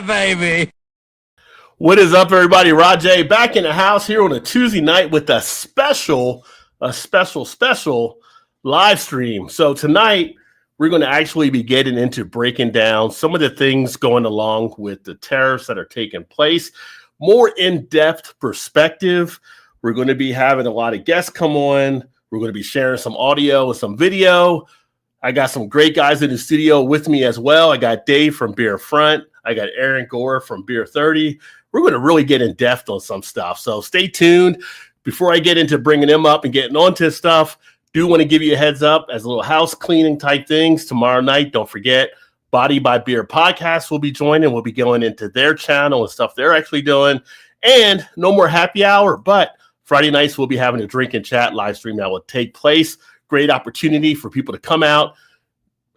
baby. What is up, everybody? Rajay back in the house here on a Tuesday night with a special live stream. So tonight we're going to actually be getting into breaking down some of the things going along with the tariffs that are taking place, more in-depth perspective. We're going to be having a lot of guests come on. We're going to be sharing some audio and some video. I got some great guys in the studio with me as well. I got Dave from Beer Front. I got Aaron Gore from Beer 30. We're going to really get in depth on some stuff. So stay tuned. Before I get into bringing them up and getting onto stuff, do want to give you a heads up as a little house cleaning type things. Tomorrow night, don't forget, Body by Beer podcast will be joining. We'll be going into their channel and stuff they're actually doing. And no more happy hour, but Friday nights we'll be having a drink and chat live stream that will take place. Great opportunity for people to come out,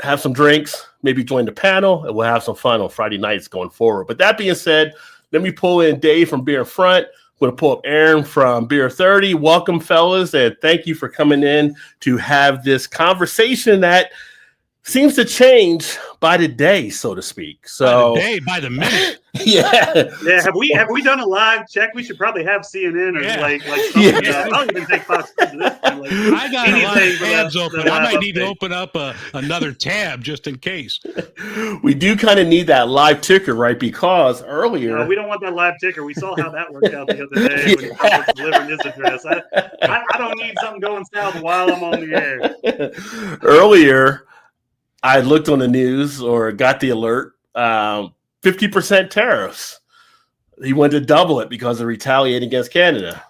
have some drinks, maybe join the panel, and we'll have some fun on Friday nights going forward. But that being said, let me pull in Dave from Beer Front. I'm going to pull up Aaron from Beer 30. Welcome, fellas, and thank you for coming in to have this conversation that seems to change by the day, so to speak. So by the minute. Yeah. Have we done a live check? We should probably have CNN or like I'll even take Fox. I got a lot of tabs open. I might need to open up another tab just in case. We do kind of need that live ticker, right? Because earlier we don't want that live ticker. We saw how that worked out the other day when Trump was delivering his address. I don't need something going south while I'm on the air. Earlier, I looked on the news or got the alert. 50% tariffs. He wanted to double it because of retaliating against Canada.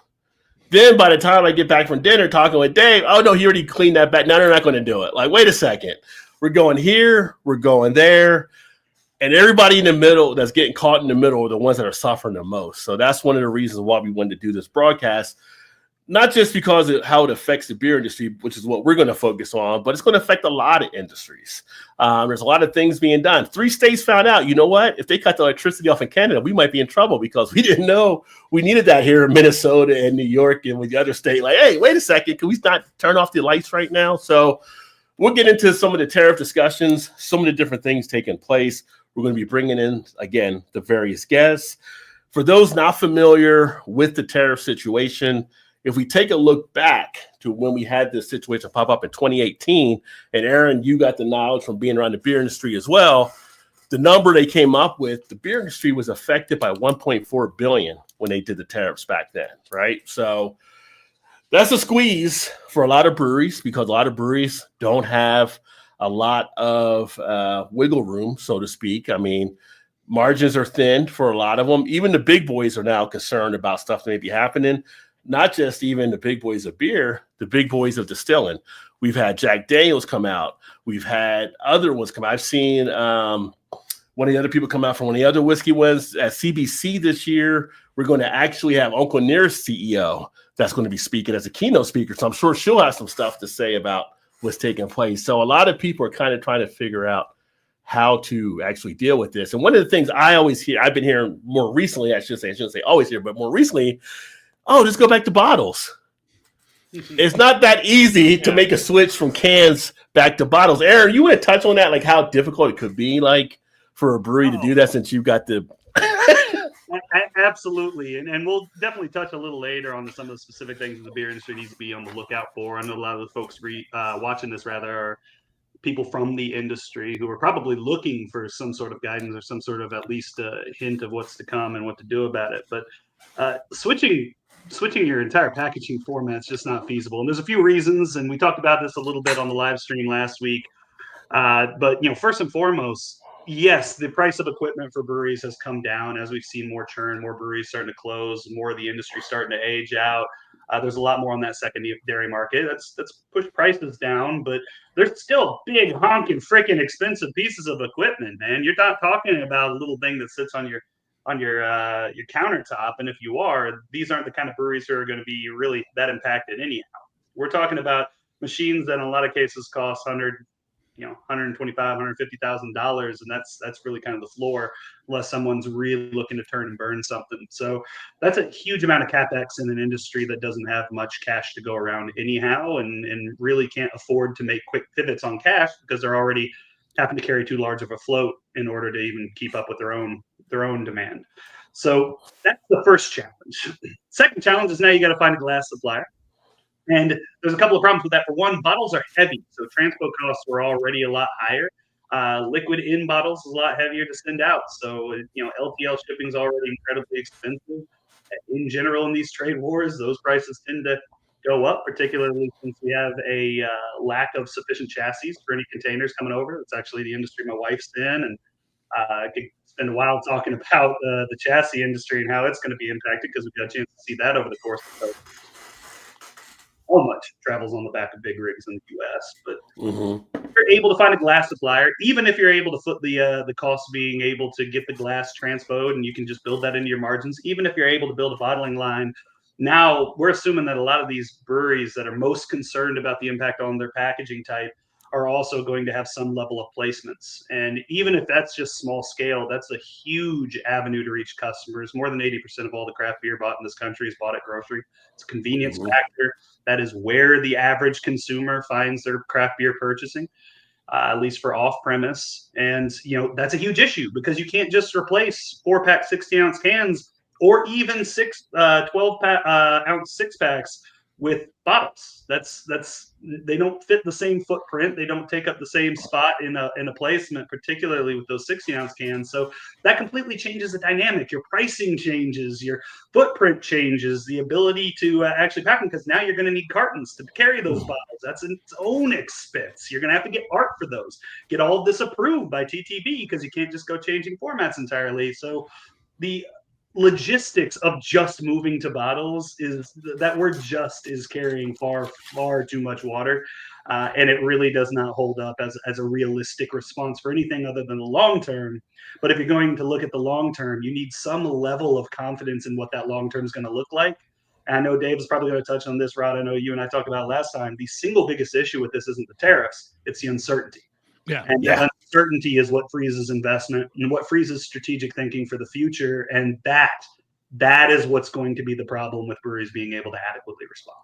Then by the time I get back from dinner talking with Dave, oh no, he already cleaned that back. Now they're not going to do it. Like, wait a second. We're going here, we're going there. And everybody in the middle that's getting caught in the middle are the ones that are suffering the most. So that's one of the reasons why we wanted to do this broadcast. Not just because of how it affects the beer industry, which is what we're going to focus on, but it's going to affect a lot of industries. There's a lot of things being done. 3 states found out, you know what? If they cut the electricity off in Canada, we might be in trouble because we didn't know we needed that here in Minnesota and New York and with the other state. Like, hey, wait a second. Can we not turn off the lights right now? So we'll get into some of the tariff discussions, some of the different things taking place. We're going to be bringing in, again, the various guests. For those not familiar with the tariff situation, if we take a look back to when we had this situation pop up in 2018, and Aaron, you got the knowledge from being around the beer industry as well, the number they came up with, the beer industry was affected by $1.4 billion when they did the tariffs back then, right? So that's a squeeze for a lot of breweries because a lot of breweries don't have a lot of wiggle room, so to speak. I mean, margins are thin for a lot of them. Even the big boys are now concerned about stuff that may be happening. Not just even the big boys of beer, the big boys of distilling. We've had Jack Daniels come out. We've had other ones come out. I've seen one of the other people come out from one of the other whiskey ones at CBC this year. We're going to actually have Uncle Near's CEO that's going to be speaking as a keynote speaker. So I'm sure she'll have some stuff to say about what's taking place. So a lot of people are kind of trying to figure out how to actually deal with this. And one of the things I always hear, I've been hearing more recently, I shouldn't say always hear, but more recently, oh, just go back to bottles. It's not that easy to make a switch from cans back to bottles. Aaron, you want to touch on that, like how difficult it could be, like for a brewery to do that since you've got the. Absolutely, and we'll definitely touch a little later on some of the specific things that the beer industry needs to be on the lookout for. I know a lot of the folks watching this are people from the industry who are probably looking for some sort of guidance or some sort of at least a hint of what's to come and what to do about it. But switching your entire packaging format is just not feasible. And there's a few reasons, and we talked about this a little bit on the live stream last week. But, first and foremost, yes, the price of equipment for breweries has come down as we've seen more churn, more breweries starting to close, more of the industry starting to age out. There's a lot more on that secondary market. That's pushed prices down, but there's still big honking freaking expensive pieces of equipment, man. You're not talking about a little thing that sits on your countertop, and if you are, these aren't the kind of breweries who are going to be really that impacted anyhow. We're talking about machines that in a lot of cases cost $125,000, $150,000, and that's really kind of the floor, unless someone's really looking to turn and burn something. So that's a huge amount of capex in an industry that doesn't have much cash to go around anyhow, and really can't afford to make quick pivots on cash because they're already having to carry too large of a float in order to even keep up with their own their own demand. So that's the first challenge. Second challenge is now you got to find a glass supplier. And there's a couple of problems with that. For one, bottles are heavy, so transport costs were already a lot higher. Liquid in bottles is a lot heavier to send out, so LTL shipping is already incredibly expensive. In general, in these trade wars, those prices tend to go up, particularly since we have a lack of sufficient chassis for any containers coming over. It's actually the industry my wife's in, and I could spend a while talking about the chassis industry and how it's going to be impacted because we've got a chance to see that over the course of the how much travels on the back of big rigs in the U.S. But if you're able to find a glass supplier, even if you're able to foot the cost of being able to get the glass transpoed, and you can just build that into your margins, even if you're able to build a bottling line, now we're assuming that a lot of these breweries that are most concerned about the impact on their packaging type are also going to have some level of placements. And even if that's just small scale, that's a huge avenue to reach customers. More than 80% of all the craft beer bought in this country is bought at grocery. It's a convenience factor. That is where the average consumer finds their craft beer purchasing, at least for off-premise. And, that's a huge issue because you can't just replace 4-pack 60-ounce cans or even 12-ounce six-packs with bottles. They don't fit the same footprint. They don't take up the same spot in a placement, particularly with those 60-ounce cans. So that completely changes the dynamic. Your pricing changes, your footprint changes, the ability to actually pack them, because now you're going to need cartons to carry those bottles. That's its own expense. You're going to have to get art for those, get all of this approved by TTB, because you can't just go changing formats entirely. So the logistics of just moving to bottles is that word just is carrying far too much water, and it really does not hold up as a realistic response for anything other than the long term. But if you're going to look at the long term, you need some level of confidence in what that long term is going to look like. And I know Dave is probably going to touch on this, Rod. I know you and I talked about it last time. The single biggest issue with this isn't the tariffs, it's the uncertainty. The uncertainty is what freezes investment and what freezes strategic thinking for the future. And that is what's going to be the problem with breweries being able to adequately respond.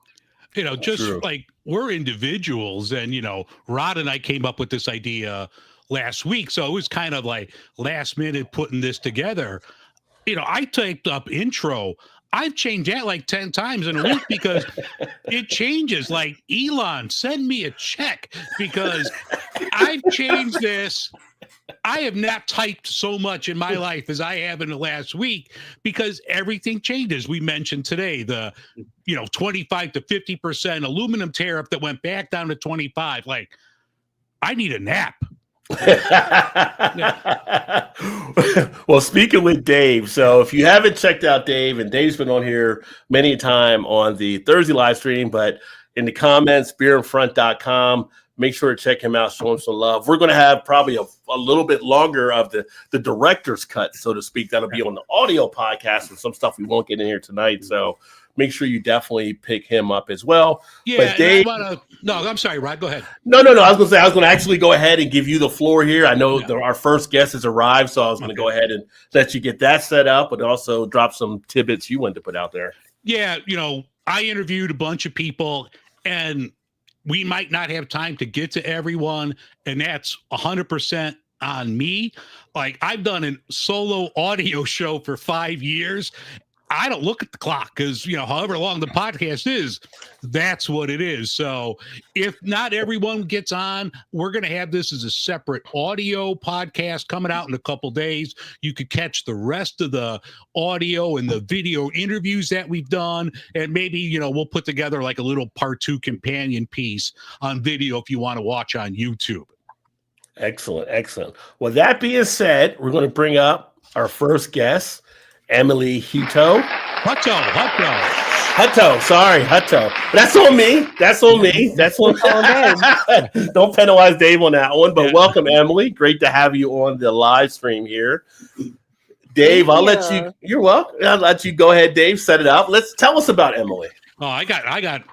Just like we're individuals, and, Rod and I came up with this idea last week. So it was kind of like last minute putting this together. I typed up intro. I've changed that like 10 times in a week because it changes. Like, Elon, send me a check because I've changed this. I have not typed so much in my life as I have in the last week because everything changes. We mentioned today the 25 to 50% aluminum tariff that went back down to 25. Like, I need a nap. Well, speaking with Dave, so if you haven't checked out Dave, and Dave's been on here many a time on the Thursday live stream, but in the comments, beerinfront.com, make sure to check him out, show him some love. We're going to have probably a little bit longer of the director's cut, so to speak. That'll be on the audio podcast and some stuff we won't get in here tonight. So make sure you definitely pick him up as well. Yeah, but Dave, I'm sorry, Rod. Go ahead. No. I was going to actually go ahead and give you the floor here. I know our first guest has arrived, so I was going to go ahead and let you get that set up, but also drop some tidbits you wanted to put out there. Yeah, I interviewed a bunch of people, and we might not have time to get to everyone, and that's 100% on me. Like, I've done a solo audio show for 5 years. I don't look at the clock because, however long the podcast is, that's what it is. So if not everyone gets on, we're going to have this as a separate audio podcast coming out in a couple days. You could catch the rest of the audio and the video interviews that we've done. And maybe, we'll put together like a little part 2 companion piece on video if you want to watch on YouTube. Excellent. Well, that being said, we're going to bring up our first guest, Emily Hutto. Hutto. That's on me. That's on Don't penalize Dave on that one. But welcome, Emily. Great to have you on the live stream here. Dave, I'll let you. You're welcome. I'll let you go ahead, Dave. Set it up. Let's tell us about Emily. Oh, I got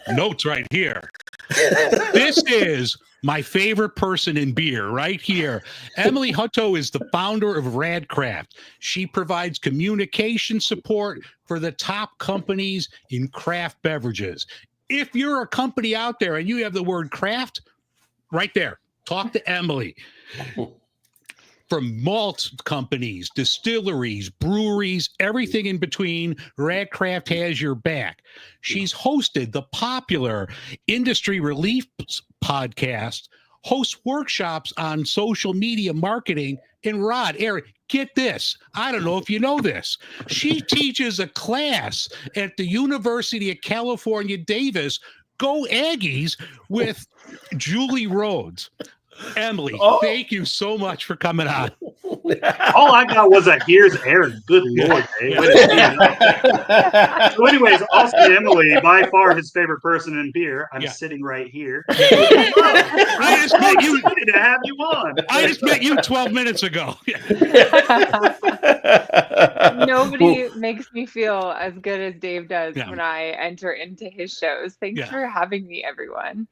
notes right here. This is my favorite person in beer right here. Emily Hutto is the founder of Radcraft. She provides communication support for the top companies in craft beverages. If you're a company out there and you have the word craft, right there, talk to Emily. from malt companies, distilleries, breweries, everything in between. Radcraft has your back. She's hosted the popular Industry Relief podcast, hosts workshops on social media marketing. And Rod, Eric, get this. I don't know if you know this. She teaches a class at the University of California, Davis. Go Aggies with Julie Rhodes. Emily, thank you so much for coming on. All I got was a here's Aaron. Good Lord, Dave. So anyways, also Emily, by far his favorite person in beer. I'm sitting right here. I just met you excited to have you on. I just met you 12 minutes ago. Nobody makes me feel as good as Dave does when I enter into his shows. Thanks for having me, everyone.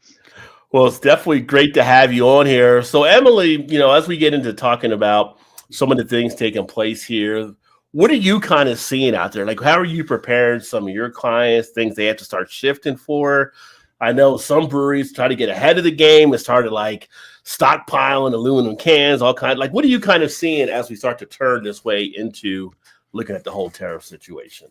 Well, it's definitely great to have you on here. So, Emily, as we get into talking about some of the things taking place here, what are you kind of seeing out there? Like, how are you preparing some of your clients, things they have to start shifting for? I know some breweries try to get ahead of the game and started like stockpiling aluminum cans, all kinds. Like, what are you kind of seeing as we start to turn this way into looking at the whole tariff situation?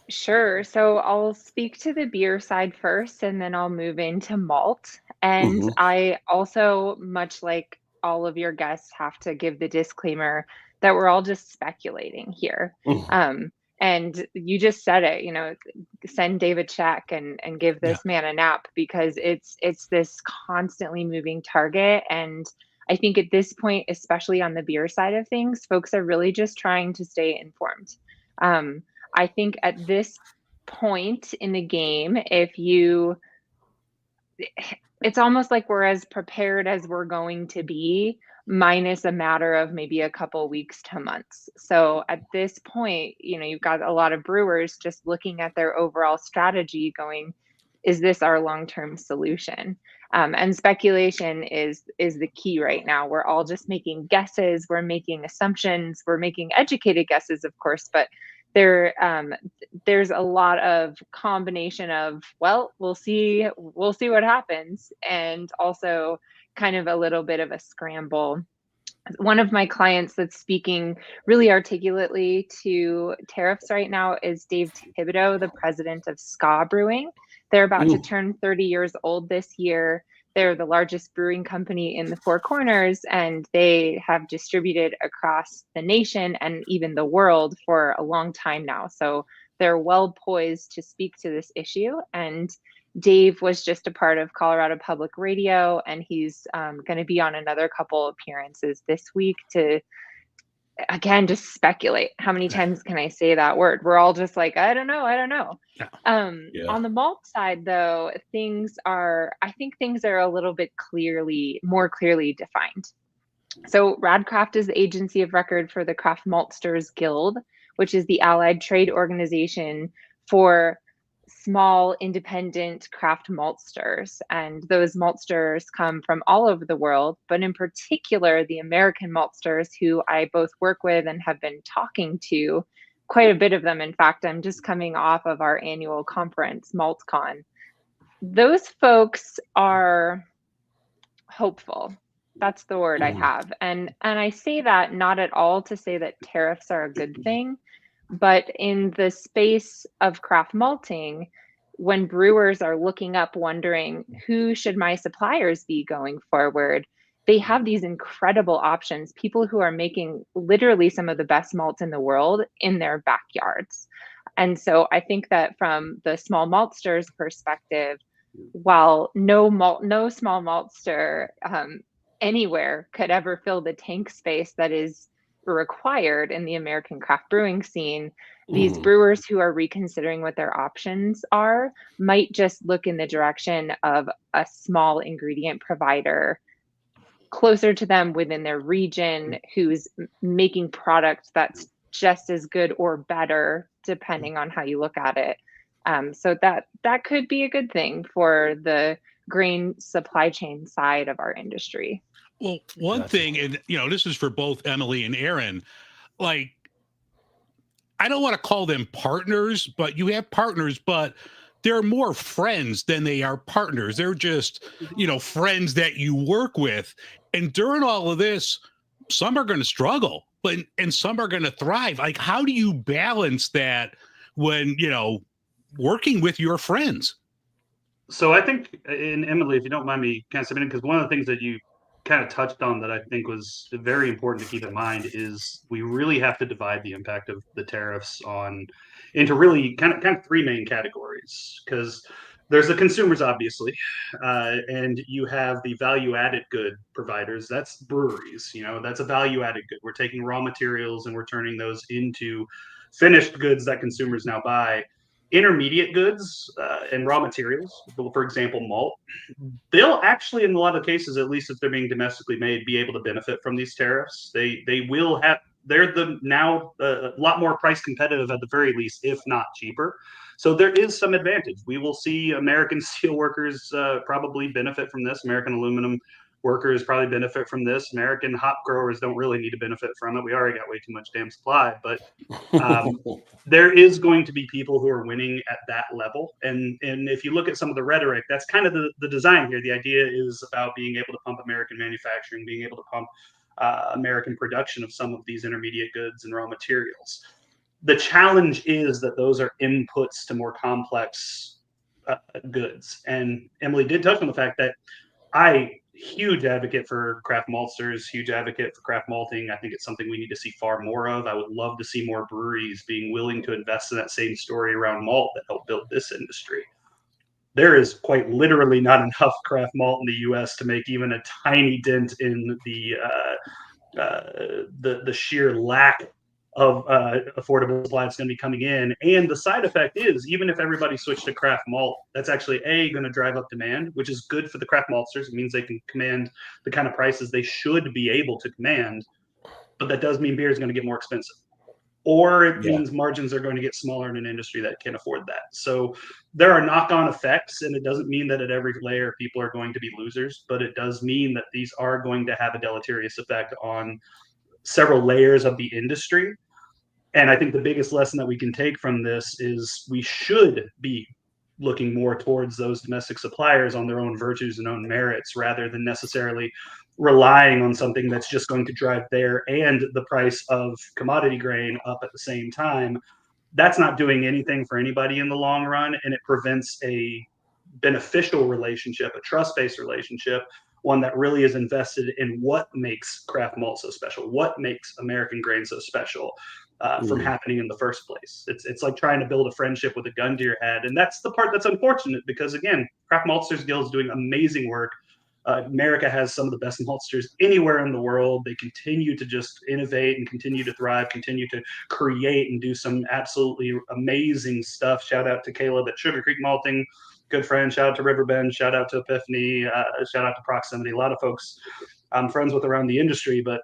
Sure. So I'll speak to the beer side first, and then I'll move into malt. And I also, much like all of your guests, have to give the disclaimer that we're all just speculating here. And you just said it, send Dave a check and give this man a nap, because it's this constantly moving target. And I think at this point, especially on the beer side of things, folks are really just trying to stay informed. I think at this point in the game, it's almost like we're as prepared as we're going to be, minus a matter of maybe a couple weeks to months. So at this point, you've got a lot of brewers just looking at their overall strategy going, is this our long-term solution? And speculation is the key right now. We're all just making guesses. We're making assumptions. We're making educated guesses, of course, but there's a lot of combination of, well, we'll see what happens, and also kind of a little bit of a scramble. One of my clients that's speaking really articulately to tariffs right now is Dave Thibodeau, the president of Ska Brewing. They're about to turn 30 years old this year. They're the largest brewing company in the Four Corners, and they have distributed across the nation and even the world for a long time now. So they're well poised to speak to this issue. And Dave was just a part of Colorado Public Radio, and he's going to be on another couple appearances this week to, again, just speculate. How many times can I say that word? We're all just like, I don't know. On the malt side, though, I think things are a little bit more clearly defined. So Radcraft is the agency of record for the Craft Maltsters Guild, which is the allied trade organization for small independent craft maltsters. And those maltsters come from all over the world, but in particular, the American maltsters, who I both work with and have been talking to, quite a bit of them. In fact, I'm just coming off of our annual conference, MaltCon. Those folks are hopeful. That's the word I have. And I say that not at all to say that tariffs are a good thing, but in the space of craft malting, when brewers are looking up wondering, who should my suppliers be going forward, they have these incredible options, people who are making literally some of the best malts in the world in their backyards. And so I think that from the small maltsters perspective, while no small maltster anywhere could ever fill the tank space that is required in the American craft brewing scene, these brewers who are reconsidering what their options are might just look in the direction of a small ingredient provider closer to them within their region, who's making product that's just as good or better, depending on how you look at it. So that could be a good thing for the grain supply chain side of our industry. Well, one thing, and this is for both Emily and Aaron, like, I don't want to call them partners, but you have partners, but they're more friends than they are partners. They're just, friends that you work with. And during all of this, some are going to struggle, but and some are going to thrive. Like, how do you balance that when, working with your friends? So I think, and Emily, if you don't mind me kind of submitting, because one of the things that you kind of touched on that I think was very important to keep in mind is we really have to divide the impact of the tariffs into really kind of three main categories, because there's the consumers, obviously, and you have the value-added good providers. That's breweries. That's a value-added good. We're taking raw materials and we're turning those into finished goods that consumers now buy. Intermediate goods and raw materials, for example, malt, they'll actually, in a lot of cases, at least if they're being domestically made, be able to benefit from these tariffs. They will have. They're now a lot more price competitive at the very least, if not cheaper. So there is some advantage. We will see American steel workers probably benefit from this. American aluminum workers probably benefit from this. American hop growers don't really need to benefit from it. We already got way too much damn supply, but there is going to be people who are winning at that level. And if you look at some of the rhetoric, that's kind of the design here. The idea is about being able to pump American manufacturing, being able to pump American production of some of these intermediate goods and raw materials. The challenge is that those are inputs to more complex goods. And Emily did touch on the fact that huge advocate for craft maltsters, huge advocate for craft malting. I think it's something we need to see far more of. I would love to see more breweries being willing to invest in that same story around malt that helped build this industry. There is quite literally not enough craft malt in the U.S. to make even a tiny dent in the sheer lack of affordable supply that's going to be coming in. And the side effect is, even if everybody switched to craft malt, that's actually going to drive up demand, which is good for the craft maltsters. It means they can command the kind of prices they should be able to command, but that does mean beer is going to get more expensive, or it means margins are going to get smaller in an industry that can afford that. So there are knock-on effects, and it doesn't mean that at every layer people are going to be losers, but it does mean that these are going to have a deleterious effect on several layers of the industry. And I think the biggest lesson that we can take from this is we should be looking more towards those domestic suppliers on their own virtues and own merits, rather than necessarily relying on something that's just going to drive their and the price of commodity grain up at the same time. That's not doing anything for anybody in the long run, and it prevents a beneficial relationship, a trust-based relationship, one that really is invested in what makes craft malt so special, what makes American grain so special, from happening in the first place. It's like trying to build a friendship with a gun to your head. And that's the part that's unfortunate, because again, Craft Maltsters Guild is doing amazing work. America has some of the best maltsters anywhere in the world. They continue to just innovate and continue to thrive, continue to create and do some absolutely amazing stuff. Shout out to Caleb at Sugar Creek Malting, good friend. Shout out to Riverbend, shout out to Epiphany, shout out to Proximity. A lot of folks I'm friends with around the industry, but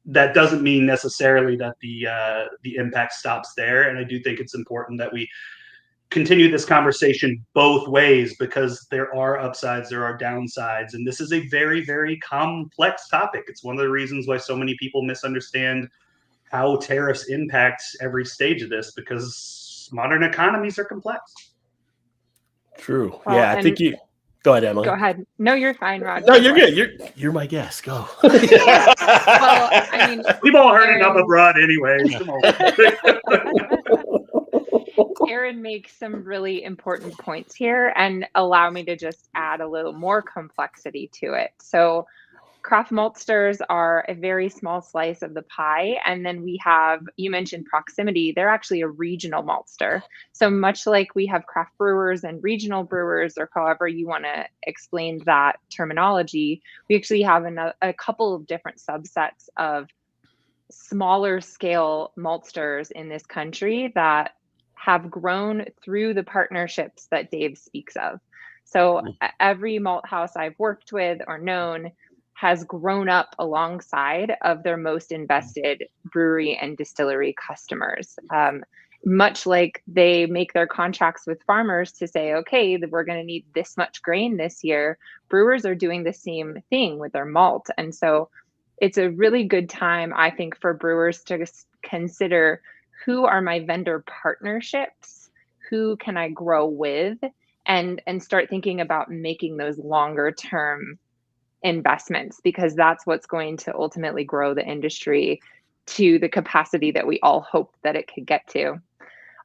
that doesn't mean necessarily that the impact stops there. And I do think it's important that we continue this conversation both ways, because there are upsides, there are downsides, and this is a very, very complex topic. It's one of the reasons why so many people misunderstand how tariffs impact every stage of this, because modern economies are complex. True. Well, yeah, I think you go ahead, Emily. Go ahead. No, you're fine, Rod. No, you're good. You're my guest. Go. Well, I mean, we've all heard enough abroad anyways. Come on. Aaron makes some really important points here, and allow me to just add a little more complexity to it. So craft maltsters are a very small slice of the pie. And then we have, you mentioned Proximity, they're actually a regional maltster. So much like we have craft brewers and regional brewers, or however you want to explain that terminology, we actually have a couple of different subsets of smaller scale maltsters in this country that have grown through the partnerships that Dave speaks of. So every malt house I've worked with or known has grown up alongside of their most invested brewery and distillery customers. Much like they make their contracts with farmers to say, okay, we're going to need this much grain this year, brewers are doing the same thing with their malt. And so it's a really good time, I think, for brewers to consider, who are my vendor partnerships? Who can I grow with? And start thinking about making those longer term investments, because that's what's going to ultimately grow the industry to the capacity that we all hope that it could get to.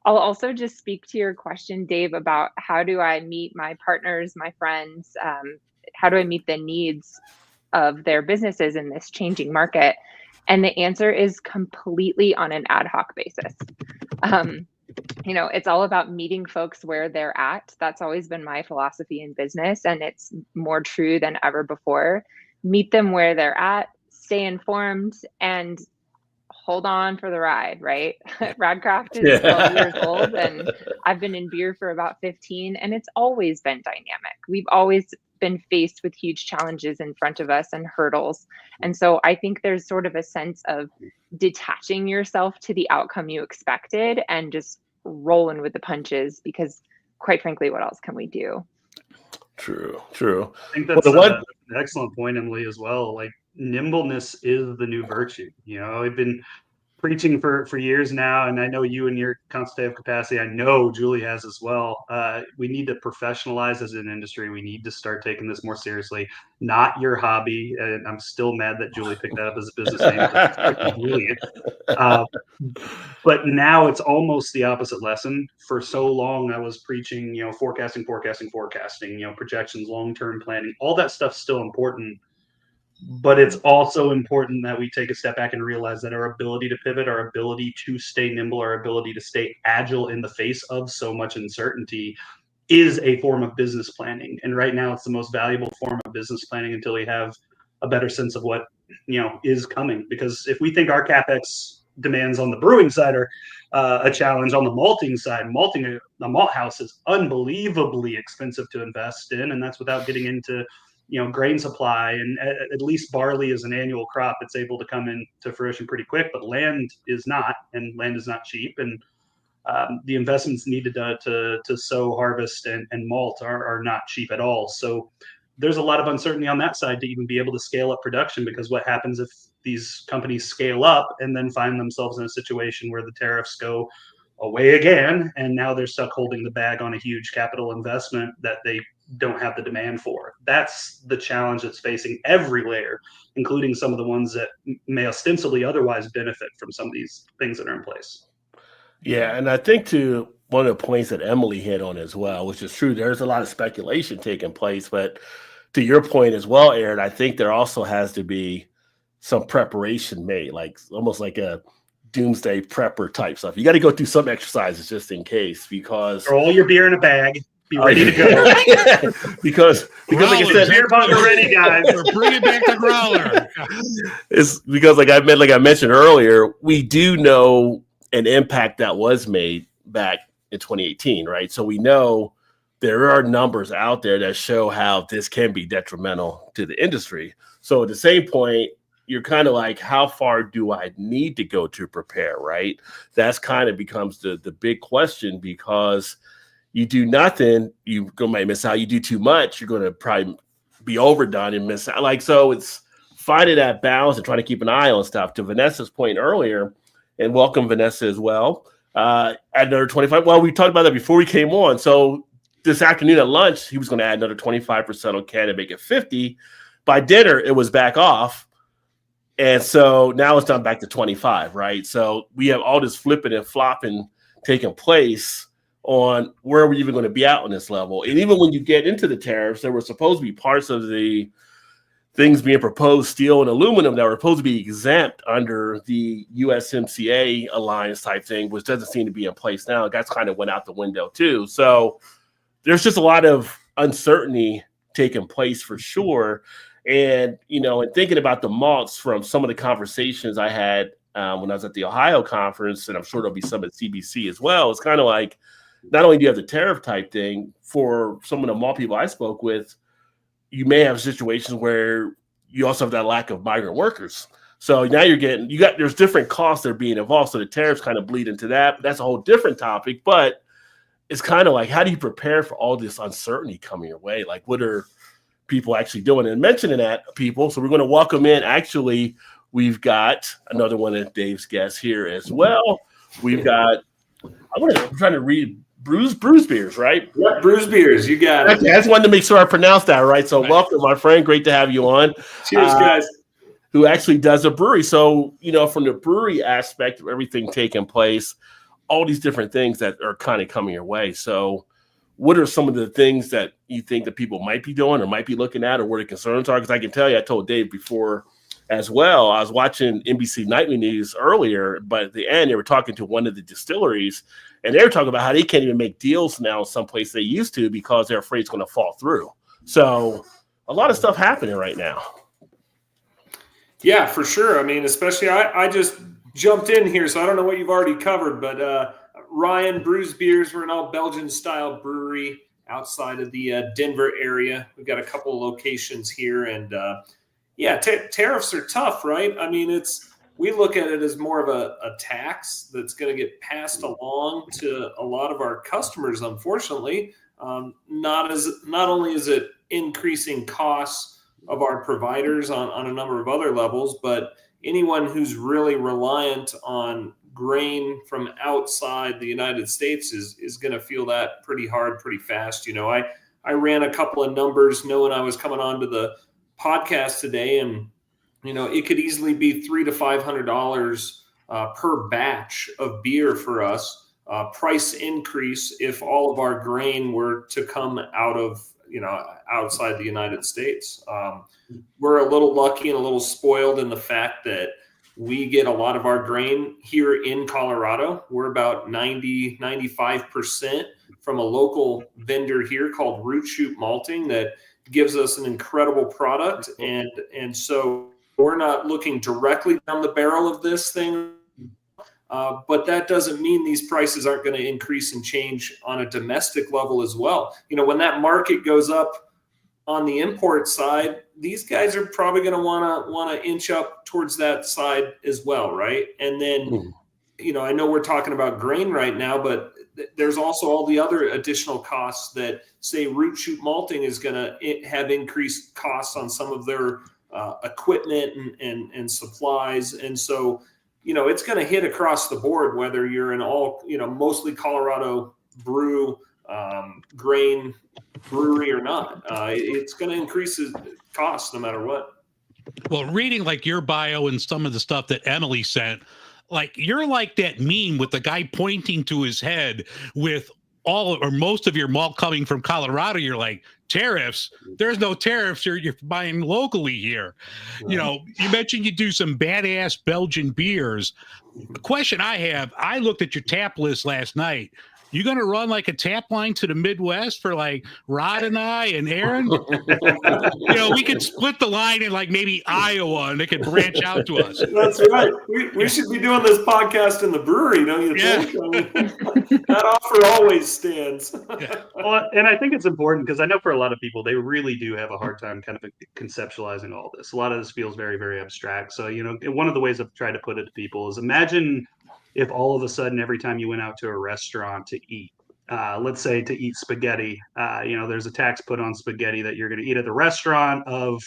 I'll also just speak to your question, Dave, about how do I meet my partners, my friends, how do I meet the needs of their businesses in this changing market? And the answer is completely on an ad hoc basis. It's all about meeting folks where they're at. That's always been my philosophy in business, and it's more true than ever before. Meet them where they're at, stay informed, and hold on for the ride, right? Radcraft is 12 years old, and I've been in beer for about 15, and it's always been dynamic. We've always been faced with huge challenges in front of us and hurdles. And so I think there's sort of a sense of detaching yourself to the outcome you expected and just rolling with the punches, because quite frankly, what else can we do? True. I think that's an excellent point, Emily, as well. Like, nimbleness is the new virtue. I've been preaching for years now, and I know you in your consultative capacity, I know Julie has as well. We need to professionalize as an industry. We need to start taking this more seriously, not your hobby. And I'm still mad that Julie picked that up as a business name. It's brilliant. But now it's almost the opposite lesson. For so long, I was preaching, forecasting, projections, long-term planning, all that stuff's still important. But it's also important that we take a step back and realize that our ability to pivot, our ability to stay nimble, our ability to stay agile in the face of so much uncertainty is a form of business planning. And right now it's the most valuable form of business planning until we have a better sense of what, is coming. Because if we think our CapEx demands on the brewing side are a challenge, on the malting side, malting a malt house is unbelievably expensive to invest in. And that's without getting into grain supply, and at least barley is an annual crop. It's able to come into fruition pretty quick, but land is not, and land is not cheap. And the investments needed to sow, harvest, and malt are not cheap at all. So there's a lot of uncertainty on that side to even be able to scale up production, because what happens if these companies scale up and then find themselves in a situation where the tariffs go away again, and now they're stuck holding the bag on a huge capital investment that they don't have the demand for. That's the challenge that's facing every layer, including some of the ones that may ostensibly otherwise benefit from some of these things that are in place. Yeah, and I think to one of the points that Emily hit on as well, which is true, there's a lot of speculation taking place, but to your point as well, Aaron, I think there also has to be some preparation made, like almost like a doomsday prepper type stuff. You got to go through some exercises just in case, because throw all your beer in a bag. Be ready to go. because like I said, beer pong ready, guys. Or bring it back to growler. It's because like I mentioned earlier, we do know an impact that was made back in 2018, right? So we know there are numbers out there that show how this can be detrimental to the industry. So at the same point, you're kind of like, how far do I need to go to prepare, right? That's kind of becomes the big question, because you do nothing, you might miss out. You do too much, you're going to probably be overdone and miss out. Like, so it's finding that balance and trying to keep an eye on stuff. To Vanessa's point earlier, and welcome Vanessa as well, add another 25. Well, we talked about that before we came on. So this afternoon at lunch, he was going to add another 25% on can and make it 50. By dinner, it was back off. And so now it's down back to 25, right? So we have all this flipping and flopping taking place on where we're even going to be out on this level. And even when you get into the tariffs, there were supposed to be parts of the things being proposed, steel and aluminum, that were supposed to be exempt under the USMCA alliance type thing, which doesn't seem to be in place now. That's kind of went out the window too. So there's just a lot of uncertainty taking place for sure. And, and thinking about the malts from some of the conversations I had when I was at the Ohio conference, and I'm sure there'll be some at CBC as well, it's kind of like, not only do you have the tariff type thing, for some of the malt people I spoke with, you may have situations where you also have that lack of migrant workers. So now there's different costs that are being involved. So the tariffs kind of bleed into that. That's a whole different topic, but it's kind of like, how do you prepare for all this uncertainty coming your way? Like, what are people actually doing? And mentioning that, people, so we're going to welcome in, actually, we've got another one of Dave's guests here as well. We've got, I'm trying to read Brews Beers, right? Yep, Brews Beers. You got it. I just wanted to make sure I pronounced that right. So welcome, my friend. Great to have you on. Cheers, guys. Who actually does a brewery. So, from the brewery aspect of everything taking place, all these different things that are kind of coming your way. So what are some of the things that you think that people might be doing or might be looking at, or where the concerns are? Because I can tell you, I told Dave before as well, I was watching NBC Nightly News earlier, but at the end they were talking to one of the distilleries, and they were talking about how they can't even make deals now someplace they used to because they're afraid it's going to fall through. So a lot of stuff happening right now. Yeah, for sure. I mean, especially I just jumped in here, so I don't know what you've already covered, but Ryan, Brews Beers, we're an all Belgian-style brewery outside of the Denver area. We've got a couple of locations here, and tariffs are tough, right? I mean, we look at it as more of a tax that's going to get passed along to a lot of our customers, unfortunately. Not only is it increasing costs of our providers on a number of other levels, but anyone who's really reliant on grain from outside the United States is going to feel that pretty hard, pretty fast. I ran a couple of numbers knowing I was coming on to the podcast today, and it could easily be $300 to $500 per batch of beer for us. Price increase if all of our grain were to come out of outside the United States. We're a little lucky and a little spoiled in the fact that we get a lot of our grain here in Colorado. We're about 90-95% from a local vendor here called Root Shoot Malting that gives us an incredible product. And so we're not looking directly down the barrel of this thing. But that doesn't mean these prices aren't going to increase and change on a domestic level as well. When that market goes up on the import side, these guys are probably going to want to inch up towards that side as well, right? And then, I know we're talking about grain right now, but there's also all the other additional costs that, say, Root Shoot Malting is going to have increased costs on some of their equipment and supplies, and so it's going to hit across the board, whether you're an mostly Colorado brew grain brewery or not. It's going to increase the cost no matter what. Well, reading like your bio and some of the stuff that Emily sent, like you're like that meme with the guy pointing to his head with all or most of your malt coming from Colorado. You're like, tariffs? There's no tariffs. You're buying locally here. Right. You mentioned you do some badass Belgian beers. The question I have, I looked at your tap list last night. You going to run like a tap line to the Midwest for like Rod and I and Aaron? We could split the line in like maybe Iowa and they could branch out to us. That's right. We should be doing this podcast in the brewery, don't you think? That offer always stands. Well, and I think it's important because I know for a lot of people, they really do have a hard time kind of conceptualizing all this. A lot of this feels very, very abstract. So, one of the ways I've tried to put it to people is imagine if all of a sudden every time you went out to a restaurant to eat, let's say to eat spaghetti, there's a tax put on spaghetti that you're going to eat at the restaurant of,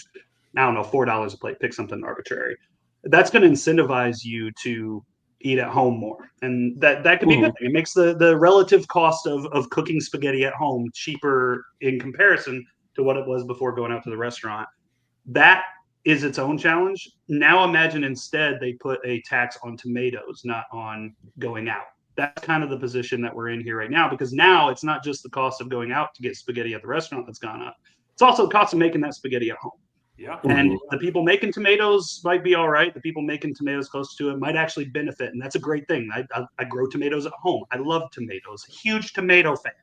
I don't know, $4 a plate, pick something arbitrary. That's going to incentivize you to eat at home more. And that can be a good thing. It makes the relative cost of cooking spaghetti at home cheaper in comparison to what it was before going out to the restaurant. That is its own challenge. Now imagine instead they put a tax on tomatoes, not on going out. That's kind of the position that we're in here right now, because now it's not just the cost of going out to get spaghetti at the restaurant that's gone up. It's also the cost of making that spaghetti at home. Yeah. And the people making tomatoes might be all right. The people making tomatoes close to it might actually benefit. And that's a great thing. I grow tomatoes at home. I love tomatoes, huge tomato fan.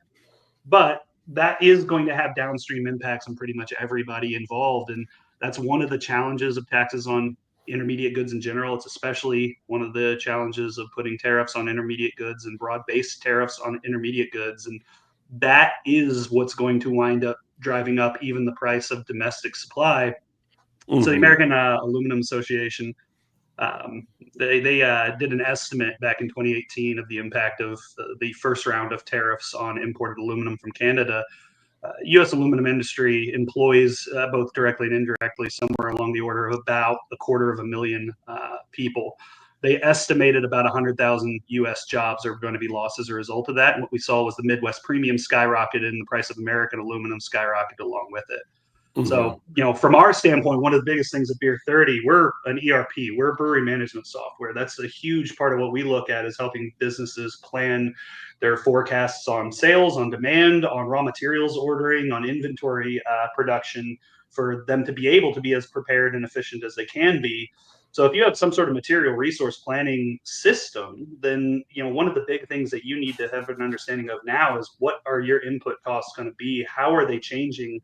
But that is going to have downstream impacts on pretty much everybody involved. And that's one of the challenges of taxes on intermediate goods in general. It's especially one of the challenges of putting tariffs on intermediate goods and broad-based tariffs on intermediate goods. And that is what's going to wind up driving up even the price of domestic supply. So the American Aluminum Association, they did an estimate back in 2018 of the impact of the first round of tariffs on imported aluminum from Canada. U.S. aluminum industry employs both directly and indirectly somewhere along the order of about 250,000 people. They estimated about 100,000 U.S. jobs are going to be lost as a result of that. And what we saw was the Midwest premium skyrocketed and the price of American aluminum skyrocketed along with it. So, from our standpoint, one of the biggest things at Beer 30, we're an ERP, we're brewery management software. That's a huge part of what we look at, is helping businesses plan their forecasts on sales, on demand, on raw materials ordering, on inventory production, for them to be able to be as prepared and efficient as they can be. So if you have some sort of material resource planning system, then one of the big things that you need to have an understanding of now is, what are your input costs going to be? How are they changing?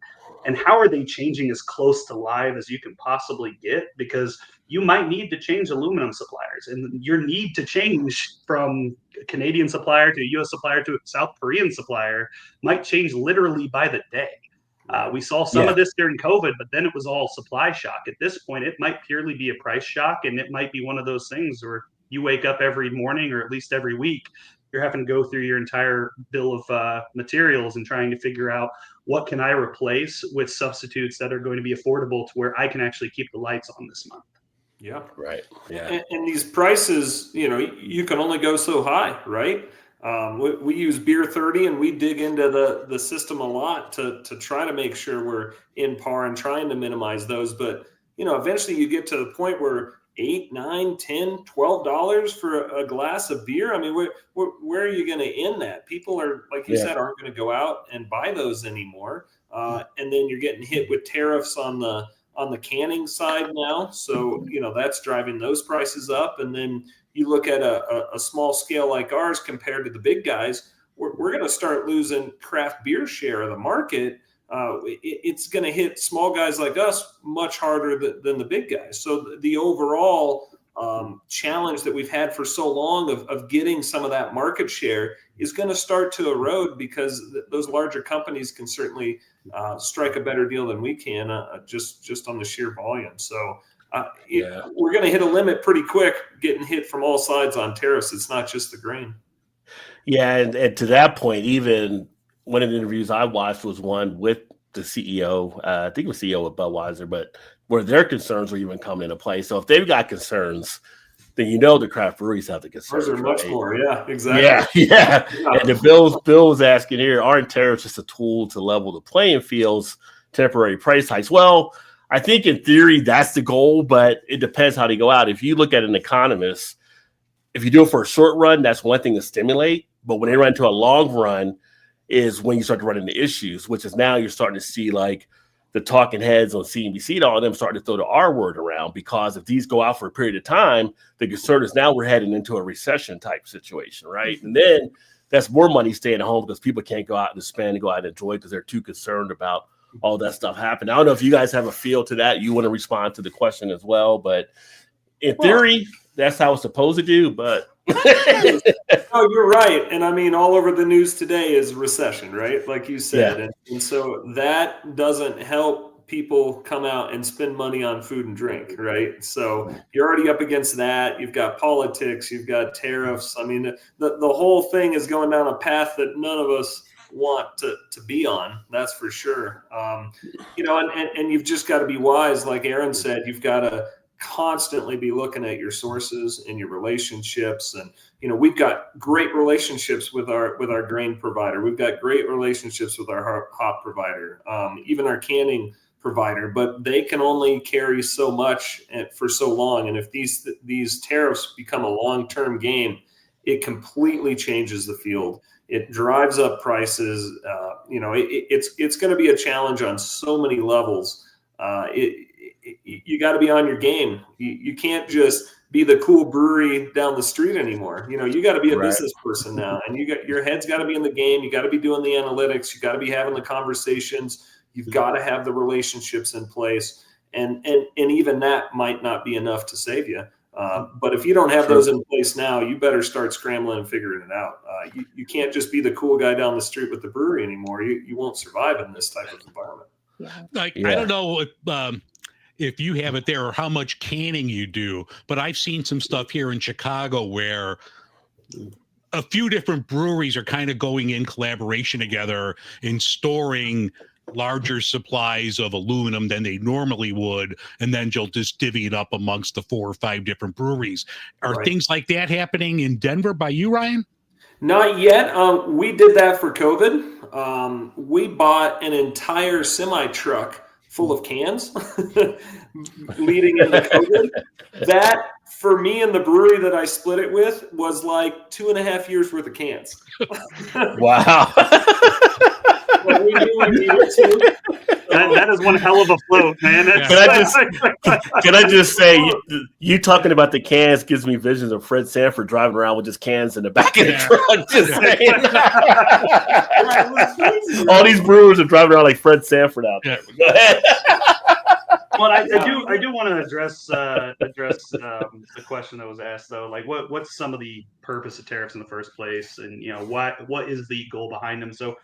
And how are they changing as close to live as you can possibly get? Because you might need to change aluminum suppliers, and your need to change from a Canadian supplier to a US supplier to a South Korean supplier might change literally by the day. We saw some of this during COVID, but then it was all supply shock. At this point, it might purely be a price shock, and it might be one of those things where you wake up every morning, or at least every week, you're having to go through your entire bill of materials and trying to figure out, what can I replace with substitutes that are going to be affordable to where I can actually keep the lights on this month. Yeah. Right. Yeah. And these prices, you can only go so high, right? We use Beer 30, and we dig into the system a lot to try to make sure we're in par and trying to minimize those. But, eventually you get to the point where $8, $9, $10, $12 for a glass of beer. I mean, where are you going to end that? People are, like you said, aren't going to go out and buy those anymore. And then you're getting hit with tariffs on the canning side now. So, that's driving those prices up. And then you look at a small scale like ours compared to the big guys, we're going to start losing craft beer share of the market. It's going to hit small guys like us much harder than the big guys. So the overall challenge that we've had for so long of getting some of that market share is going to start to erode, because those larger companies can certainly strike a better deal than we can, just on the sheer volume. So we're going to hit a limit pretty quick, getting hit from all sides on tariffs. It's not just the grain. Yeah, and to that point, even one of the interviews I watched was one with the CEO, I think it was CEO of Budweiser, but where their concerns were even coming into play. So if they've got concerns, then the craft breweries have the concerns. Those are much more, yeah, exactly. Yeah. And the Bill was asking here, aren't tariffs just a tool to level the playing fields, temporary price hikes? Well, I think in theory that's the goal, but it depends how they go out. If you look at an economist, if you do it for a short run, that's one thing to stimulate. But when they run into a long run is when you start to run into issues, which is now you're starting to see like the talking heads on CNBC and all of them starting to throw the R word around, because if these go out for a period of time, the concern is now we're heading into a recession type situation, right? And then that's more money staying at home because people can't go out and spend and go out and enjoy because they're too concerned about all that stuff happening. I don't know if you guys have a feel to that. You want to respond to the question as well, but in theory, that's how it's supposed to do, but no, you're right. And I mean, all over the news today is recession, right? Like you said. And so that doesn't help people come out and spend money on food and drink, right? So you're already up against that. You've got politics, you've got tariffs. I mean, the whole thing is going down a path that none of us want to be on. That's for sure. And you've just got to be wise. Like Aaron said, you've got to constantly be looking at your sources and your relationships. And, we've got great relationships with our grain provider. We've got great relationships with our hop provider, even our canning provider, but they can only carry so much for so long. And if these tariffs become a long-term game, it completely changes the field. It drives up prices. It's going to be a challenge on so many levels. You got to be on your game. You can't just be the cool brewery down the street anymore. You got to be a business person now, and your head's got to be in the game. You got to be doing the analytics. You got to be having the conversations. You've got to have the relationships in place, and even that might not be enough to save you. But if you don't have those in place now, you better start scrambling and figuring it out. You can't just be the cool guy down the street with the brewery anymore. You won't survive in this type of environment. I don't know if you have it there or how much canning you do, but I've seen some stuff here in Chicago where a few different breweries are kind of going in collaboration together and storing larger supplies of aluminum than they normally would, and then you'll just divvy it up amongst the 4 or 5 different breweries. Are Right. things like that happening in Denver by you, Ryan? Not yet. We did that for COVID. We bought an entire semi truck full of cans leading into COVID. That, for me and the brewery that I split it with, was like 2.5 years worth of cans. Wow. But we knew we needed to. That is one hell of a float, man. Can I just say, you talking about the cans gives me visions of Fred Sanford driving around with just cans in the back of the truck. Just saying. All these brewers are driving around like Fred Sanford out there. Go ahead. Well, I do want to address the question that was asked though. Like, what's some of the purpose of tariffs in the first place, and what is the goal behind them? So,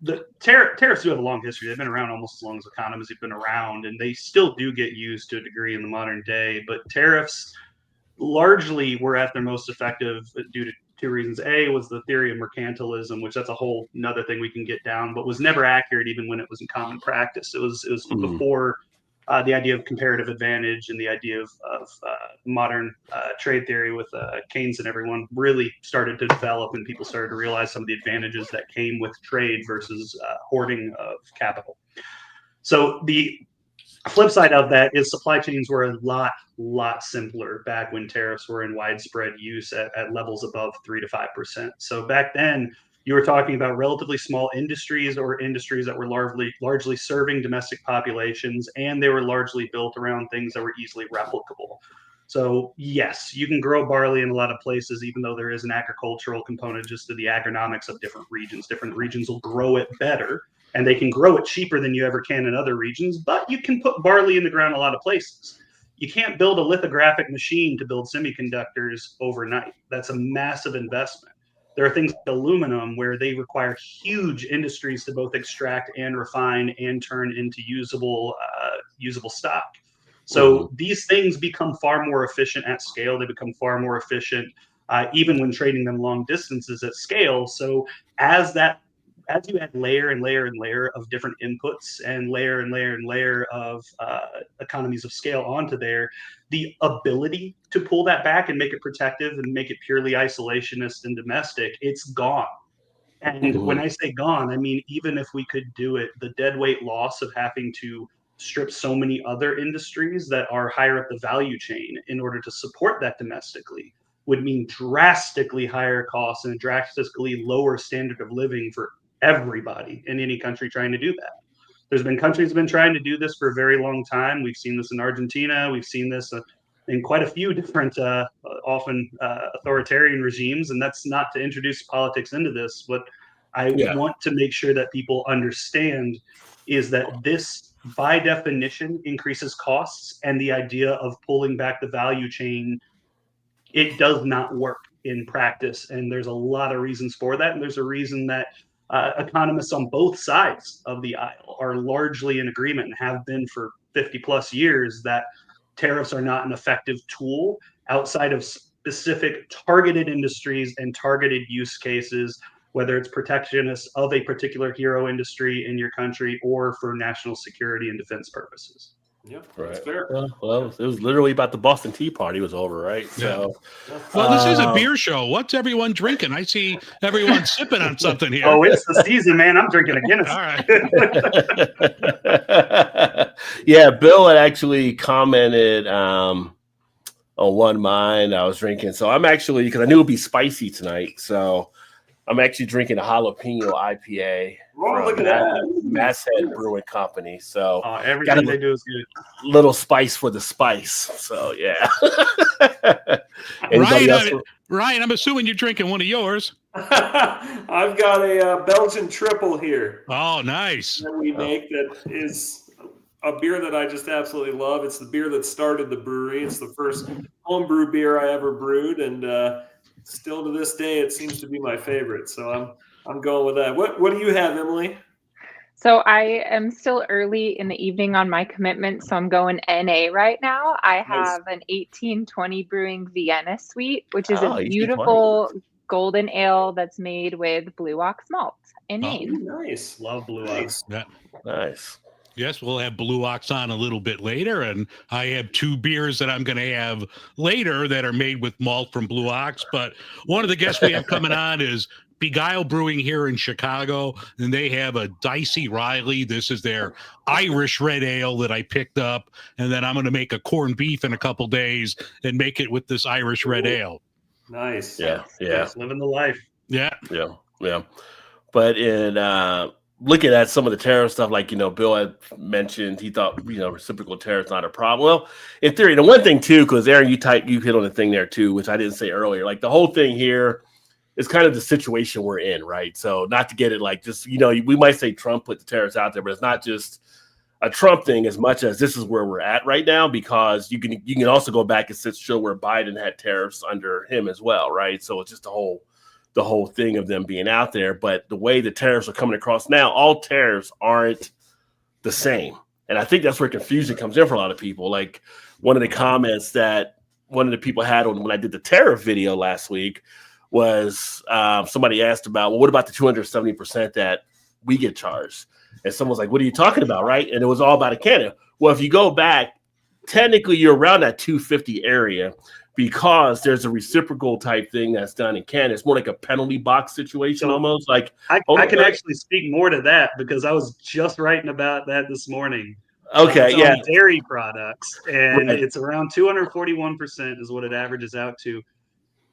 the tariffs do have a long history. They've been around almost as long as economies have been around, and they still do get used to a degree in the modern day. But tariffs largely were at their most effective due to 2 reasons. A was the theory of mercantilism, which that's a whole another thing we can get down, but was never accurate even when it was in common practice. It was before the idea of comparative advantage and the idea of modern trade theory with Keynes and everyone really started to develop, and people started to realize some of the advantages that came with trade versus hoarding of capital. So the flip side of that is supply chains were a lot simpler back when tariffs were in widespread use at levels above 3 to 5%. So back then, you were talking about relatively small industries or industries that were largely serving domestic populations, and they were largely built around things that were easily replicable. So yes, you can grow barley in a lot of places, even though there is an agricultural component just to the agronomics of different regions. Different regions will grow it better, and they can grow it cheaper than you ever can in other regions, but you can put barley in the ground a lot of places. You can't build a lithographic machine to build semiconductors overnight. That's a massive investment. There are things like aluminum where they require huge industries to both extract and refine and turn into usable stock. So these things become far more efficient at scale. They become far more efficient even when trading them long distances at scale. So as you add layer and layer and layer of different inputs and layer and layer and layer of economies of scale onto there, the ability to pull that back and make it protective and make it purely isolationist and domestic, it's gone. And when I say gone, I mean, even if we could do it, the deadweight loss of having to strip so many other industries that are higher up the value chain in order to support that domestically would mean drastically higher costs and a drastically lower standard of living for everybody in any country trying to do that. There's been countries that have been trying to do this for a very long time. We've seen this in Argentina. We've seen this in quite a few different, often authoritarian regimes. And that's not to introduce politics into this. What I want to make sure that people understand is that this, by definition, increases costs. And the idea of pulling back the value chain, it does not work in practice. And there's a lot of reasons for that. And there's a reason that economists on both sides of the aisle are largely in agreement and have been for 50 plus years that tariffs are not an effective tool outside of specific targeted industries and targeted use cases, whether it's protectionist of a particular hero industry in your country or for national security and defense purposes. Yeah, that's fair. Well, it was literally about the Boston Tea Party was over, right? So, well, this is a beer show. What's everyone drinking? I see everyone sipping on something here. Oh, it's the season, man. I'm drinking a Guinness. All right. Yeah, Bill had actually commented on one mine I was drinking. So I'm actually, because I knew it'd be spicy tonight, so I'm actually drinking a jalapeno IPA. Oh, look at that. Masthead Brewing Company. So everything they do is good. Little spice for the spice. So yeah. Ryan, I'm assuming you're drinking one of yours. I've got a Belgian triple here. Oh, nice. That we make that is a beer that I just absolutely love. It's the beer that started the brewery. It's the first homebrew beer I ever brewed, and still to this day, it seems to be my favorite. So I'm going with that. What do you have, Emily? So I am still early in the evening on my commitment, so I'm going NA right now. I have an 1820 Brewing Vienna Sweet, which is a beautiful golden ale that's made with Blue Ox malt in Maine. Nice. Love Blue Ox. Yeah. Nice. Yes, we'll have Blue Ox on a little bit later, and I have 2 beers that I'm going to have later that are made with malt from Blue Ox. But one of the guests we have coming on is Beguile Brewing here in Chicago, and they have a Dicey Riley. This is their Irish red ale that I picked up, and then I'm going to make a corned beef in a couple days and make it with this Irish red ale. Nice. Yeah. Yeah. Just living the life. Yeah. Yeah. Yeah. But in looking at some of the tariff stuff, like, Bill had mentioned, he thought, reciprocal tariffs not a problem. Well, in theory, the one thing too, because Aaron, you hit on the thing there too, which I didn't say earlier, like the whole thing here is kind of the situation we're in, right? So not to get it like just, we might say Trump put the tariffs out there, but it's not just a Trump thing as much as this is where we're at right now, because you can also go back and show where Biden had tariffs under him as well, right? So it's just the whole thing of them being out there. But the way the tariffs are coming across now, all tariffs aren't the same. And I think that's where confusion comes in for a lot of people. Like one of the comments that one of the people had when I did the tariff video last week was somebody asked about, well, what about the 270% that we get charged? And someone's like, what are you talking about, right? And it was all about Canada. Well, if you go back, technically you're around that 250 area, because there's a reciprocal type thing that's done in Canada. It's more like a penalty box situation, almost like. I can actually speak more to that, because I was just writing about that this morning. Okay, It's yeah. on dairy products, and Right. it's around 241% is what it averages out to.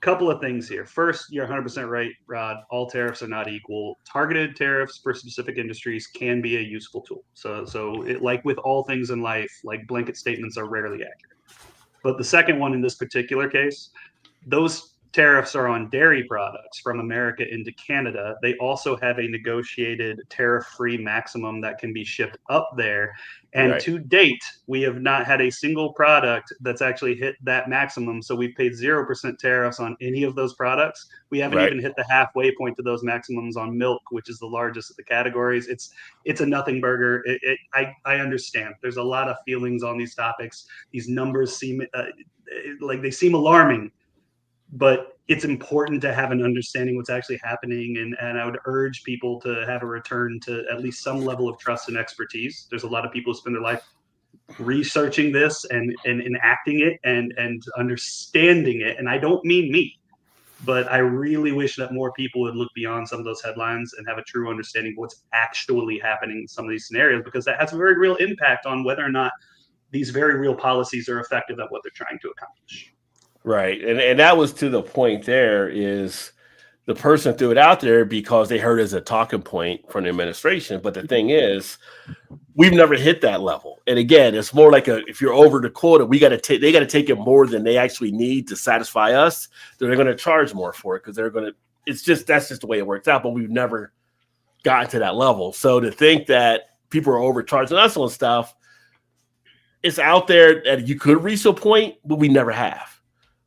Couple of things here. First, you're 100% right, Rod. All tariffs are not equal. Targeted tariffs for specific industries can be a useful tool. So like with all things in life, like blanket statements are rarely accurate. But the second one in this particular case, those tariffs are on dairy products from America into Canada. They also have a negotiated tariff-free maximum that can be shipped up there. And Right. to date, we have not had a single product that's actually hit that maximum. So we've paid 0% tariffs on any of those products. We haven't Right. even hit the halfway point to those maximums on milk, which is the largest of the categories. It's a nothing burger. I understand. There's a lot of feelings on these topics. These numbers seem like they seem alarming, but it's important to have an understanding what's actually happening. And I would urge people to have a return to at least some level of trust and expertise. There's a lot of people who spend their life researching this and enacting it and understanding it. And I don't mean me, but I really wish that more people would look beyond some of those headlines and have a true understanding of what's actually happening in some of these scenarios, because that has a very real impact on whether or not these very real policies are effective at what they're trying to accomplish. Right. And that was to the point there is the person threw it out there because they heard it as a talking point from the administration. But the thing is, we've never hit that level. And again, it's more like if you're over the quota, they got to take it more than they actually need to satisfy us. They're going to charge more for it because that's just the way it works out. But we've never gotten to that level. So to think that people are overcharging us on stuff, it's out there that you could reach a point, but we never have.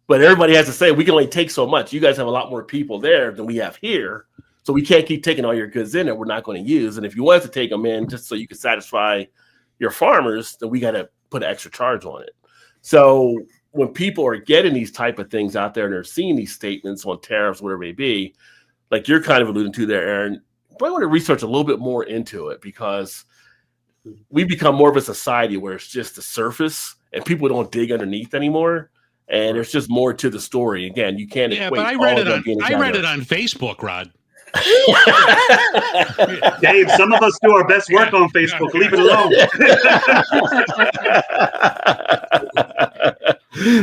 But everybody has to say, we can only take so much. You guys have a lot more people there than we have here. So we can't keep taking all your goods in that we're not going to use. And if you want to take them in just so you can satisfy your farmers, then we got to put an extra charge on it. So when people are getting these type of things out there and they're seeing these statements on tariffs, whatever it may be, like you're kind of alluding to there, Aaron, you probably want to research a little bit more into it, because we become more of a society where it's just the surface and people don't dig underneath anymore. And there's just more to the story. Again, you can't equate. But I read it on Facebook, Rod. Dave, some of us do our best work on Facebook. Leave it alone.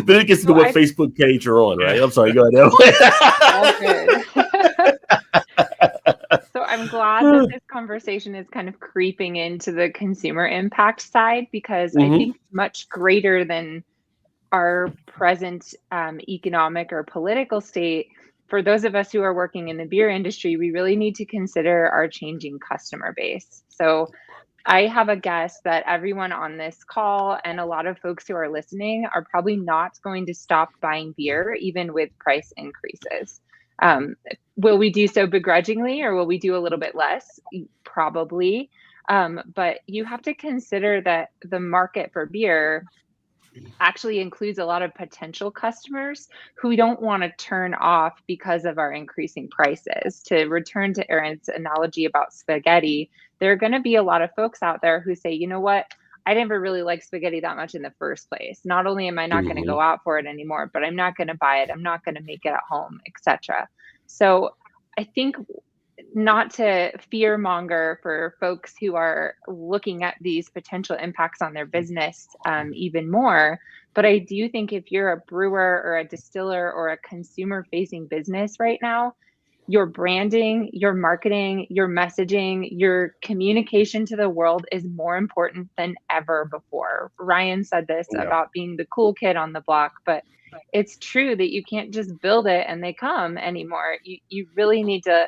Then it gets to what Facebook page you're on, right? I'm sorry, go ahead. All good. So I'm glad that this conversation is kind of creeping into the consumer impact side, because I think much greater than our present economic or political state, for those of us who are working in the beer industry, we really need to consider our changing customer base. So I have a guess that everyone on this call and a lot of folks who are listening are probably not going to stop buying beer, even with price increases. Will we do so begrudgingly, or will we do a little bit less? Probably. But you have to consider that the market for beer actually includes a lot of potential customers who we don't want to turn off because of our increasing prices. To return to Aaron's analogy about spaghetti, there are going to be a lot of folks out there who say, you know what, I never really liked spaghetti that much in the first place. Not only am I not going to go out for it anymore, but I'm not going to buy it. I'm not going to make it at home, etc. So I think, not to fear monger for folks who are looking at these potential impacts on their business even more, but I do think if you're a brewer or a distiller or a consumer facing business right now, your branding, your marketing, your messaging, your communication to the world is more important than ever before. Ryan said this about being the cool kid on the block, but it's true that you can't just build it and they come anymore. You really need to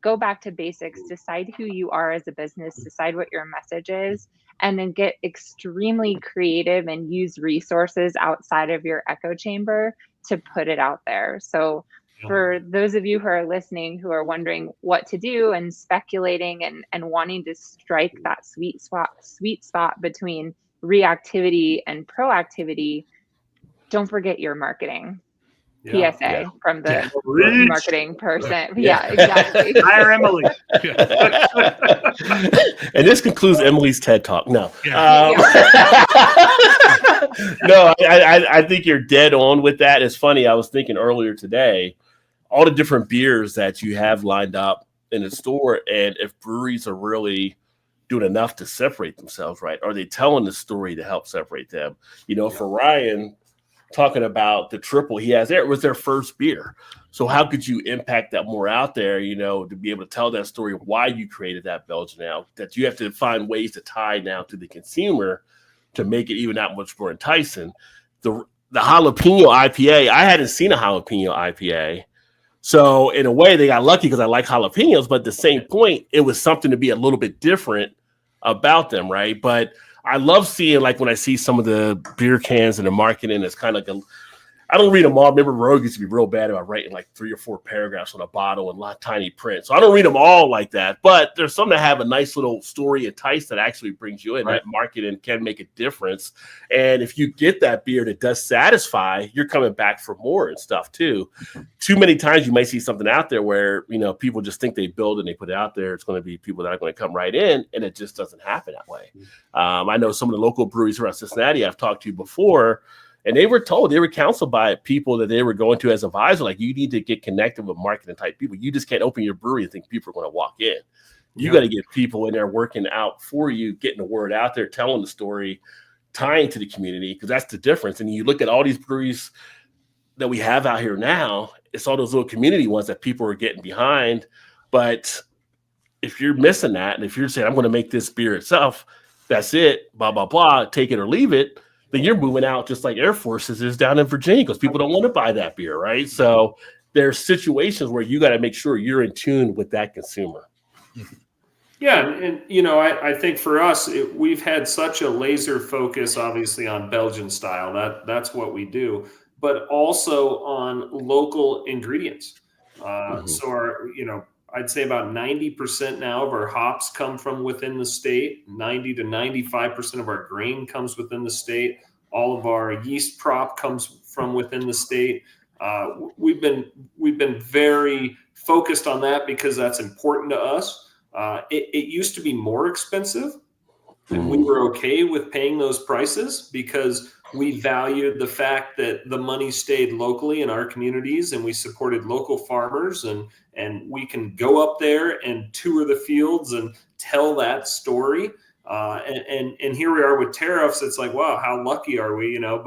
go back to basics, decide who you are as a business, decide what your message is, and then get extremely creative and use resources outside of your echo chamber to put it out there. So for those of you who are listening, who are wondering what to do and speculating and wanting to strike that sweet spot between reactivity and proactivity, don't forget your marketing. PSA from the marketing person. Yeah, exactly. Hire Emily. And this concludes Emily's TED Talk. No. Yeah. No, I think you're dead on with that. It's funny. I was thinking earlier today, all the different beers that you have lined up in the store, and if breweries are really doing enough to separate themselves, right? Are they telling the story to help separate them? You know, for Ryan, talking about the triple he has there, it was their first beer. So how could you impact that more out there, you know, to be able to tell that story of why you created that Belgian ale, that you have to find ways to tie now to the consumer to make it even that much more enticing. The jalapeno IPA, I hadn't seen a jalapeno IPA. So in a way, they got lucky because I like jalapenos, but at the same point, it was something to be a little bit different about them, right? But I love seeing, like, when I see some of the beer cans in the marketing, it's kind of like I don't read them all. Remember, Rogue used to be real bad about writing like 3 or 4 paragraphs on a bottle and a lot of tiny print. So I don't read them all like that. But there's some that have a nice little story and entice that actually brings you in. Right. That marketing can make a difference. And if you get that beer that does satisfy, you're coming back for more and stuff too. Too many times you might see something out there where, you know, people just think they build and they put it out there. It's going to be people that are going to come right in, and it just doesn't happen that way. I know some of the local breweries around Cincinnati I've talked to before, and they were told, they were counseled by people that they were going to as advisor, like, you need to get connected with marketing type people. You just can't open your brewery and think people are going to walk in. You got to get people in there working out for you, getting the word out there, telling the story, tying to the community, because that's the difference. And you look at all these breweries that we have out here now, it's all those little community ones that people are getting behind. But if you're missing that, and if you're saying, I'm going to make this beer itself, that's it, blah, blah, blah, take it or leave it, then you're moving out just like Air Forces is down in Virginia, because people don't want to buy that beer, right? So there's situations where you got to make sure you're in tune with that consumer. Yeah, and you know, I think for us, we've had such a laser focus, obviously, on Belgian style. That's what we do, but also on local ingredients. So I'd say about 90% now of our hops come from within the state. 90 to 95% of our grain comes within the state. All of our yeast prop comes from within the state. We've been very focused on that because that's important to us. It used to be more expensive, and we were okay with paying those prices because we valued the fact that the money stayed locally in our communities, and we supported local farmers, and we can go up there and tour the fields and tell that story. And here we are with tariffs. It's like, wow, how lucky are we, you know?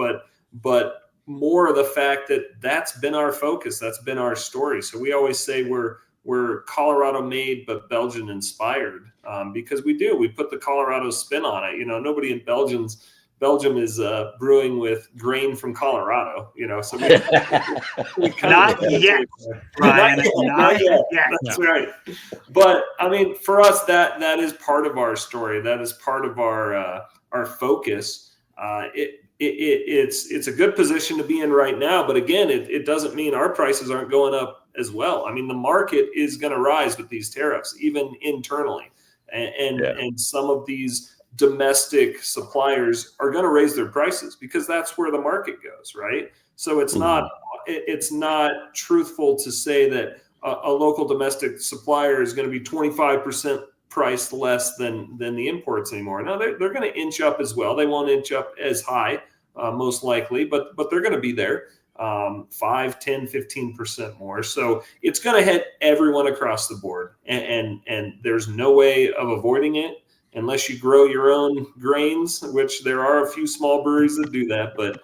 But more of the fact that that's been our focus, that's been our story. So we always say we're Colorado made but Belgian inspired, because we put the Colorado spin on it. You know, nobody in Belgium is brewing with grain from Colorado, you know. So we not yet, Ryan. Not yet. That's right. But I mean, for us, that is part of our story. That is part of our focus. It's a good position to be in right now. But again, it doesn't mean our prices aren't going up as well. I mean, the market is going to rise with these tariffs, even internally, and some of these domestic suppliers are going to raise their prices because that's where the market goes, right? So it's not truthful to say that a local domestic supplier is going to be 25% priced less than the imports anymore. No, they're going to inch up as well. They won't inch up as high, most likely, but they're going to be there 5, 10, 15% more. So it's going to hit everyone across the board. And there's no way of avoiding it unless you grow your own grains, which there are a few small breweries that do that. But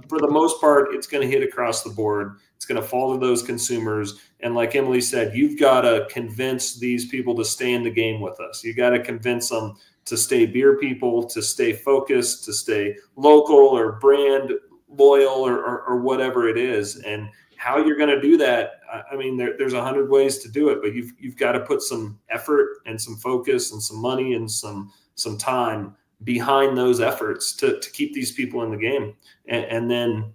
for the most part, it's going to hit across the board. It's going to fall to those consumers. And like Emily said, you've got to convince these people to stay in the game with us. You got to convince them to stay beer people, to stay focused, to stay local or brand loyal or whatever it is. And how you're going to do that, I mean, there's 100 ways to do it, but you've got to put some effort and some focus and some money and some time behind those efforts to keep these people in the game. And then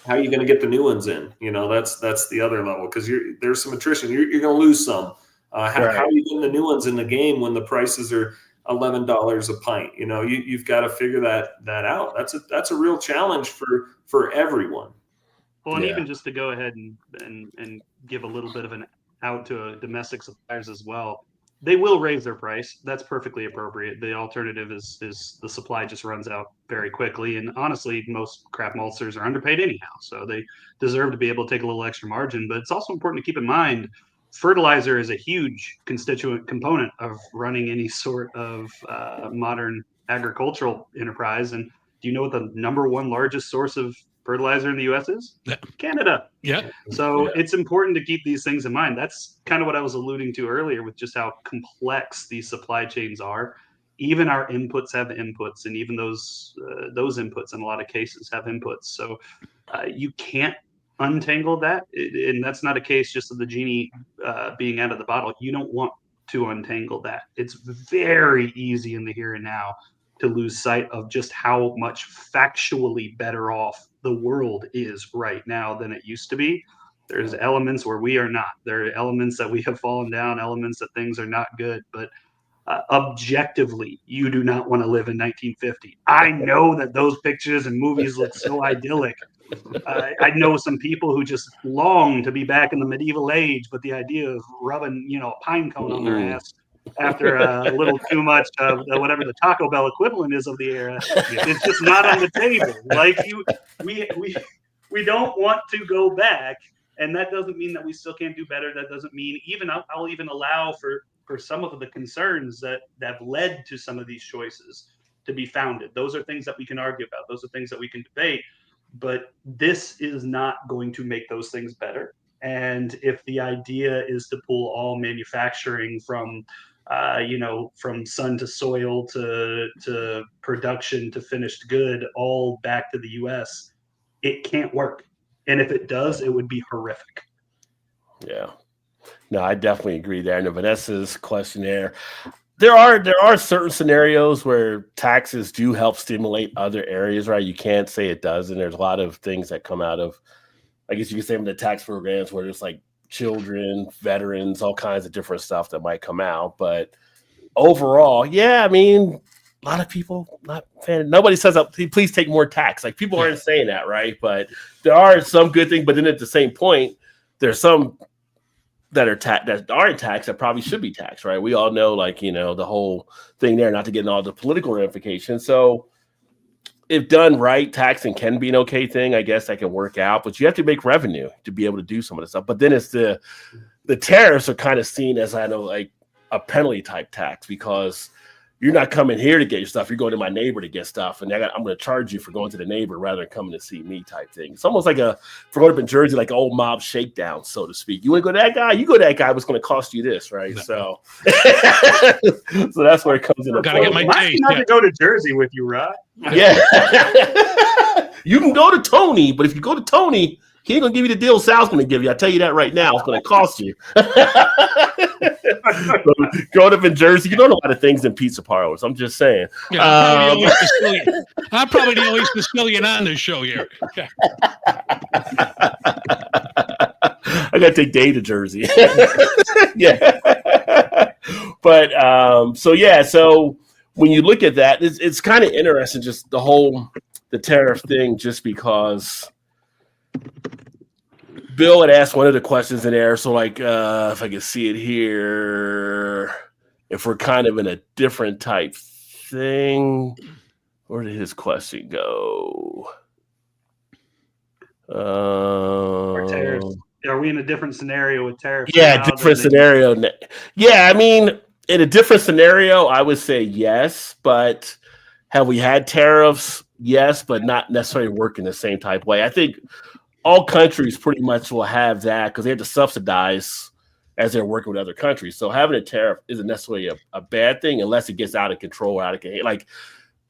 how are you going to get the new ones in? You know, that's the other level, because there's some attrition. You're going to lose some. How are you getting the new ones in the game when the prices are $11 a pint? You know, you've got to figure that out. That's a real challenge for everyone. Well, and even just to go ahead and give a little bit of an out to domestic suppliers as well, they will raise their price. That's perfectly appropriate. The alternative is the supply just runs out very quickly. And honestly, most craft maltsters are underpaid anyhow, so they deserve to be able to take a little extra margin. But it's also important to keep in mind, fertilizer is a huge constituent component of running any sort of modern agricultural enterprise. And do you know what the number one largest source of fertilizer in the U.S. is? Canada. Yeah. So it's important to keep these things in mind. That's kind of what I was alluding to earlier with just how complex these supply chains are. Even our inputs have inputs, and even those inputs in a lot of cases have inputs. So you can't untangle that. And that's not a case just of the genie being out of the bottle. You don't want to untangle that. It's very easy in the here and now to lose sight of just how much factually better off the world is right now than it used to be. There's elements where we are not. There are elements that we have fallen down, elements that things are not good. But objectively, you do not want to live in 1950. I know that those pictures and movies look so idyllic. I know some people who just long to be back in the medieval age, but the idea of rubbing, a pine cone on their ass after a little too much of whatever the Taco Bell equivalent is of the era, it's just not on the table. Like we don't want to go back, and that doesn't mean that we still can't do better. That doesn't mean I'll even allow for some of the concerns that have led to some of these choices to be founded. Those are things that we can argue about. Those are things that we can debate. But this is not going to make those things better. And if the idea is to pull all manufacturing from from sun to soil to production to finished good all back to the US, it can't work. And if it does, it would be horrific. Yeah. No, I definitely agree there. And Vanessa's question there, there are certain scenarios where taxes do help stimulate other areas, right? You can't say it doesn't. There's a lot of things that come out of, I guess you could say, from the tax programs where there's like children, veterans, all kinds of different stuff that might come out. But overall, yeah, I mean, a lot of people not fan. Nobody says, please take more tax. Like, people aren't saying that, right? But there are some good things. But then at the same point, there's some that aren't taxed that probably should be taxed, right? We all know, the whole thing there, not to get into all the political ramifications. So if done right, taxing can be an okay thing. I guess that can work out, but you have to make revenue to be able to do some of this stuff. But then it's the tariffs are kind of seen as, I know, like a penalty type tax, because you're not coming here to get your stuff. You're going to my neighbor to get stuff, and I'm going to charge you for going to the neighbor rather than coming to see me type thing. It's almost like for going up in Jersey, like an old mob shakedown, so to speak. You want to go to that guy? You go to that guy. What's going to cost you this, right? So, so that's where it comes in. Got to get my taste. Not to go to Jersey with you, Rod. Yeah, you can go to Tony, but if you go to Tony, he ain't gonna give you the deal Sal's gonna give you. I tell you that right now. It's gonna cost you. Growing up in Jersey, you know a lot of things in pizza parlors. I'm just saying. Yeah, I'm probably the only Sicilian on this show here. I gotta take Dave to Jersey. Yeah. But so when you look at that, it's kind of interesting, just the tariff thing, just because Bill had asked one of the questions in there. So like, if I can see it here, if we're kind of in a different type thing, where did his question go? Tariffs. Are we in a different scenario with tariffs? Yeah, different scenario. Yeah, I mean, in a different scenario, I would say yes, but have we had tariffs? Yes, but not necessarily working the same type way. I think all countries pretty much will have that because they have to subsidize as they're working with other countries. So having a tariff isn't necessarily a bad thing unless it gets out of control or out of control. Like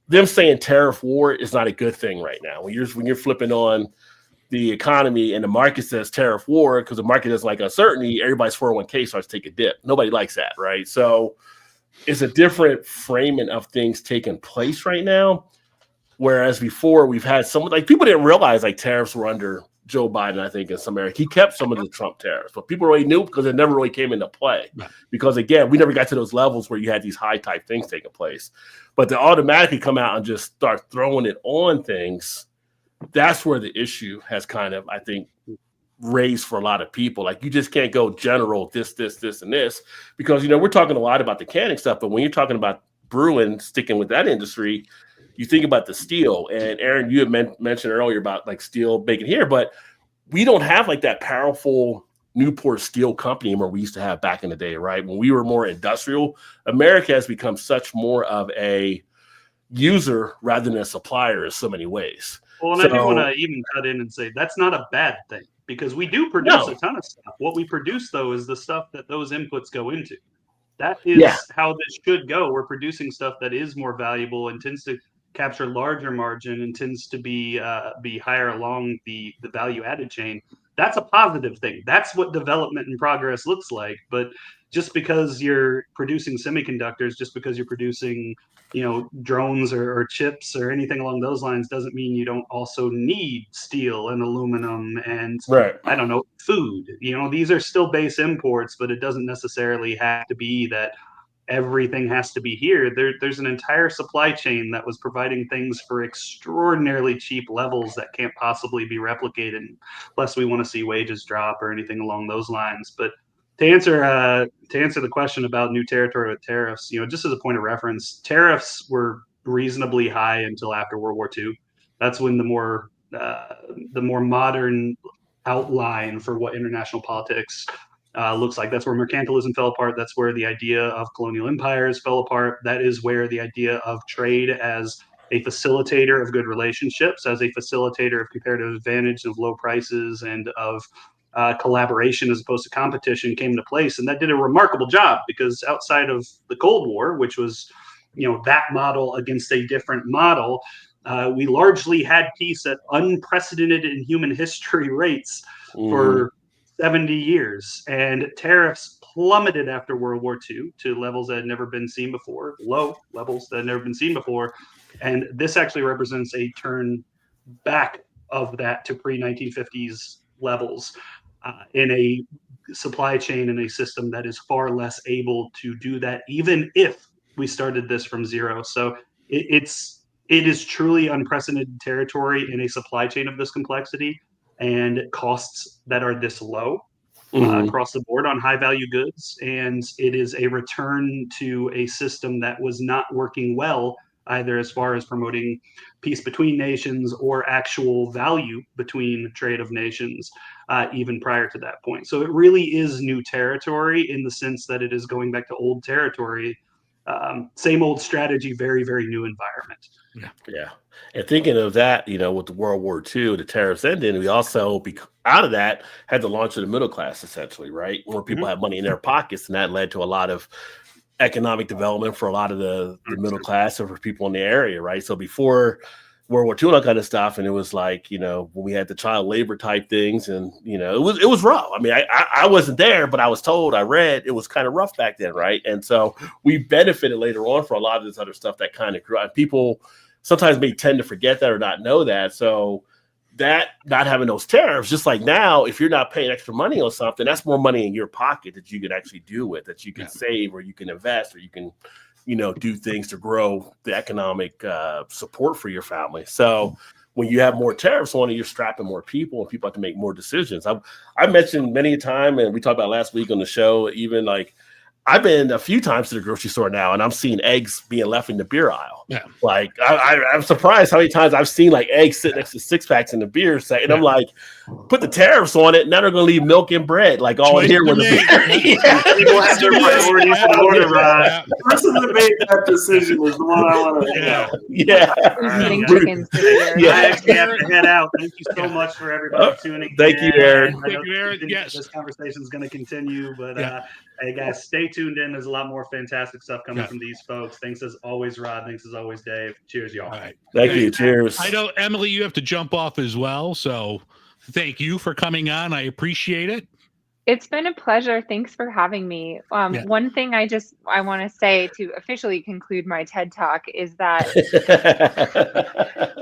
them saying tariff war is not a good thing right now. When you're flipping on the economy and the market says tariff war because the market doesn't like uncertainty, everybody's 401k starts to take a dip. Nobody likes that, right? So it's a different framing of things taking place right now. Whereas before we've had some, like people didn't realize like tariffs were under Joe Biden, I think, in some areas. He kept some of the Trump tariffs, but people already knew because it never really came into play. Right. Because again, we never got to those levels where you had these high type things taking place. But to automatically come out and just start throwing it on things, that's where the issue has kind of, I think, raised for a lot of people. Like you just can't go general this, and this, because, we're talking a lot about the canning stuff, but when you're talking about brewing, sticking with that industry, you think about the steel. And Aaron, you had mentioned earlier about like steel making here, but we don't have like that powerful Newport Steel company where we used to have back in the day, right? When we were more industrial, America has become such more of a user rather than a supplier in so many ways. Well, and I do want to even cut in and say that's not a bad thing because we do produce a ton of stuff. What we produce, though, is the stuff that those inputs go into. That is how this should go. We're producing stuff that is more valuable and tends to capture larger margin and tends to be higher along the value added chain. That's a positive thing. That's what development and progress looks like. But just because you're producing semiconductors, just because you're producing drones or chips or anything along those lines doesn't mean you don't also need steel and aluminum and I don't know, food. These are still base imports, but it doesn't necessarily have to be that everything has to be here. There's an entire supply chain that was providing things for extraordinarily cheap levels that can't possibly be replicated unless we want to see wages drop or anything along those lines. But to answer the question about new territory with tariffs, just as a point of reference, tariffs were reasonably high until after World War II. That's when the more modern outline for what international politics looks like. That's where mercantilism fell apart. That's where the idea of colonial empires fell apart. That is where the idea of trade as a facilitator of good relationships, as a facilitator of comparative advantage, of low prices, and of collaboration as opposed to competition came into place. And that did a remarkable job because outside of the Cold War, which was, that model against a different model, we largely had peace at unprecedented in human history rates for 70 years. And tariffs plummeted after World War II to levels that had never been seen before, low levels that had never been seen before. And this actually represents a turn back of that to pre-1950s levels in a supply chain and a system that is far less able to do that, even if we started this from zero. So it is truly unprecedented territory in a supply chain of this complexity and costs that are this low across the board on high value goods. And it is a return to a system that was not working well, either as far as promoting peace between nations or actual value between trade of nations, even prior to that point. So it really is new territory in the sense that it is going back to old territory. Same old strategy, very, very new environment. Yeah. And thinking of that, with the World War II, the tariffs ended, we also, out of that, had the launch of the middle class, essentially, right? Where people had money in their pockets, and that led to a lot of economic development for a lot of the middle class and for people in the area, right? So before World War II and that kind of stuff, and it was like, when we had the child labor type things, and it was rough. I mean, I wasn't there, but I was told, I read, it was kind of rough back then, right? And so we benefited later on for a lot of this other stuff that kind of grew. And people sometimes may tend to forget that or not know that. So that not having those tariffs, just like now, if you're not paying extra money on something, that's more money in your pocket that you can actually do with, that you can save or you can invest or you can do things to grow the economic support for your family. So when you have more tariffs on it, you're strapping more people, and people have to make more decisions. I mentioned many a time, and we talked about last week on the show, even like I've been a few times to the grocery store now, and I'm seeing eggs being left in the beer aisle. Yeah. Like I'm surprised how many times I've seen like eggs sit next to 6-packs in the beer set, and I'm like, put the tariffs on it. Now they're going to leave milk and bread like all in here with the beer. People have their priorities in order, Rod. The person that made that decision is the one I want to know. Yeah. Who's eating Yeah. chickens this year? Yeah. I actually have to head out. Thank you so much for everybody tuning in. Thank you, Aaron. I know Thank you, Aaron. Yes. This conversation is going to continue, but Yeah. hey, guys, stay tuned in. There's a lot more fantastic stuff coming from these folks. Thanks as always, Rod. Thanks as always, Dave. Cheers, y'all. All right. Thank you. Cheers. I know, Emily, you have to jump off as well. So thank you for coming on. I appreciate it. It's been a pleasure. Thanks for having me. One thing I want to say to officially conclude my TED Talk is that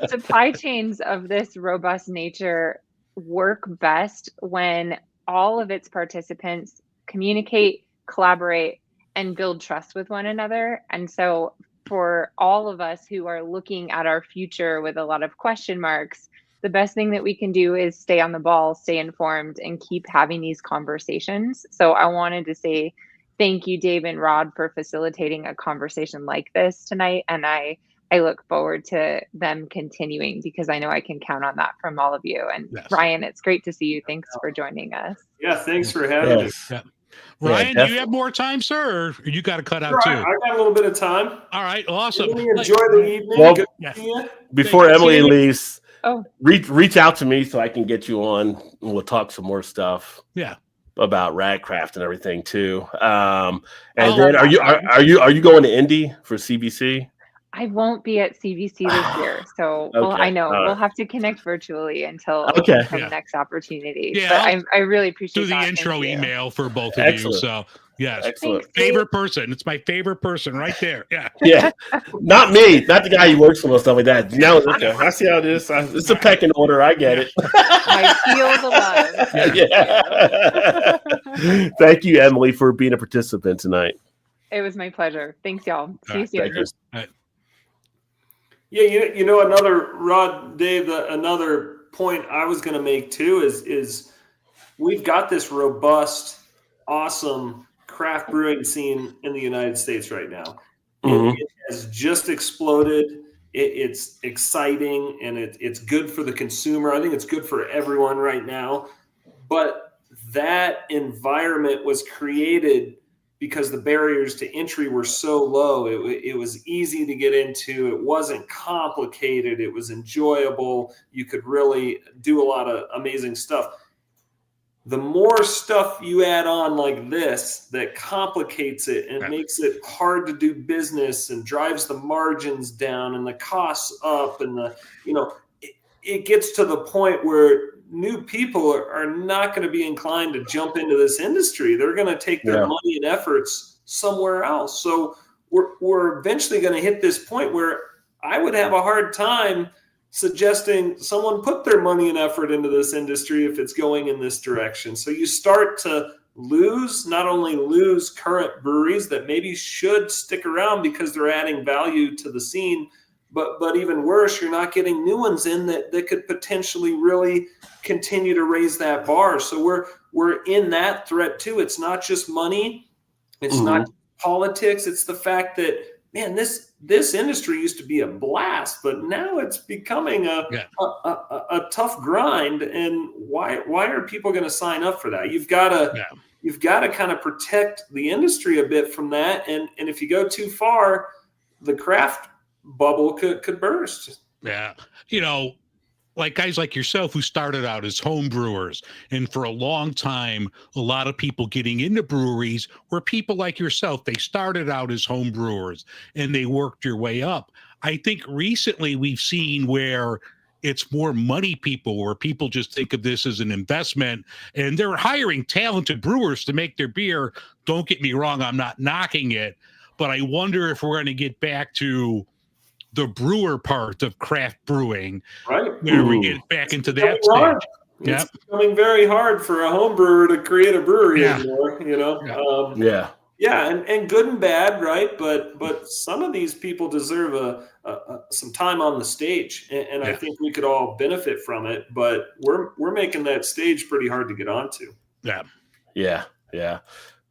supply chains of this robust nature work best when all of its participants communicate, collaborate, and build trust with one another. And so for all of us who are looking at our future with a lot of question marks, the best thing that we can do is stay on the ball, stay informed, and keep having these conversations. So I wanted to say thank you, Dave and Rod, for facilitating a conversation like this tonight. And I look forward to them continuing, because I know I can count on that from all of you. And Ryan, it's great to see you. Thanks for joining us. Yeah, thanks for having us. Yeah. Ryan, do you have more time, sir, or you got to cut out too? I got a little bit of time. All right, awesome. Really enjoy the evening. Well, Good to see you. Before Emily leaves, Oh, reach out to me so I can get you on, and we'll talk some more stuff. Yeah. About Radcraft and everything too. And Oh, then are you going to Indy for CBC? I won't be at CBC this year, so well, Okay. I know we'll have to connect virtually until Okay. the next opportunity. Yeah, but I really appreciate Do the that. intro Thank you. email for both of Excellent. you. So yes, Excellent. Thanks, Dave. favorite person. It's my favorite person right there. Yeah. Yeah, not me, not the guy who works for and stuff like that. No, okay. I see how it is. It's a pecking order. I get it. My field of love. Yeah. Thank you, Emily, for being a participant tonight. It was my pleasure. Thanks, y'all. See you right, soon. Thank you. Yeah, you know, another Rod, Dave, another point I was going to make too is we've got this robust, awesome craft brewing scene in the United States right now. Mhm. It has just exploded. It's exciting, and it's good for the consumer. I think it's good for everyone right now. But that environment was created because the barriers to entry were so low. It was easy to get into. It wasn't complicated. It was enjoyable. You could really do a lot of amazing stuff. The more stuff you add on like this that complicates it and makes it hard to do business and drives the margins down and the costs up, and it gets to the point where new people are not going to be inclined to jump into this industry. They're going to take their money and efforts somewhere else. So we're eventually going to hit this point where I would have a hard time suggesting someone put their money and effort into this industry if it's going in this direction. So you start to not only lose current breweries that maybe should stick around because they're adding value to the scene, but even worse, you're not getting new ones in that could potentially really continue to raise that bar. So we're in that threat too. It's not just money. It's not politics. It's the fact that, man, this industry used to be a blast, but now it's becoming a tough grind. And why are people going to sign up for that? You've got to kind of protect the industry a bit from that. And if you go too far, the craft bubble could burst. Yeah. Like guys like yourself who started out as home brewers, and for a long time, a lot of people getting into breweries were people like yourself. They started out as home brewers and they worked your way up. I think recently we've seen where it's more money people, where people just think of this as an investment, and they're hiring talented brewers to make their beer. Don't get me wrong, I'm not knocking it, but I wonder if we're going to get back to the brewer part of craft brewing, right? Where we get back into that stage. It's becoming very hard for a home brewer to create a brewery anymore. Yeah, and good and bad, right? But some of these people deserve some time on the stage, and I think we could all benefit from it. But we're making that stage pretty hard to get onto. Yeah.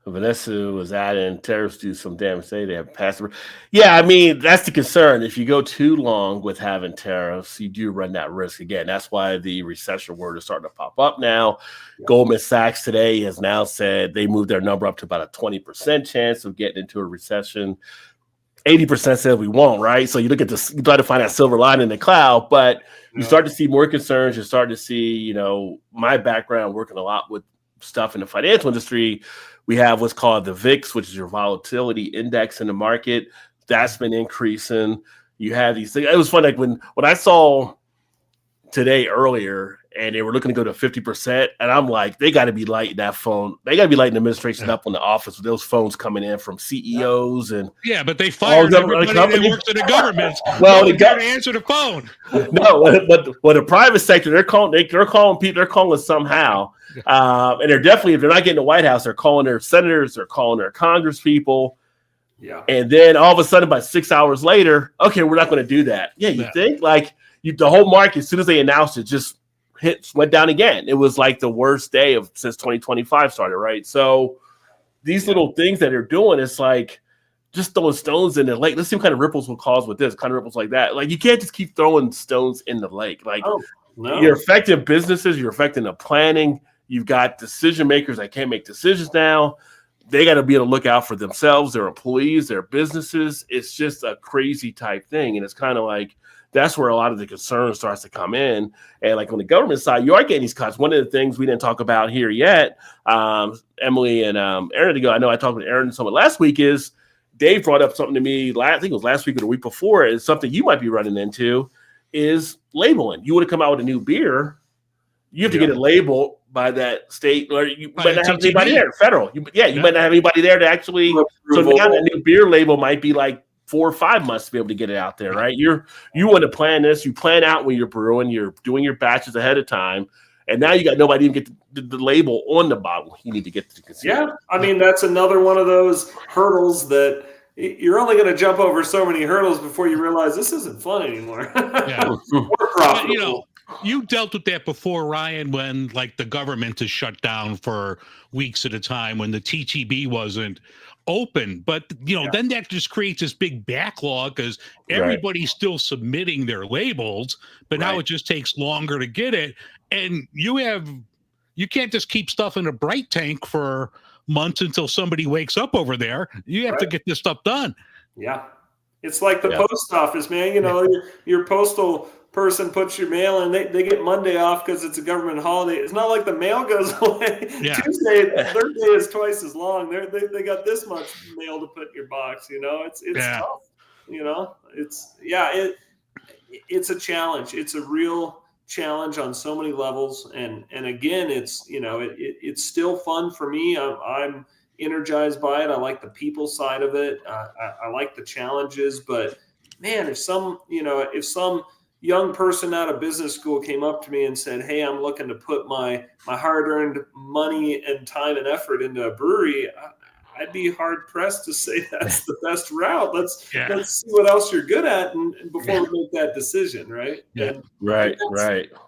Vanessa was adding Tariffs do some damage. Say they have passive. Yeah, I mean, that's the concern. If you go too long with having tariffs, you do run that risk again. That's why the recession word is starting to pop up now. Yeah. Goldman Sachs today has now said they moved their number up to about a 20% chance of getting into a recession. 80% said we won't, right? So you look at this, you try to find that silver line in the cloud, but you start to see more concerns. You start to see, my background working a lot with stuff in the financial industry. We have what's called the VIX, which is your volatility index in the market. That's been increasing. You have these things. It was fun. Like when I saw today earlier and they were looking to go to 50%, and I'm like, they got to be lighting that phone. They got to be lighting the administration up in the office with those phones coming in from CEOs and but they fired everybody that works in the government. Well, they got to answer the phone. No, but the private sector, they're calling people. They're calling somehow. And they're definitely, if they're not getting the White House, they're calling their senators, they're calling their Congress people. Yeah. And then all of a sudden, about 6 hours later, okay, we're not going to do that. Yeah, you think? Like the whole market, as soon as they announced it, just went down again. It was like the worst day since 2025 started, right? So these little things that they're doing, it's like just throwing stones in the lake. Let's see what kind of ripples will cause with this, kind of ripples like that. Like you can't just keep throwing stones in the lake. Like you're affecting businesses, you're affecting the planning. You've got decision makers that can't make decisions now. They got to be able to look out for themselves, their employees, their businesses. It's just a crazy type thing. And it's kind of like that's where a lot of the concern starts to come in. And like on the government side, you are getting these cuts. One of the things we didn't talk about here yet, Emily and Aaron ago, I know I talked with Aaron somewhat last week, is Dave brought up something to me, I think it was last week or the week before, is something you might be running into is labeling. You would have come out with a new beer. You have to get it labeled by that state, or you might not have anybody there. Federal, you might not have anybody there to actually. So now the new beer label might be like 4 or 5 months to be able to get it out there, right? You want to plan this. You plan out when you're brewing. You're doing your batches ahead of time, and now you got nobody even get the label on the bottle. You need to get to the consumer. Yeah, I mean that's another one of those hurdles that you're only going to jump over so many hurdles before you realize this isn't fun anymore. Yeah, profitable. You dealt with that before, Ryan, when like the government is shut down for weeks at a time, when the TTB wasn't open. But, then that just creates this big backlog because everybody's still submitting their labels, but now it just takes longer to get it. And you can't just keep stuff in a bright tank for months until somebody wakes up over there. You have to get this stuff done. Yeah. It's like the post office, man. Your postal person puts your mail in, they get Monday off because it's a government holiday. It's not like the mail goes away. Tuesday, their day is twice as long. They got this much mail to put in your box. It's tough. It's a challenge. It's a real challenge on so many levels. And again, it's it's still fun for me. I'm energized by it. I like the people side of it. I like the challenges, but man, if some young person out of business school came up to me and said, "Hey, I'm looking to put my hard-earned money and time and effort into a brewery," I'd be hard pressed to say that's the best route. Let's see what else you're good at, and before we make that decision, right? Yeah, right.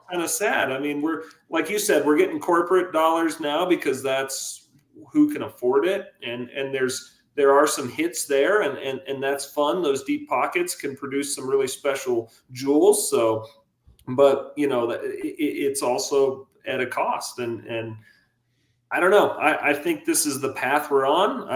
Kind of sad. I mean, we're like you said, we're getting corporate dollars now because that's who can afford it, and there are some hits there, and that's fun. Those deep pockets can produce some really special jewels. So, but it's also at a cost, and I don't know. I think this is the path we're on.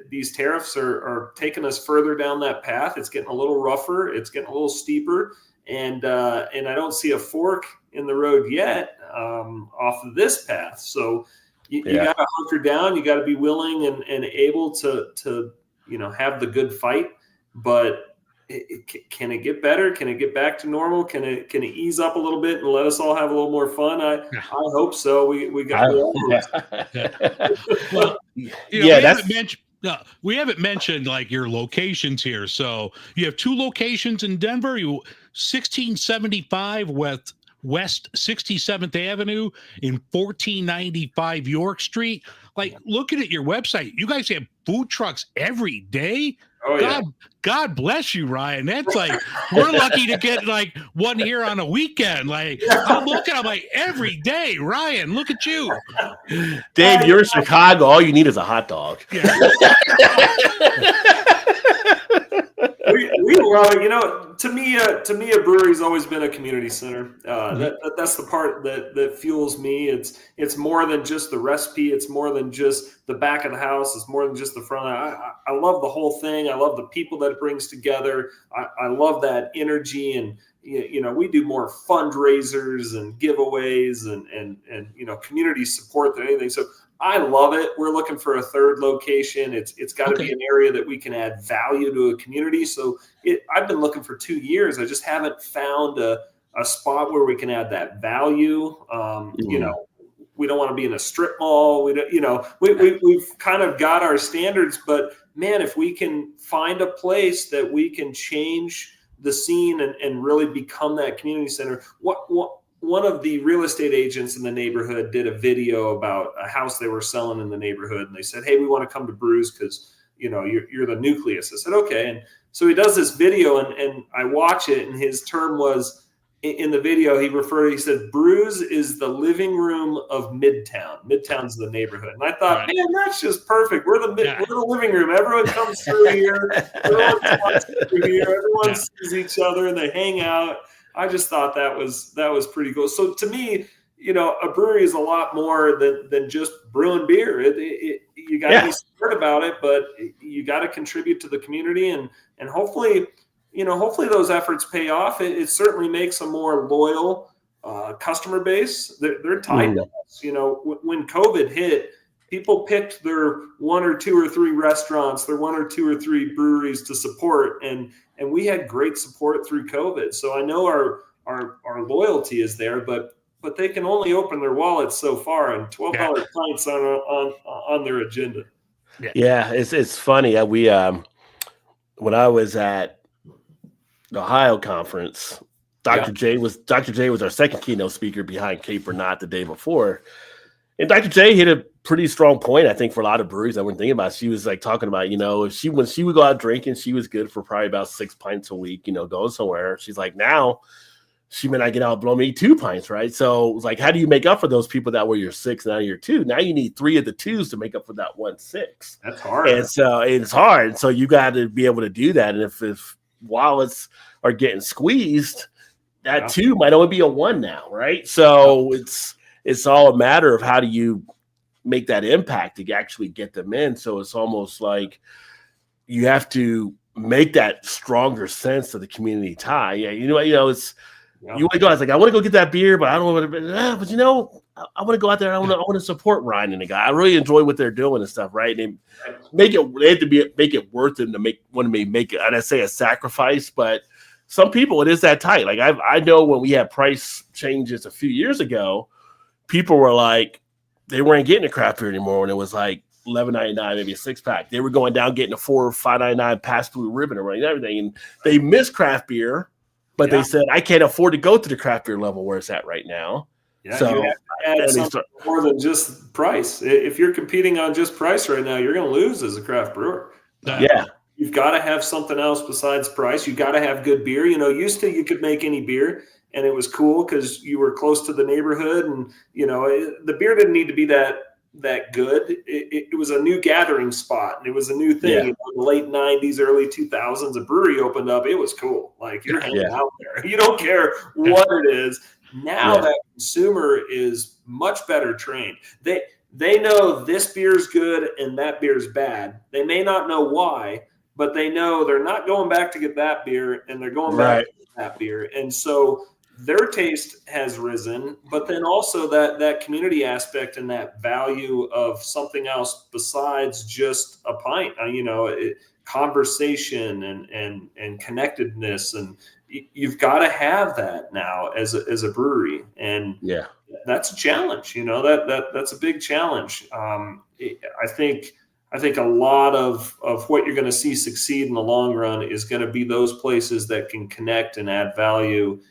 These tariffs are taking us further down that path. It's getting a little rougher. It's getting a little steeper, and I don't see a fork in the road yet off of this path. So. You got to hunker down. You got to be willing and able to have the good fight. But can it get better? Can it get back to normal? Can it ease up a little bit and let us all have a little more fun? I hope so. We haven't mentioned like your locations here. So you have 2 locations in Denver. 1675 West 67th Avenue in 1495 York Street. Like looking at your website, you guys have food trucks every day. Oh, yeah. God bless you, Ryan. That's like, we're lucky to get like one here on a weekend. Like, I'm like, every day, Ryan, look at you. Dave, you're in Chicago. All you need is a hot dog. Yeah. We love it. You know, to me, a brewery's always been a community center. That's the part that fuels me. It's more than just the recipe. It's more than just the back of the house. It's more than just the front. I love the whole thing. I love the people that it brings together. I love that energy, and you know, we do more fundraisers and giveaways and you know, community support than anything. So I love it. We're looking for a third location. It's got to be an area that we can add value to a community. So I've been looking for 2 years. I just haven't found a spot where we can add that value. You know, we don't want to be in a strip mall. We don't, you know, we've kind of got our standards, but man, if we can find a place that we can change the scene and really become that community center. One of the real estate agents in the neighborhood did a video about a house they were selling in the neighborhood. And they said, hey, we want to come to Brews because, you know, you're the nucleus. I said, okay. And so he does this video and I watch it. And his term was, in the video, he said, Brews is the living room of Midtown. Midtown's the neighborhood. And I thought, man, that's just perfect. We're the living room. Everyone comes through here. Everyone talks through here. Everyone sees each other and they hang out. I just thought that was pretty cool. So to me, you know, a brewery is a lot more than just brewing beer. You got to be smart about it, but you got to contribute to the community, and hopefully, you know, hopefully those efforts pay off. It certainly makes a more loyal customer base. They're tied to us. You know, when COVID hit, people picked their 1 or 2 or 3 restaurants, their 1 or 2 or 3 breweries to support, and we had great support through COVID. So I know our loyalty is there, but they can only open their wallets so far, and $12 pints on their agenda. Yeah, it's funny. We when I was at the Ohio conference, Dr. J was our second keynote speaker behind Cape or Not the day before. And Dr. J hit a pretty strong point, I think, for a lot of breweries I wasn't thinking about. She was like talking about, you know, when she would go out drinking, she was good for probably about 6 pints a week, you know, going somewhere. She's like, now she may not get out below me 2 pints, right? So it was like, how do you make up for those people that were your 6, now you're 2? Now you need 3 of the 2s to make up for that 1 6. That's hard. And so it's hard. And so you got to be able to do that. And if wallets are getting squeezed, that 2 might only be a 1 now, right? So it's all a matter of how do you make that impact to actually get them in. So it's almost like you have to make that stronger sense of the community tie. Yeah, you know, it's you want to go. I was like, I want to go get that beer, but I don't want to. But you know, I want to go out there. I want to support Ryan and the guy. I really enjoy what they're doing and stuff, right? And make it worth them to make it. And I say a sacrifice, but some people it is that tight. Like I know when we had price changes a few years ago, people were like, they weren't getting a craft beer anymore when it was like $11.99, maybe a 6-pack. They were going down getting a $4 or $5.99 pass-through ribbon and everything. And they miss craft beer, but they said, I can't afford to go to the craft beer level where it's at right now. Yeah, so you have to add something more than just price. If you're competing on just price right now, you're going to lose as a craft brewer. You've got to have something else besides price. You got to have good beer. You know, used to you could make any beer, and it was cool because you were close to the neighborhood, and you know the beer didn't need to be that good. It was a new gathering spot, and it was a new thing. In the late 90s, early 2000s, a brewery opened up. It was cool. Like you're hanging out there. You don't care what it is. Now that consumer is much better trained. They know this beer's good and that beer's bad. They may not know why, but they know they're not going back to get that beer, and they're going back to get that beer. And so their taste has risen, but then also that community aspect and that value of something else besides just a pint, conversation and connectedness. And you've got to have that now as a brewery. And that's a challenge, that's a big challenge. I think a lot of what you're going to see succeed in the long run is going to be those places that can connect and add value.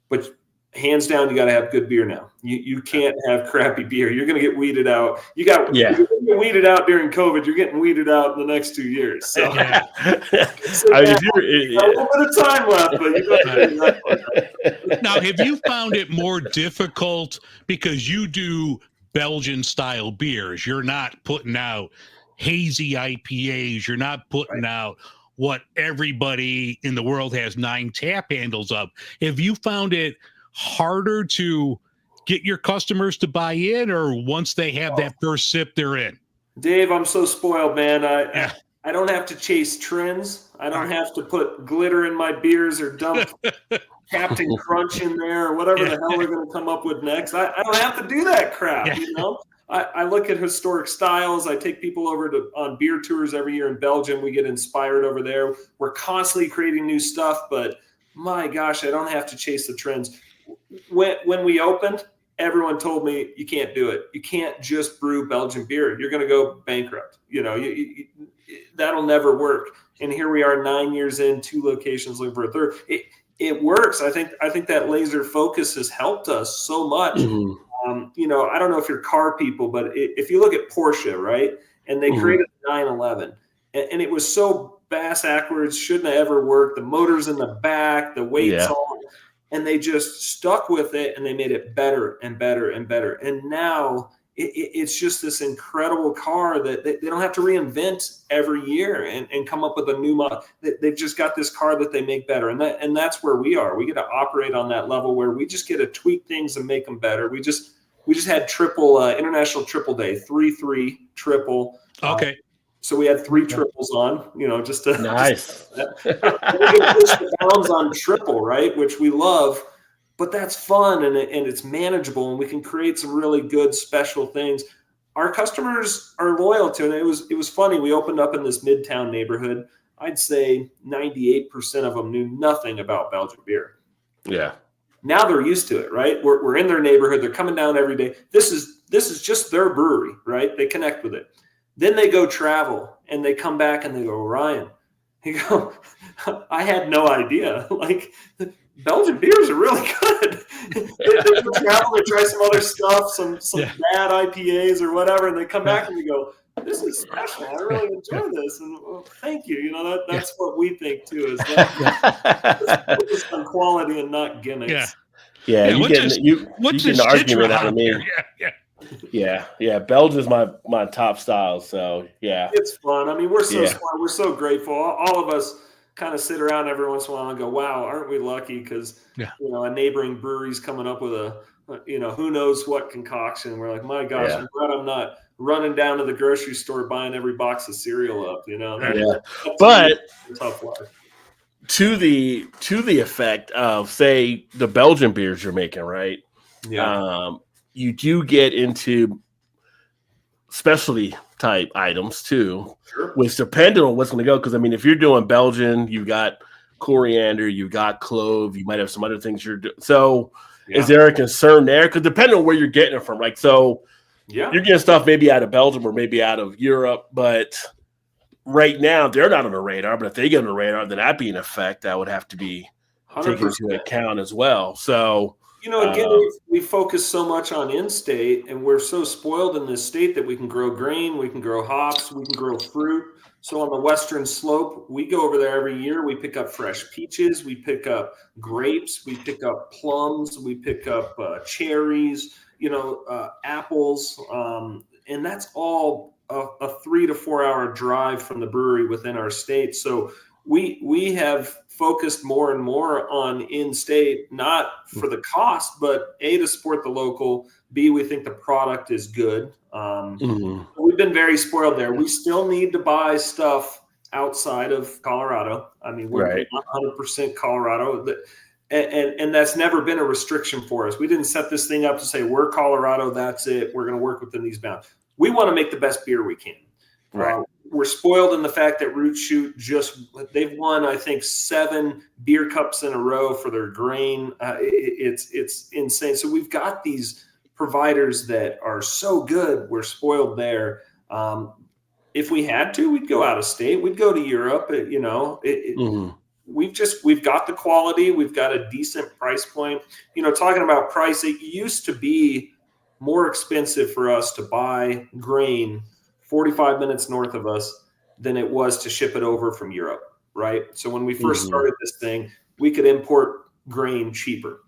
But hands down, you got to have good beer now. You can't have crappy beer. You're going to get weeded out. You're going to get weeded out during COVID. You're getting weeded out in the next 2 years. So I mean, if you're a little bit of time left, but you got Now, have you found it more difficult because you do Belgian style beers? You're not putting out hazy IPAs. You're not putting out what everybody in the world has 9 tap handles of. Have you found it harder to get your customers to buy in, or once they have that first sip, they're in? Dave, I'm so spoiled, man. I don't have to chase trends. I don't have to put glitter in my beers or dump Captain Crunch in there or whatever the hell we're going to come up with next. I don't have to do that crap, you know? I look at historic styles. I take people over on beer tours every year in Belgium. We get inspired over there. We're constantly creating new stuff, but my gosh, I don't have to chase the trends. When we opened, everyone told me, you can't do it. You can't just brew Belgian beer. You're going to go bankrupt. You know, that'll never work. And here we are 9 years in, 2 locations looking for a third. It works. I think that laser focus has helped us so much. Mm-hmm. You know, I don't know if you're car people, but if you look at Porsche, right, and they created the 911, and it was so bass-ackwards, shouldn't have ever worked. The motor's in the back, the weight's on, and they just stuck with it, and they made it better and better and better. And now it's just this incredible car that they don't have to reinvent every year and come up with a new model. They've just got this car that they make better. And that's where we are. We get to operate on that level where we just get to tweak things and make them better. We just had International Triple Day, 3-3 triple. Okay. So we had 3 triples on, you know, just to nice. We get to push the bounds on triple, right? Which we love, but that's fun and it's manageable, and we can create some really good special things. Our customers are loyal to it. It was funny. We opened up in this Midtown neighborhood. I'd say 98% of them knew nothing about Belgian beer. Yeah. Now they're used to it, right? We're in their neighborhood. They're coming down every day. This is just their brewery, right? They connect with it. Then they go travel and they come back and they go, Ryan, I had no idea. Like, Belgian beers are really good. they go travel, they try some other stuff, some bad IPAs or whatever, and they come back and they go, this is special. I really enjoy this. And thank you. You know, that's what we think too, is focus on quality and not gimmicks. Yeah. You get an argument out of me. Yeah. Belgium's my top style. So yeah. It's fun. I mean, we're so smart. We're so grateful. All of us kind of sit around every once in a while and go, wow, aren't we lucky? Because you know, a neighboring brewery's coming up with a who knows what concoction. We're like, my gosh, I'm glad I'm not running down to the grocery store buying every box of cereal up, you know. But a tough life. To the effect of, say, the Belgian beers you're making, right? You do get into specialty type items too, which depending on what's going to go. Because I mean, if you're doing Belgian, you got coriander, you got clove, you might have some other things you're doing. So, is there a concern there? Because depending on where you're getting it from, like, so you're getting stuff maybe out of Belgium or maybe out of Europe, but right now they're not on the radar. But if they get on the radar, then that'd be an effect that would have to be 100%. taken into account as well. So. You know, again, we focus so much on in-state, and we're so spoiled in this state that we can grow grain, we can grow hops, we can grow fruit. So on the western slope, we go over there every year. We pick up fresh peaches, we pick up grapes, we pick up plums, we pick up cherries, apples, and that's all a 3 to 4 hour drive from the brewery within our state. So we have focused more and more on in-state, not for the cost, but A, to support the local, B, we think the product is good. We've been very spoiled there. We still need to buy stuff outside of Colorado. I mean, we're not 100% Colorado, and that's never been a restriction for us. We didn't set this thing up to say, we're Colorado, that's it. We're going to work within these bounds. We want to make the best beer we can. We're spoiled in the fact that Root Shoot they've won, I think, 7 beer cups in a row for their grain. It's insane. So we've got these providers that are so good. We're spoiled there. If we had to, we'd go out of state. We'd go to Europe. we've got the quality, we've got a decent price point. Talking about price, it used to be more expensive for us to buy grain 45 minutes north of us than it was to ship it over from Europe, right? So when we first started this thing, we could import grain cheaper.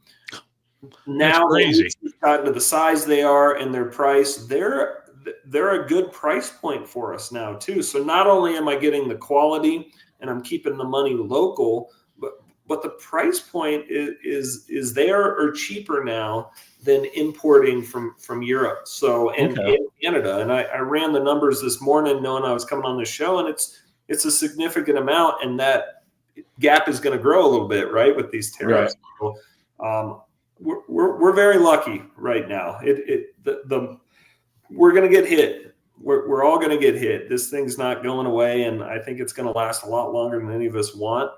Now that we've gotten to the size they are and their price, they're a good price point for us now too. So not only am I getting the quality and I'm keeping the money local, but the price point is there or cheaper now than importing from Europe. So and Canada. And I ran the numbers this morning knowing I was coming on the show, and it's a significant amount, and that gap is going to grow a little bit, right, with these tariffs. Right. So, we're very lucky right now. We're going to get hit. We're all going to get hit. This thing's not going away, and I think it's going to last a lot longer than any of us want.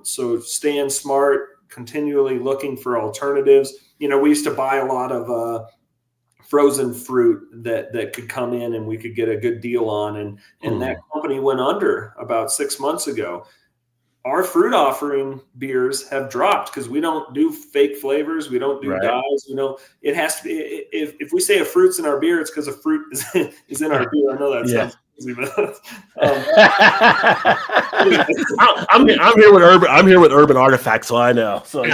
So staying smart, continually looking for alternatives. We used to buy a lot of frozen fruit that could come in and we could get a good deal on, and that company went under about 6 months ago. Our fruit offering beers have dropped because we don't do fake flavors. We don't do dyes. It has to be, if we say a fruit's in our beer, it's because a fruit is in our beer. I know that sounds crazy, but I'm here with Urban Artifacts, so I know. So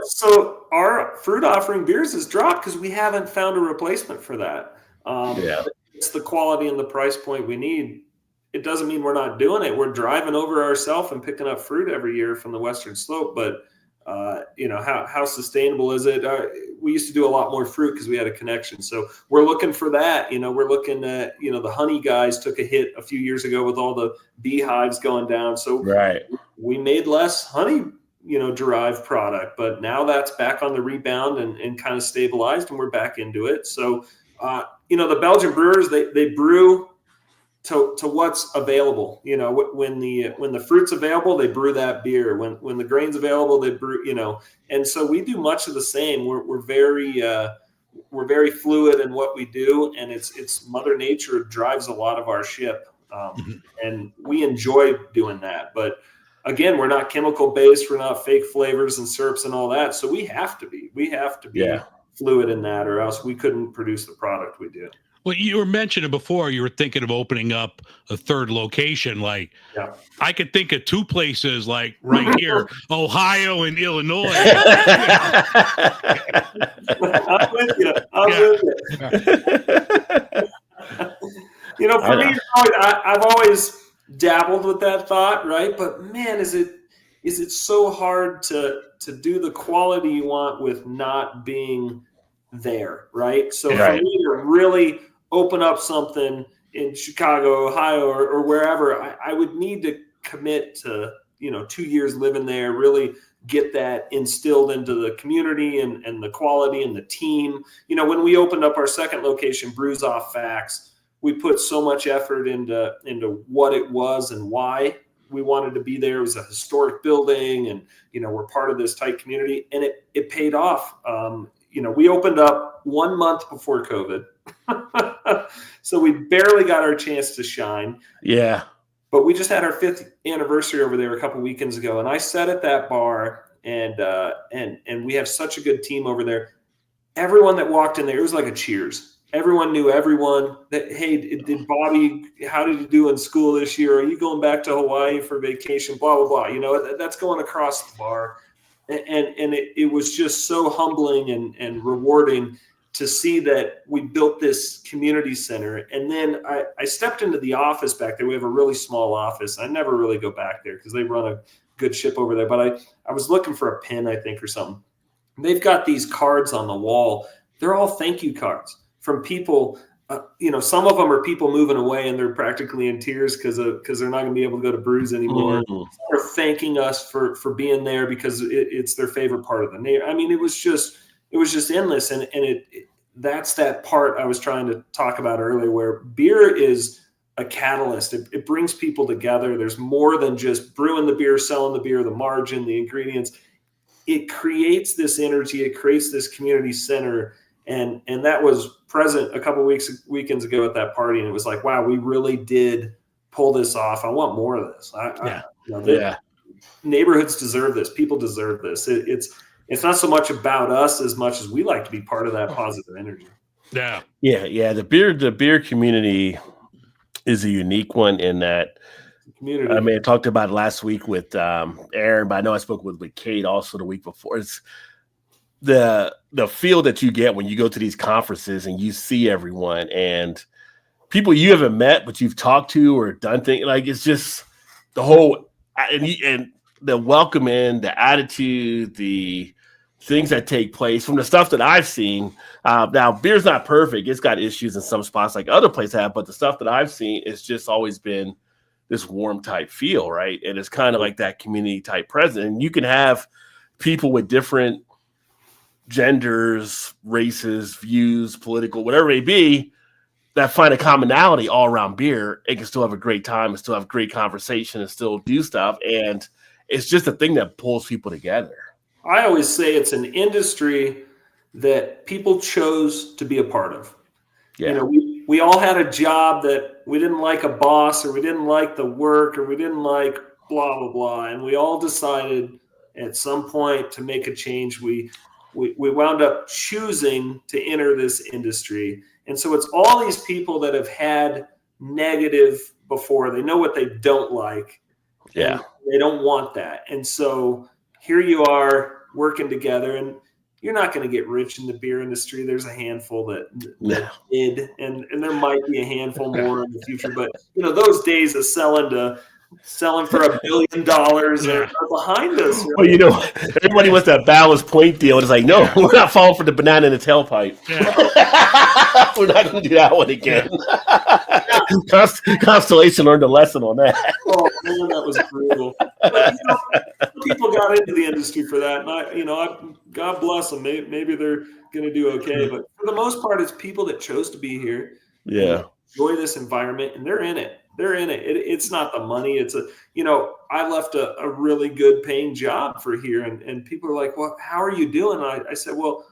so our fruit offering beers has dropped because we haven't found a replacement for that. It's the quality and the price point we need. It doesn't mean we're not doing it. We're driving over ourselves and picking up fruit every year from the Western Slope. But, how sustainable is it? We used to do a lot more fruit because we had a connection. So we're looking for that. We're looking at, the honey guys took a hit a few years ago with all the beehives going down. So we made less honey, derived product. But now that's back on the rebound and kind of stabilized, and we're back into it. So, the Belgian brewers, they brew to what's available. When the fruit's available, they brew that beer. When the grain's available, they brew. And so we do much of the same. We're very fluid in what we do, and it's Mother Nature drives a lot of our ship, and we enjoy doing that. But again, we're not chemical based. We're not fake flavors and syrups and all that. So we have to be fluid in that, or else we couldn't produce the product we do. Well, you were mentioning before you were thinking of opening up a third location. I could think of two places like right here, Ohio and Illinois. I'm with you. For me, I've always dabbled with that thought, right? But man, is it so hard to do the quality you want with not being there, right? So for me to really open up something in Chicago, Ohio, or wherever, I would need to commit to 2 years living there, really get that instilled into the community and the quality and the team. When we opened up our second location, Brews Off Facts, we put so much effort into what it was and why we wanted to be there. It was a historic building, and we're part of this tight community, and it paid off. We opened up 1 month before COVID. So we barely got our chance to shine. Yeah. But we just had our 5th anniversary over there a couple weekends ago, and I sat at that bar, and we have such a good team over there. Everyone that walked in there, it was like a Cheers. Everyone knew everyone. That, hey, did Bobby? How did you do in school this year? Are you going back to Hawaii for vacation? Blah blah blah. That's going across the bar, and it was just so humbling and rewarding to see that we built this community center. And then I stepped into the office back there. We have a really small office. I never really go back there because they run a good ship over there. But I was looking for a pen, I think, or something. They've got these cards on the wall. They're all thank you cards from people. Some of them are people moving away and they're practically in tears because they're not going to be able to go to Brews anymore. They're thanking us for being there because it's their favorite part of the name. I mean, it was just endless. And that's that part I was trying to talk about earlier, where beer is a catalyst. It brings people together. There's more than just brewing the beer, selling the beer, the margin, the ingredients. It creates this energy. It creates this community center. And that was present a couple weekends ago at that party. And it was like, wow, we really did pull this off. I want more of this. Neighborhoods deserve this. People deserve this. It's not so much about us as much as we like to be part of that positive energy. Yeah. The beer community is a unique one in that. Community. I mean, I talked about it last week with Aaron, but I know I spoke with Kate also the week before. It's the feel that you get when you go to these conferences and you see everyone and people you haven't met but you've talked to or done things. Like, it's just the whole and the welcoming, the attitude, the things that take place from the stuff that I've seen. Now, beer's not perfect. It's got issues in some spots like other places have, but the stuff that I've seen, it's just always been this warm type feel, right? And it's kind of like that community type presence. And you can have people with different genders, races, views, political, whatever it may be, that find a commonality all around beer and can still have a great time and still have great conversation and still do stuff. And it's just a thing that pulls people together. I always say it's an industry that people chose to be a part of. Yeah. You know, we all had a job that we didn't like a boss or we didn't like the work or we didn't like blah, blah, blah. And we all decided at some point to make a change. We wound up choosing to enter this industry. And so it's all these people that have had negative before. They know what they don't like. Yeah. They don't want that. And so here you are working together, and you're not going to get rich in the beer industry. There's a handful that did, and there might be a handful more in the future. But those days of selling for $1 billion are behind us. Right? Well, everybody wants that Ballast Point deal. It's like, no, we're not falling for the banana in the tailpipe. Yeah. We're not going to do that one again. Constellation learned a lesson on that. Oh man, that was brutal. But, people got into the industry for that, and God bless them. Maybe they're going to do okay. But for the most part, it's people that chose to be here. Yeah, enjoy this environment, and they're in it. It's not the money. It's I left a really good paying job for here, and people are like, well, how are you doing? And I said, well,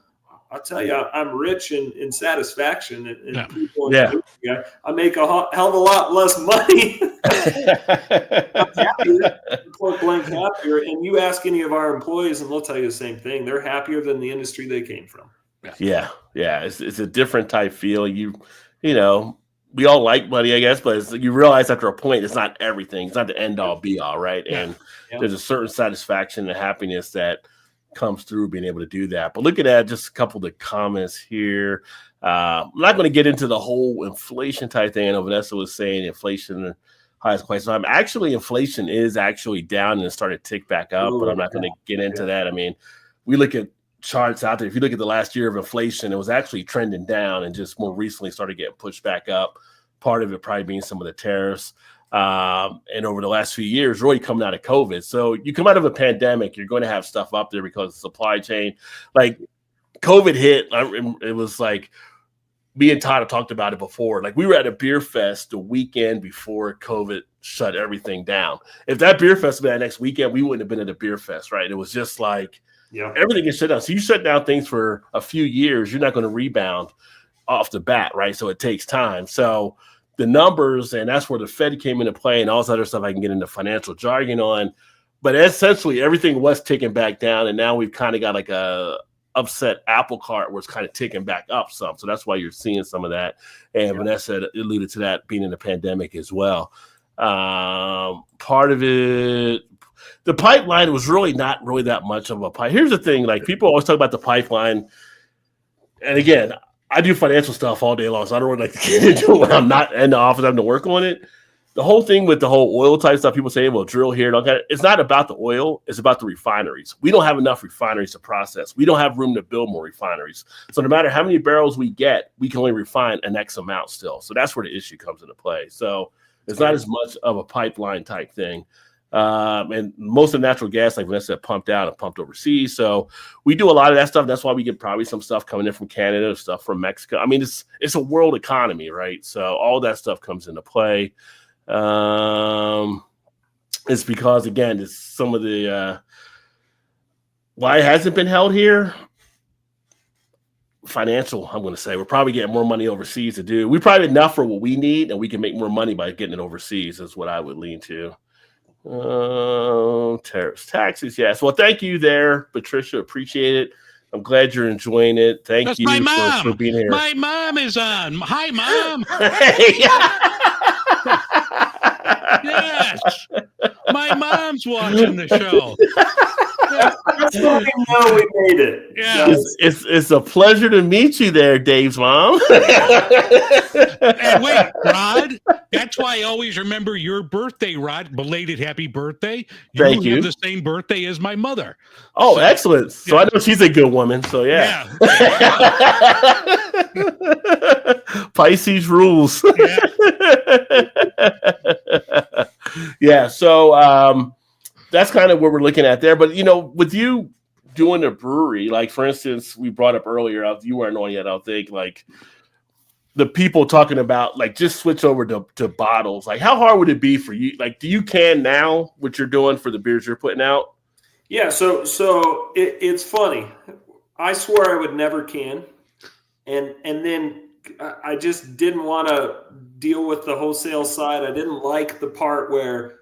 I'll tell you, I'm rich in satisfaction and people. I make a hell of a lot less money. I'm happier, point blank happier. And you ask any of our employees, and they'll tell you the same thing. They're happier than the industry they came from. Yeah. It's a different type feel. We all like money, I guess, but you realize after a point, it's not everything. It's not the end all be all, right? Yeah. And there's a certain satisfaction and happiness that comes through being able to do that. But looking at just a couple of the comments here, I'm not going to get into the whole inflation type thing. I know Vanessa was saying inflation highest quite some time. Actually, inflation is actually down and started to tick back up, but I'm not going to get into that. I mean, we look at charts out there. If you look at the last year of inflation, it was actually trending down and just more recently started getting pushed back up. Part of it probably being some of the tariffs. And over the last few years, really coming out of COVID. So you come out of a pandemic, you're going to have stuff up there because of supply chain. Like COVID hit, it was like me and Todd have talked about it before. Like we were at a beer fest the weekend before COVID shut everything down. If that beer fest had been that next weekend, we wouldn't have been at a beer fest, right? It was just like everything is shut down. So you shut down things for a few years, you're not going to rebound off the bat, right? So it takes time. So the numbers, and that's where the Fed came into play and all this other stuff I can get into financial jargon on. But essentially everything was ticking back down, and now we've kind of got like a upset apple cart where it's kind of ticking back up some. So that's why you're seeing some of that. And Vanessa alluded to that being in the pandemic as well. Part of it, the pipeline was really not really that much of a pipe. Here's the thing, like people always talk about the pipeline. And again, I do financial stuff all day long, so I don't really like to get into it when I'm not in the office having to work on it. The whole thing with the whole oil type stuff, people say, well, drill here and all that. It's not about the oil. It's about the refineries. We don't have enough refineries to process. We don't have room to build more refineries. So no matter how many barrels we get, we can only refine an X amount still. So that's where the issue comes into play. So it's not as much of a pipeline type thing. And most of the natural gas, like Vanessa said, pumped out and pumped overseas. So we do a lot of that stuff. That's why we get probably some stuff coming in from Canada, stuff from Mexico. I mean, it's a world economy, right? So all that stuff comes into play. It's because, again, it's some of the why it hasn't been held here. financial. I'm going to say we're probably getting more money overseas to do. We probably enough for what we need, and we can make more money by getting it overseas. Is what I would lean to. Tariffs, taxes, yes. Well, thank you there, Patricia. Appreciate it. I'm glad you're enjoying it. Thank That's you my mom. for being here. My mom is on. Hi, Mom. Yes. My mom's watching the show. That's how we know we made it. Yeah. It's a pleasure to meet you there, Dave's mom. And wait, Rod, that's why I always remember your birthday, Rod. Belated happy birthday. Thank you. Have the same birthday as my mother. Oh, excellent. So I know she's a good woman. So yeah. Pisces rules. Yeah. So that's kind of what we're looking at there. But, with you doing a brewery, like, for instance, we brought up earlier, you weren't on yet, I think, like, the people talking about, like, just switch over to bottles. Like, how hard would it be for you? Like, do you can now what you're doing for the beers you're putting out? Yeah, so it's funny. I swore I would never can. And then I just didn't want to deal with the wholesale side. I didn't like the part where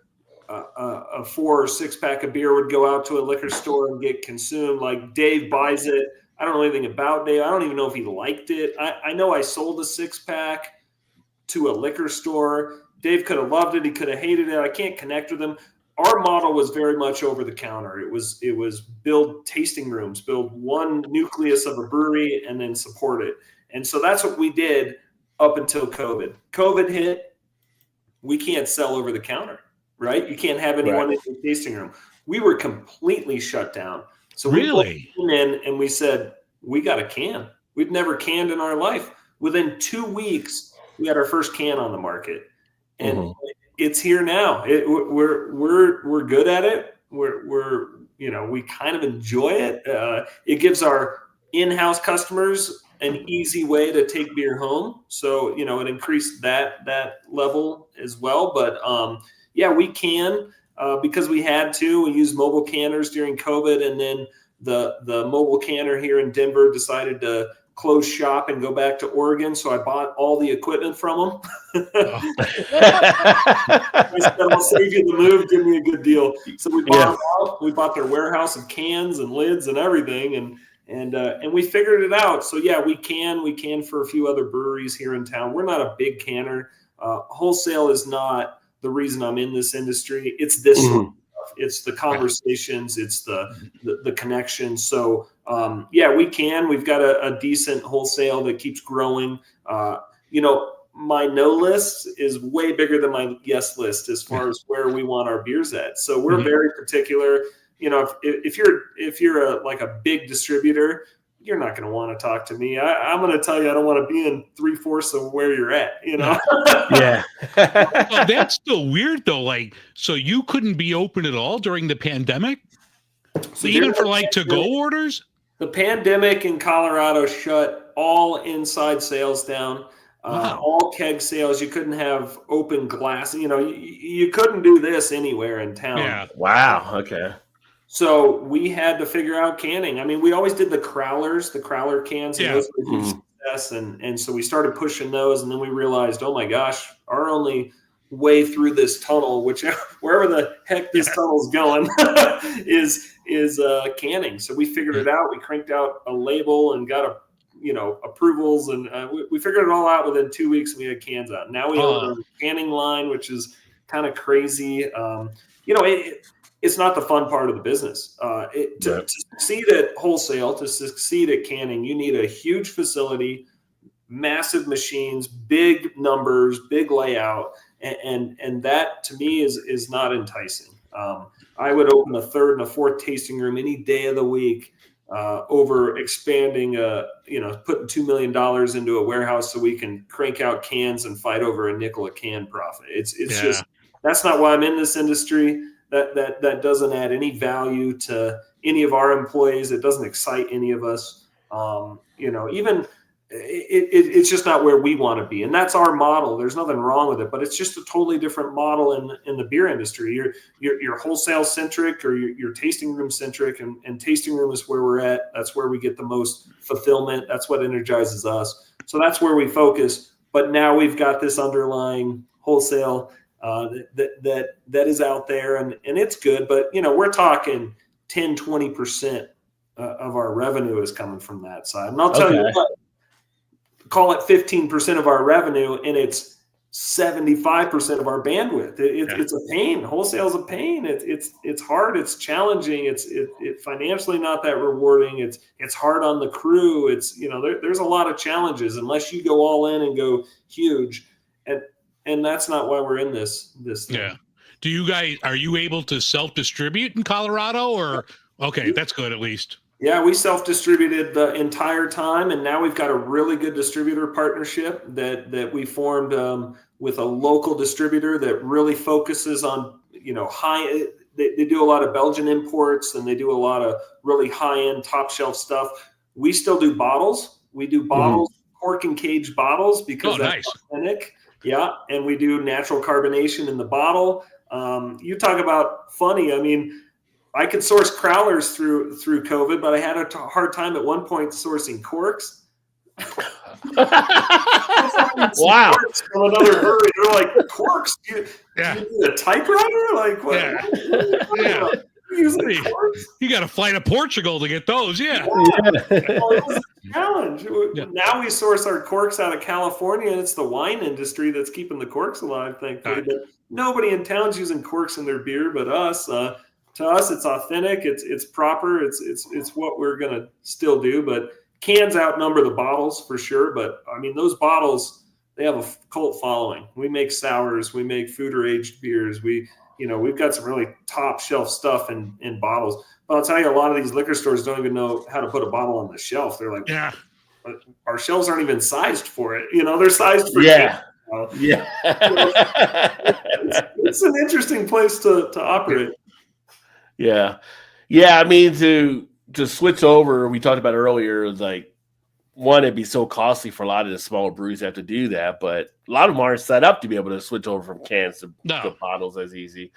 a 4 or 6 pack of beer would go out to a liquor store and get consumed. Like, Dave buys it. I don't know anything about Dave. I don't even know if he liked it. I know I sold a 6-pack to a liquor store. Dave could have loved it. He could have hated it. I can't connect with him. Our model was very much over the counter. It was build tasting rooms, build one nucleus of a brewery, and then support it. And so that's what we did up until COVID. COVID hit. We can't sell over the counter, right? You can't have anyone in the tasting room. We were completely shut down. So we came in and we said, we got a can. We'd never canned in our life. Within 2 weeks, we had our first can on the market, and it's here now. We're good at it. We kind of enjoy it. It gives our in-house customers an easy way to take beer home. So, it increased that level as well. But we can. Because we had to. We used mobile canners during COVID, and then the mobile canner here in Denver decided to close shop and go back to Oregon. So I bought all the equipment from them. I said, I'll save you the move. Give me a good deal. So we bought them out. We bought their warehouse of cans and lids and everything, and we figured it out. So we can for a few other breweries here in town. We're not a big canner. Wholesale is not the reason I'm in this industry. It's this sort of stuff. It's the conversations. It's the connections. So we can. We've got a decent wholesale that keeps growing. My no list is way bigger than my yes list as far as where we want our beers at. So we're very particular. If you're a big distributor, you're not going to want to talk to me. I'm going to tell you I don't want to be in 3/4 of where you're at. Yeah. Well, that's still weird though. Like, so you couldn't be open at all during the pandemic, so even for to-go orders. The pandemic in Colorado shut all inside sales down. All keg sales. You couldn't have open glass. You couldn't do this anywhere in town. Yeah. Wow. Okay. So we had to figure out canning. I mean, we always did the crowler cans, and those were a huge success. And so we started pushing those, and then we realized, oh my gosh, our only way through this tunnel, wherever the heck this tunnel's going, is canning. So we figured it out. We cranked out a label and got approvals, and we figured it all out within 2 weeks. And we had cans out. Now we own a canning line, which is kind of crazy. It's not the fun part of the business. To succeed at wholesale, to succeed at canning, you need a huge facility, massive machines, big numbers, big layout, and that to me is not enticing. I would open a 3rd and a 4th tasting room any day of the week over expanding, putting $2 million into a warehouse so we can crank out cans and fight over a nickel a can profit. It's just, that's not why I'm in this industry. That doesn't add any value to any of our employees. It doesn't excite any of us. Even it's just not where we want to be. And that's our model. There's nothing wrong with it, but it's just a totally different model in the beer industry. You're wholesale centric, or you're tasting room centric, and tasting room is where we're at. That's where we get the most fulfillment. That's what energizes us. So that's where we focus. But now we've got this underlying wholesale that is out there, and it's good. But, we're talking 10, 20% of our revenue is coming from that side. And I'll tell you what, call it 15% of our revenue, and it's 75% of our bandwidth. It's a pain. Wholesale is a pain. It's hard. It's challenging. It's financially not that rewarding. It's hard on the crew. It's, there's a lot of challenges unless you go all in and go huge. And that's not why we're in this thing. Yeah. Are you able to self-distribute in Colorado, or okay, that's good at least. Yeah, we self-distributed the entire time, and now we've got a really good distributor partnership that we formed with a local distributor that really focuses on, high. They do a lot of Belgian imports, and they do a lot of really high-end, top-shelf stuff. We still do bottles. We do bottles, cork and cage bottles, because that's authentic. Yeah, and we do natural carbonation in the bottle. You talk about funny. I mean, I could source crowlers through COVID, but I had a hard time at one point sourcing corks. Wow. Corks from another brewery. They're like, corks? Do you need a typewriter? Like, what? Yeah. Using corks? You got to fly to Portugal to get those. Yeah. Well, it was a challenge. Yeah. Now we source our corks out of California, and it's the wine industry that's keeping the corks alive, thankfully. Right. But nobody in town's using corks in their beer but us. To us, it's authentic. It's proper. It's what we're gonna still do. But cans outnumber the bottles for sure. But I mean, those bottles, they have a cult following. We make sours. We make food or aged beers. We've got some really top shelf stuff in bottles. But I'll tell you, a lot of these liquor stores don't even know how to put a bottle on the shelf. They're like, our shelves aren't even sized for it. They're sized for cans. It's an interesting place to operate. Yeah. I mean, to switch over, we talked about earlier, like, one, it'd be so costly for a lot of the smaller breweries to have to do that, but a lot of them aren't set up to be able to switch over from cans to bottles as easy.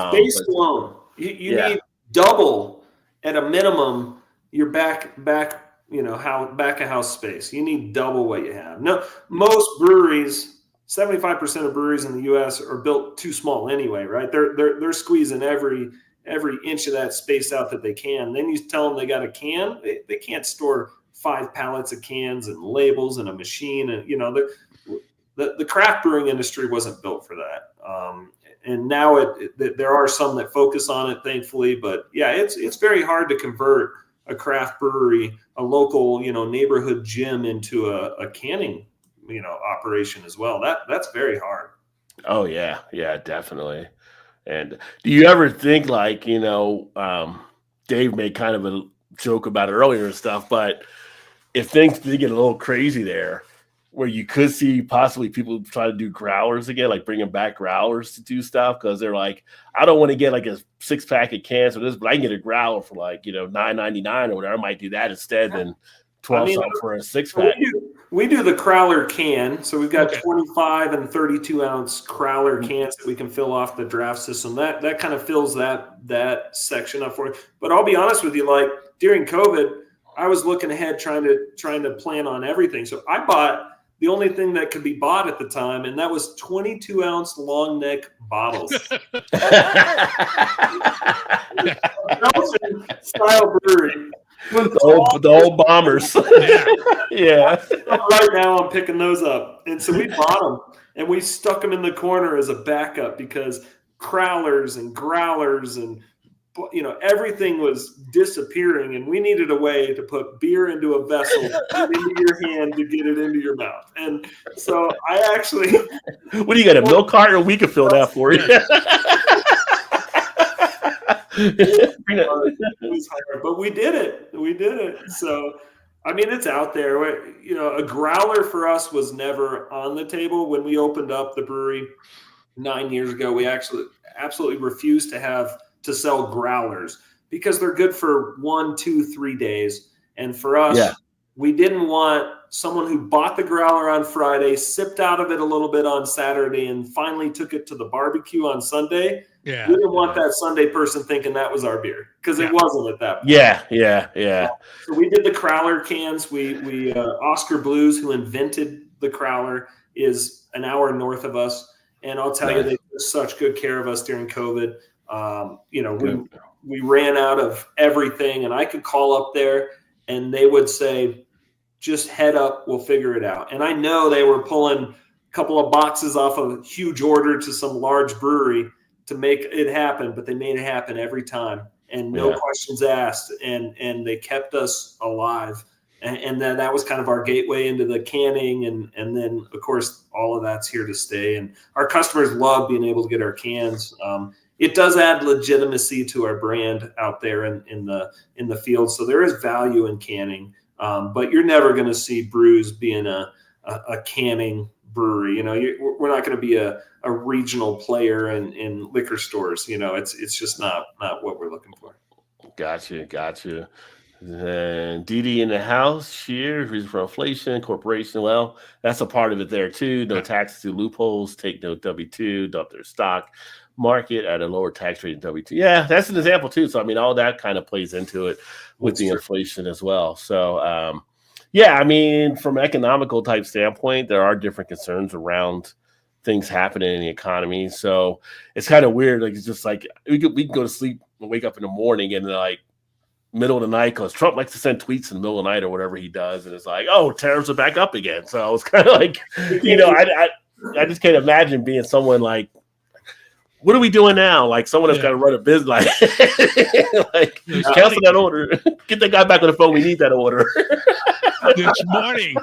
Space alone, you need double at a minimum your back of house space. You need double what you have. No, most breweries, 75% of breweries in the U.S. are built too small anyway, right? They're squeezing every inch of that space out that they can. Then you tell them they got a can, they can't store 5 pallets of cans and labels and a machine. And, the craft brewing industry wasn't built for that. And now there are some that focus on it, thankfully. But yeah, it's very hard to convert a craft brewery, a local, neighborhood gym into a canning, operation as well. That's very hard. Oh yeah. Yeah, definitely. And do you ever think, like, Dave made kind of a joke about it earlier and stuff, but if things did get a little crazy there, where you could see possibly people try to do growlers again, like bringing back growlers to do stuff, because they're like, I don't want to get like a 6-pack of cans for this, but I can get a growler for like, $9.99 or whatever. I might do that instead than $12 for a 6-pack. We do the crowler can. So we've got 25 and 32 ounce crowler cans that we can fill off the draft system. That kind of fills that section up for you. But I'll be honest with you, like during COVID, I was looking ahead trying to plan on everything. So I bought the only thing that could be bought at the time, and that was 22 ounce long neck bottles. Belgian style brewery. The old bombers. Yeah. Right now I'm picking those up. And so we bought them and we stuck them in the corner as a backup, because crowlers and growlers and everything was disappearing, and we needed a way to put beer into a vessel into your hand to get it into your mouth. And so I actually, what do you got, a milk carton? We could fill that for you. It was hard, but we did it. So I mean, it's out there. A growler for us was never on the table. When we opened up the brewery 9 years ago, we actually absolutely refused to sell growlers, because they're good for 1, 2, 3 days. And for us, we didn't want someone who bought the growler on Friday, sipped out of it a little bit on Saturday, and finally took it to the barbecue on Sunday. Yeah. We didn't want that Sunday person thinking that was our beer because it wasn't at that point. Yeah. So we did the Crowler cans. We Oscar Blues, who invented the Crowler, is an hour north of us. And I'll tell you, they took such good care of us during COVID. We ran out of everything, and I could call up there and they would say, just head up, we'll figure it out. And I know they were pulling a couple of boxes off a huge order to some large brewery to make it happen, but they made it happen every time, and no questions asked. And they kept us alive. And then that was kind of our gateway into the canning. And then, of course, all of that's here to stay. And our customers love being able to get our cans. It does add legitimacy to our brand out there in the field. So there is value in canning. But you're never going to see Brews being a canning brewery. You know, we're not going to be a regional player in liquor stores. You know, it's just not what we're looking for. Gotcha. And DD in the house, cheers, reason for inflation, corporation. Well, that's a part of it there too. No taxes to loopholes, take no W-2, dump their stock market at a lower tax rate than W-2. Yeah, that's an example too. So, I mean, all that kind of plays into it with the inflation as well. So, I mean, from an economical type standpoint, there are different concerns around things happening in the economy. So it's kind of weird. Like, it's just like we can go to sleep and wake up in the morning and like middle of the night, because Trump likes to send tweets in the middle of the night or whatever he does. And it's like, oh, tariffs are back up again. So it's kind of like, you know, I just can't imagine being someone like, what are we doing now? Like someone that's got to run a business, like cancel that order. Get that guy back on the phone. We need that order. This morning,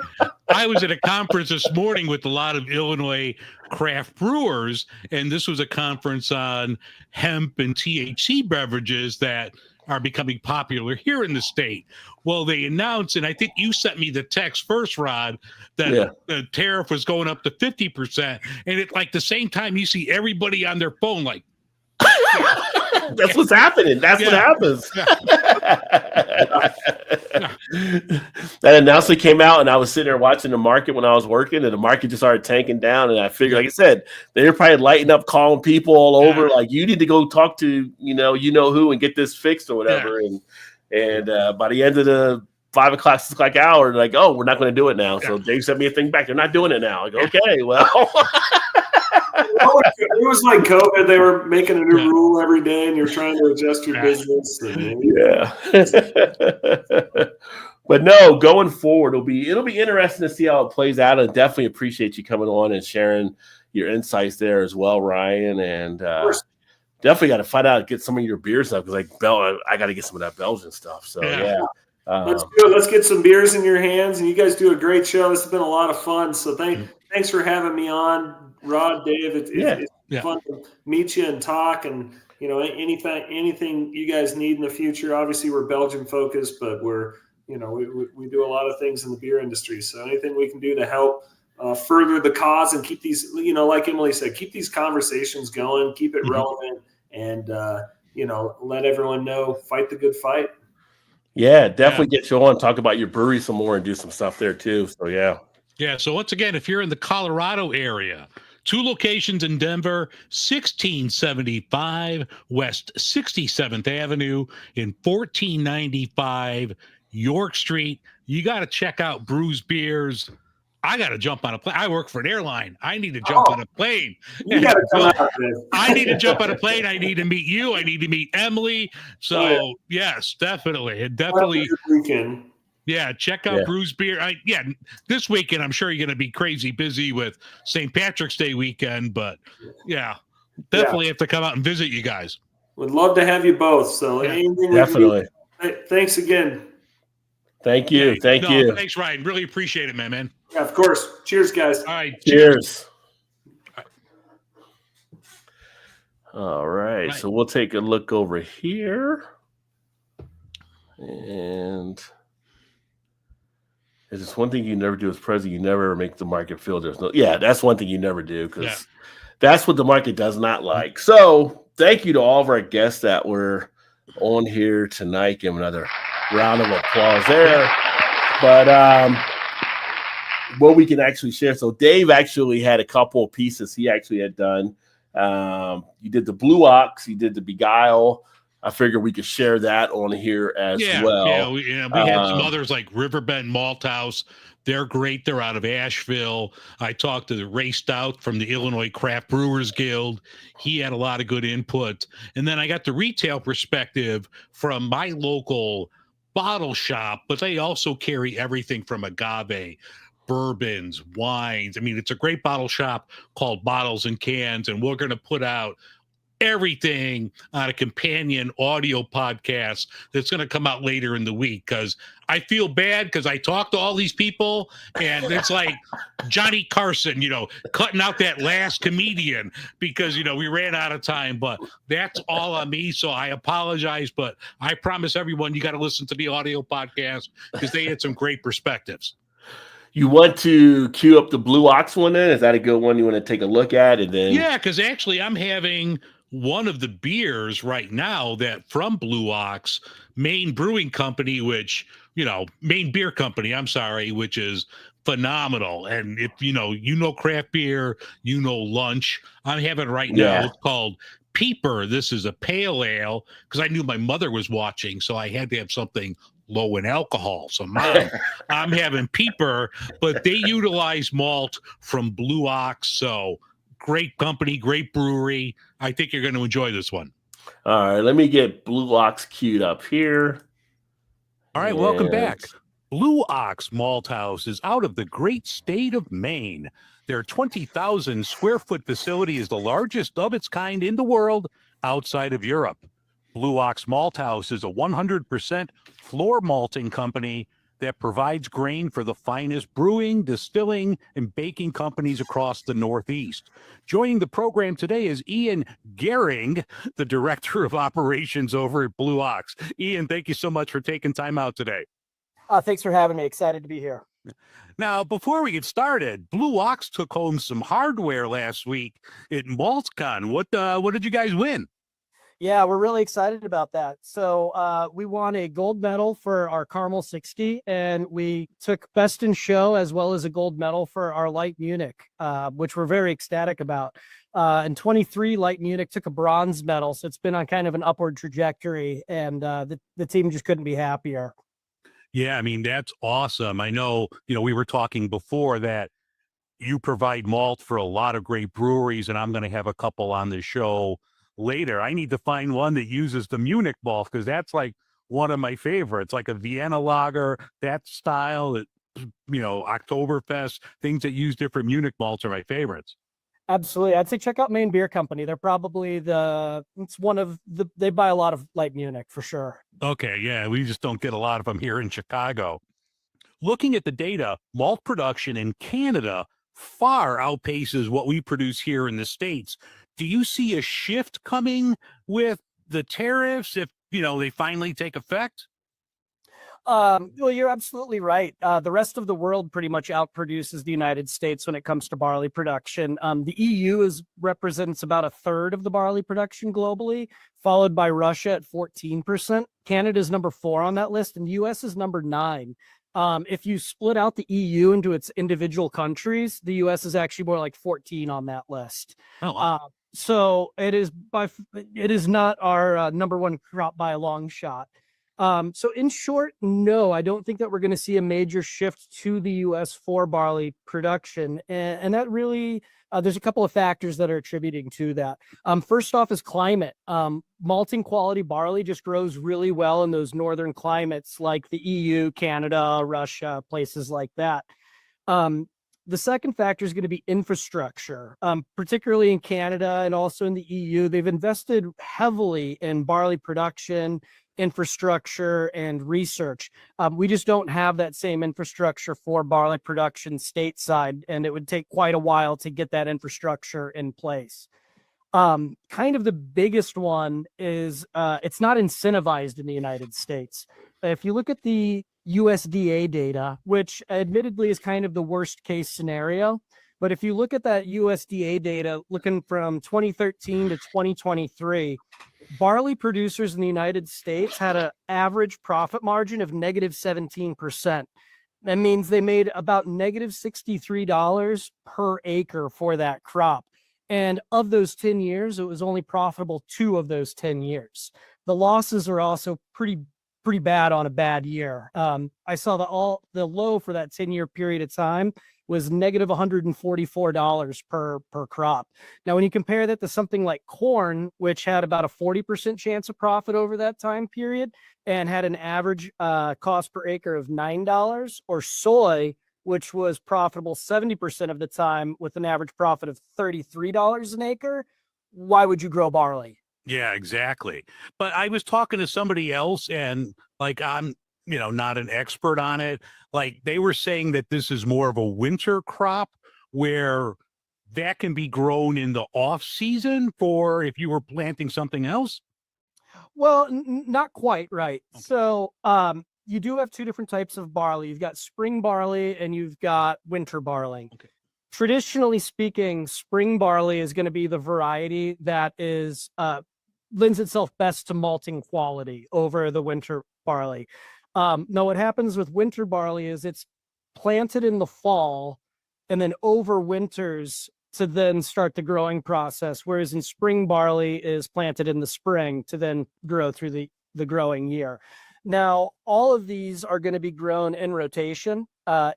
I was at a conference this morning with a lot of Illinois craft brewers, and this was a conference on hemp and THC beverages that are becoming popular here in the state. Well, they announced, and I think you sent me the text first, Rod, that the tariff was going up to 50%. And at like the same time, you see everybody on their phone like, that's what's happening. That's what happens. That announcement came out, and I was sitting there watching the market when I was working, and the market just started tanking down. And I figured, like I said, they were probably lighting up, calling people all over, like, you need to go talk to, you know who, and get this fixed or whatever. And by the end of the 5 o'clock, 6 o'clock hour, like, oh, we're not going to do it now. So Dave sent me a thing back. They're not doing it now. Like, okay, well. It was like COVID. They were making a new rule every day, and you're trying to adjust your business. But no, going forward, it'll be interesting to see how it plays out. And definitely appreciate you coming on and sharing your insights there as well, Ryan. And definitely got to find out, get some of your beer stuff, because I got to get some of that Belgian stuff. So let's do it. Let's get some beers in your hands, and you guys do a great show. This has been a lot of fun. So thanks for having me on, Rod, Dave. It's fun to meet you and talk, and anything you guys need in the future. Obviously, we're Belgian focused, but we're we do a lot of things in the beer industry. So anything we can do to help further the cause and keep these, like Emily said, keep these conversations going, keep it relevant, and let everyone know, fight the good fight. Yeah, definitely get you on, talk about your brewery some more, and do some stuff there too. So Yeah. So once again, if you're in the Colorado area, 2 locations in Denver, 1675 West 67th Avenue in 1495 York Street. You got to check out Brews Beers. I got to jump on a plane. I work for an airline. I need to jump on a plane. I need to jump on a plane. I need to meet you. I need to meet Emily. So yes, definitely. Weekend. Yeah, check out Brews Beer. This weekend I'm sure you're going to be crazy busy with St. Patrick's Day weekend, but definitely have to come out and visit you guys. Would love to have you both. So definitely. Thanks again. Thank you. Thank you. Thanks, Ryan. Really appreciate it, man. Yeah, of course. Cheers, guys. All right. Cheers. All right. So we'll take a look over here. And it's just one thing you never do as president. You never make the market feel there's no. Yeah, that's one thing you never do, because that's what the market does not like. So thank you to all of our guests that were on here tonight. Give them another round of applause there. But what we can actually share. So Dave actually had a couple of pieces he actually had done. You did the Blue Ox, you did the Beguile. I figured we could share that on here as well. Yeah, we had some others like Riverbend Malt House. They're great. They're out of Asheville. I talked to the Ray Stout from the Illinois Craft Brewers Guild. He had a lot of good input. And then I got the retail perspective from my local bottle shop, but they also carry everything from agave, bourbons, wines. I mean, it's a great bottle shop called Bottles and Cans, and we're going to put out everything on a companion audio podcast that's going to come out later in the week, because I feel bad because I talked to all these people and it's like Johnny Carson, cutting out that last comedian because, we ran out of time, but that's all on me. So I apologize, but I promise everyone you got to listen to the audio podcast because they had some great perspectives. You want to queue up the Blue Ox one then? Is that a good one you want to take a look at? And then yeah, because actually I'm having one of the beers right now that from Blue Ox, Maine Brewing Company, which, Maine Beer Company, I'm sorry, which is phenomenal. And if craft beer, lunch, I'm having right now, it's called Peeper. This is a pale ale because I knew my mother was watching, so I had to have something low in alcohol. So Mom, I'm having Peeper, but they utilize malt from Blue Ox. So great company, great brewery. I think you're going to enjoy this one. All right, let me get Blue Ox queued up here. All right, welcome back. Blue Ox Malt House is out of the great state of Maine. Their 20,000 square foot facility is the largest of its kind in the world outside of Europe. Blue Ox Malt House is a 100% floor malting company that provides grain for the finest brewing, distilling, and baking companies across the Northeast. Joining the program today is Ian Gehring, the Director of Operations over at Blue Ox. Ian, thank you so much for taking time out today. Thanks for having me. Excited to be here. Now, before we get started, Blue Ox took home some hardware last week at MaltCon. What did you guys win? Yeah, we're really excited about that. So we won a gold medal for our Caramel 60, and we took Best in Show as well as a gold medal for our Light Munich, which we're very ecstatic about. And 23 Light Munich took a bronze medal, so it's been on kind of an upward trajectory, and the team just couldn't be happier. Yeah, I mean, that's awesome. I know, we were talking before that you provide malt for a lot of great breweries, and I'm going to have a couple on the show later. I need to find one that uses the Munich malt because that's like one of my favorites, like a Vienna lager, that style, Oktoberfest, things that use different Munich malts are my favorites. Absolutely. I'd say check out Maine Beer Company. They're probably they buy a lot of Light Munich for sure. Okay. Yeah. We just don't get a lot of them here in Chicago. Looking at the data, malt production in Canada far outpaces what we produce here in the States. Do you see a shift coming with the tariffs if, they finally take effect? Well, you're absolutely right. The rest of the world pretty much outproduces the United States when it comes to barley production. The EU represents about a third of the barley production globally, followed by Russia at 14%. Canada is number 4 on that list, and the US is number 9. If you split out the EU into its individual countries, the US is actually more like 14 on that list. Oh, wow. So it is not our number 1 crop by a long shot. So in short, no, I don't think that we're going to see a major shift to the U.S. for barley production. And that really, there's a couple of factors that are attributing to that. First off is climate. Malting quality barley just grows really well in those northern climates like the EU, Canada, Russia, places like that. The second factor is going to be infrastructure, particularly in Canada and also in the EU. They've invested heavily in barley production, infrastructure, and research. We just don't have that same infrastructure for barley production stateside, and it would take quite a while to get that infrastructure in place. Kind of the biggest one is it's not incentivized in the United States. If you look at the USDA data, which admittedly is kind of the worst case scenario, but if you look at that USDA data looking from 2013 to 2023, barley producers in the United States had an average profit margin of negative 17%. That means they made about negative $63 per acre for that crop. And of those 10 years, it was only profitable 2 of those 10 years. The losses are also pretty bad on a bad year. I saw the low for that 10-year period of time was negative $144 per crop. Now, when you compare that to something like corn, which had about a 40% chance of profit over that time period and had an average cost per acre of $9, or soy, which was profitable 70% of the time with an average profit of $33 an acre, why would you grow barley? Yeah, exactly. But I was talking to somebody else, and like, I'm, not an expert on it. Like, they were saying that this is more of a winter crop where that can be grown in the off season for if you were planting something else. Well, not quite right. Okay. So, you do have 2 different types of barley. You've got spring barley and you've got winter barley. Okay. Traditionally speaking, spring barley is going to be the variety that is lends itself best to malting quality over the winter barley. Now, what happens with winter barley is it's planted in the fall and then overwinters to then start the growing process, whereas in spring barley is planted in the spring to then grow through the growing year. Now, all of these are going to be grown in rotation.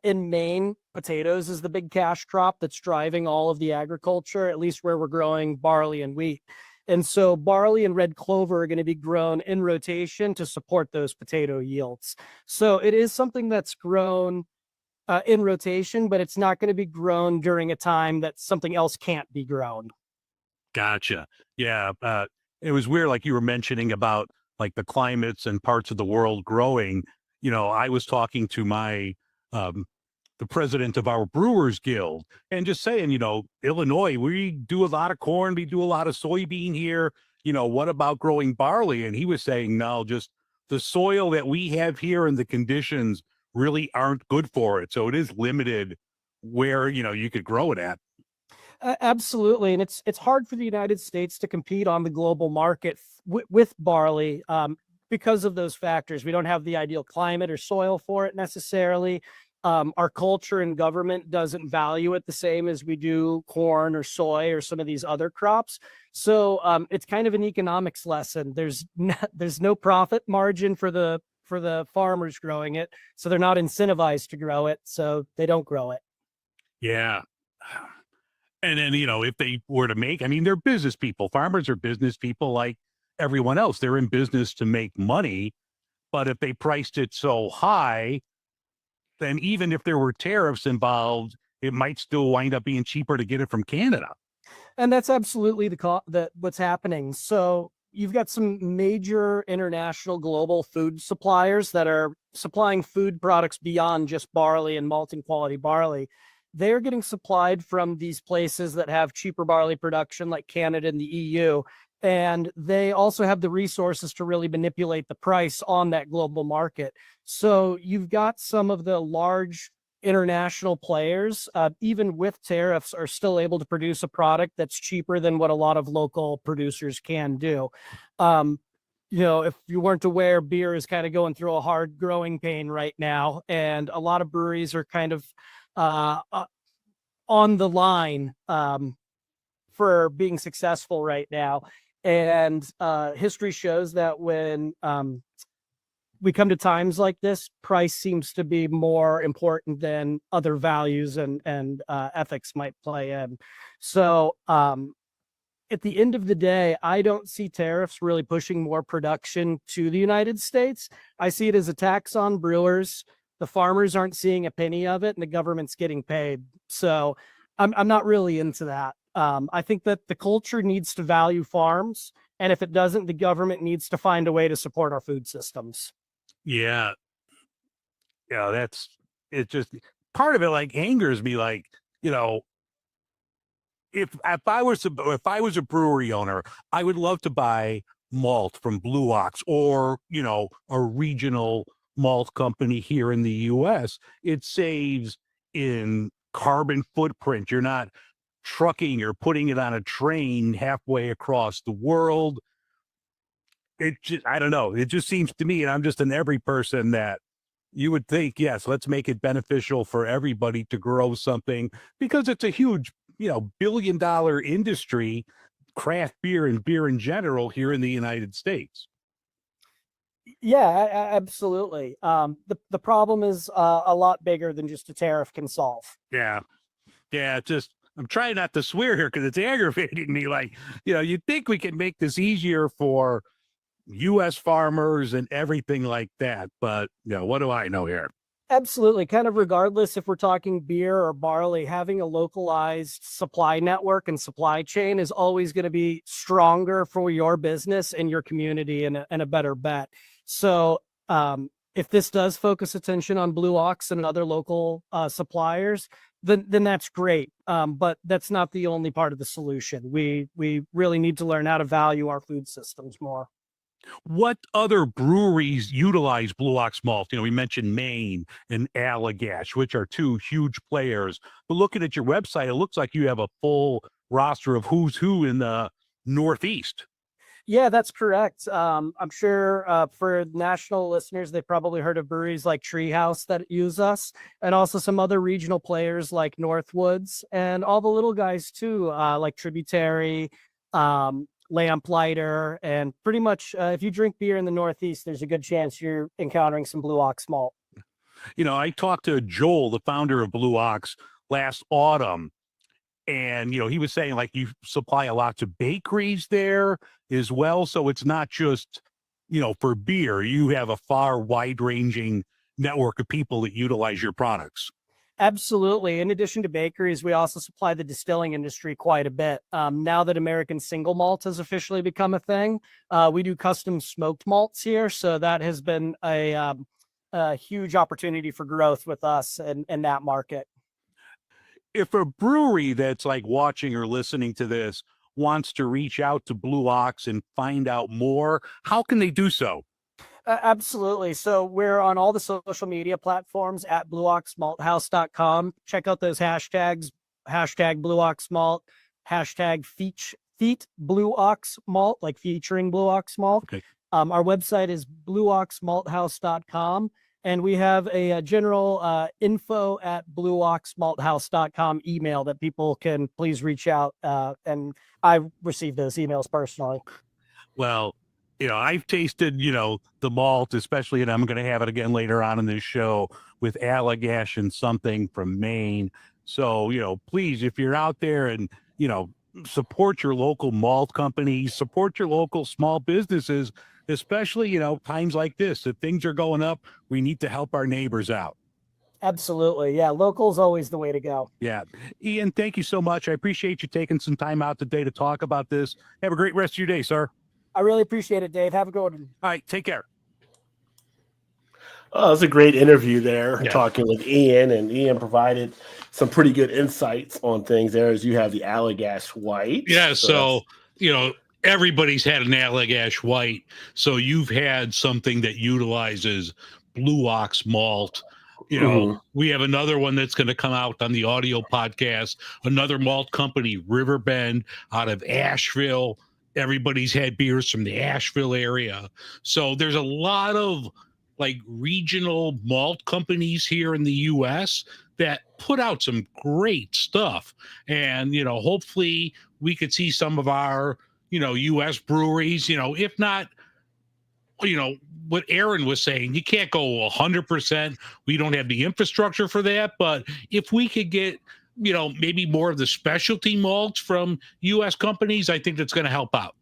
In Maine, potatoes is the big cash crop that's driving all of the agriculture, at least where we're growing barley and wheat. And so barley and red clover are going to be grown in rotation to support those potato yields. So it is something that's grown in rotation, but it's not going to be grown during a time that something else can't be grown. Gotcha. Yeah. It was weird, like you were mentioning about like the climates and parts of the world growing. I was talking to my the president of our Brewers Guild and just saying, Illinois, we do a lot of corn, we do a lot of soybean here. What about growing barley? And he was saying, no, just the soil that we have here and the conditions really aren't good for it. So it is limited where, you could grow it at. Absolutely. And it's hard for the United States to compete on the global market with barley because of those factors. We don't have the ideal climate or soil for it necessarily. Our culture and government doesn't value it the same as we do corn or soy or some of these other crops. So it's kind of an economics lesson. There's no profit margin for the farmers growing it. So they're not incentivized to grow it. So they don't grow it. Yeah. And then, if they were to make, they're business people. Farmers are business people like everyone else. They're in business to make money. But if they priced it so high, then even if there were tariffs involved, it might still wind up being cheaper to get it from Canada. And that's absolutely what's happening. So you've got some major international global food suppliers that are supplying food products beyond just barley and malting quality barley. They're getting supplied from these places that have cheaper barley production like Canada and the EU. And they also have the resources to really manipulate the price on that global market. So you've got some of the large international players, even with tariffs, are still able to produce a product that's cheaper than what a lot of local producers can do. If you weren't aware, beer is kind of going through a hard growing pain right now. And a lot of breweries are kind of on the line for being successful right now. And history shows that when we come to times like this, price seems to be more important than other values and ethics might play in. So at the end of the day, I don't see tariffs really pushing more production to the United States. I see it as a tax on brewers. The farmers aren't seeing a penny of it, and the government's getting paid. So I'm not really into that. I think that the culture needs to value farms, and if it doesn't, the government needs to find a way to support our food systems. Yeah. It's just part of it. Like angers me. Like, if I was a brewery owner, I would love to buy malt from Blue Ox or a regional malt company here in the U.S. It saves in carbon footprint. You're not trucking or putting it on a train halfway across the world. I don't know. It just seems to me, and I'm just an every person, that You would think, yes, let's make it beneficial for everybody to grow something because it's a huge, billion-dollar industry, craft beer and beer in general here in the United States. Yeah, absolutely. The problem is a lot bigger than just a tariff can solve. Yeah. Yeah. I'm trying not to swear here because it's aggravating me. Like, you'd think we can make this easier for U.S. farmers and everything like that. But, what do I know here? Absolutely. Kind of regardless if we're talking beer or barley, having a localized supply network and supply chain is always going to be stronger for your business and your community and a better bet. So if this does focus attention on Blue Ox and other local suppliers, then that's great. But that's not the only part of the solution. We really need to learn how to value our food systems more. What other breweries utilize Blue Ox malt? We mentioned Maine and Allagash, which are two huge players. But looking at your website, it looks like you have a full roster of who's who in the Northeast. Yeah, that's correct. I'm sure for national listeners, they've probably heard of breweries like Treehouse that use us, and also some other regional players like Northwoods, and all the little guys too, like Tributary, Lamplighter, and pretty much if you drink beer in the Northeast, there's a good chance you're encountering some Blue Ox malt. I talked to Joel, the founder of Blue Ox, last autumn, and he was saying like you supply a lot to bakeries there as well, so it's not just for beer. You have a far wide-ranging network of people that utilize your products. Absolutely. In addition to bakeries, we also supply the distilling industry quite a bit. Now that American single malt has officially become a thing, we do custom smoked malts here. So that has been a huge opportunity for growth with us in that market. If a brewery that's like watching or listening to this wants to reach out to Blue Ox and find out more, how can they do so? Absolutely. So we're on all the social media platforms at blueoxmalthouse.com. Check out those hashtags, hashtag Blue Ox Malt, hashtag feat Blue Ox Malt, like featuring Blue Ox Malt. Okay. Our website is blueoxmalthouse.com. And we have a general info at blueoxmalthouse.com email that people can please reach out. And I receive those emails personally. Well, I've tasted, the malt, especially, and I'm going to have it again later on in this show with Allagash and something from Maine. So, please, if you're out there and, support your local malt companies, support your local small businesses, especially, times like this, if things are going up, we need to help our neighbors out. Absolutely. Yeah. Local is always the way to go. Yeah. Ian, thank you so much. I appreciate you taking some time out today to talk about this. Have a great rest of your day, sir. I really appreciate it, Dave. Have a good one. All right. Take care. Oh, it was a great interview there, talking with Ian, and Ian provided some pretty good insights on things there as you have the Allagash White. Yeah, so everybody's had an Allagash White, so you've had something that utilizes Blue Ox malt. We have another one that's going to come out on the audio podcast, another malt company, Riverbend, out of Asheville. Everybody's had beers from the Asheville area. So there's a lot of like regional malt companies here in the US that put out some great stuff. And, hopefully we could see some of our, US breweries, if not, what Aaron was saying, you can't go 100%. We don't have the infrastructure for that. But if we could get, maybe more of the specialty malts from US companies, I think that's going to help out.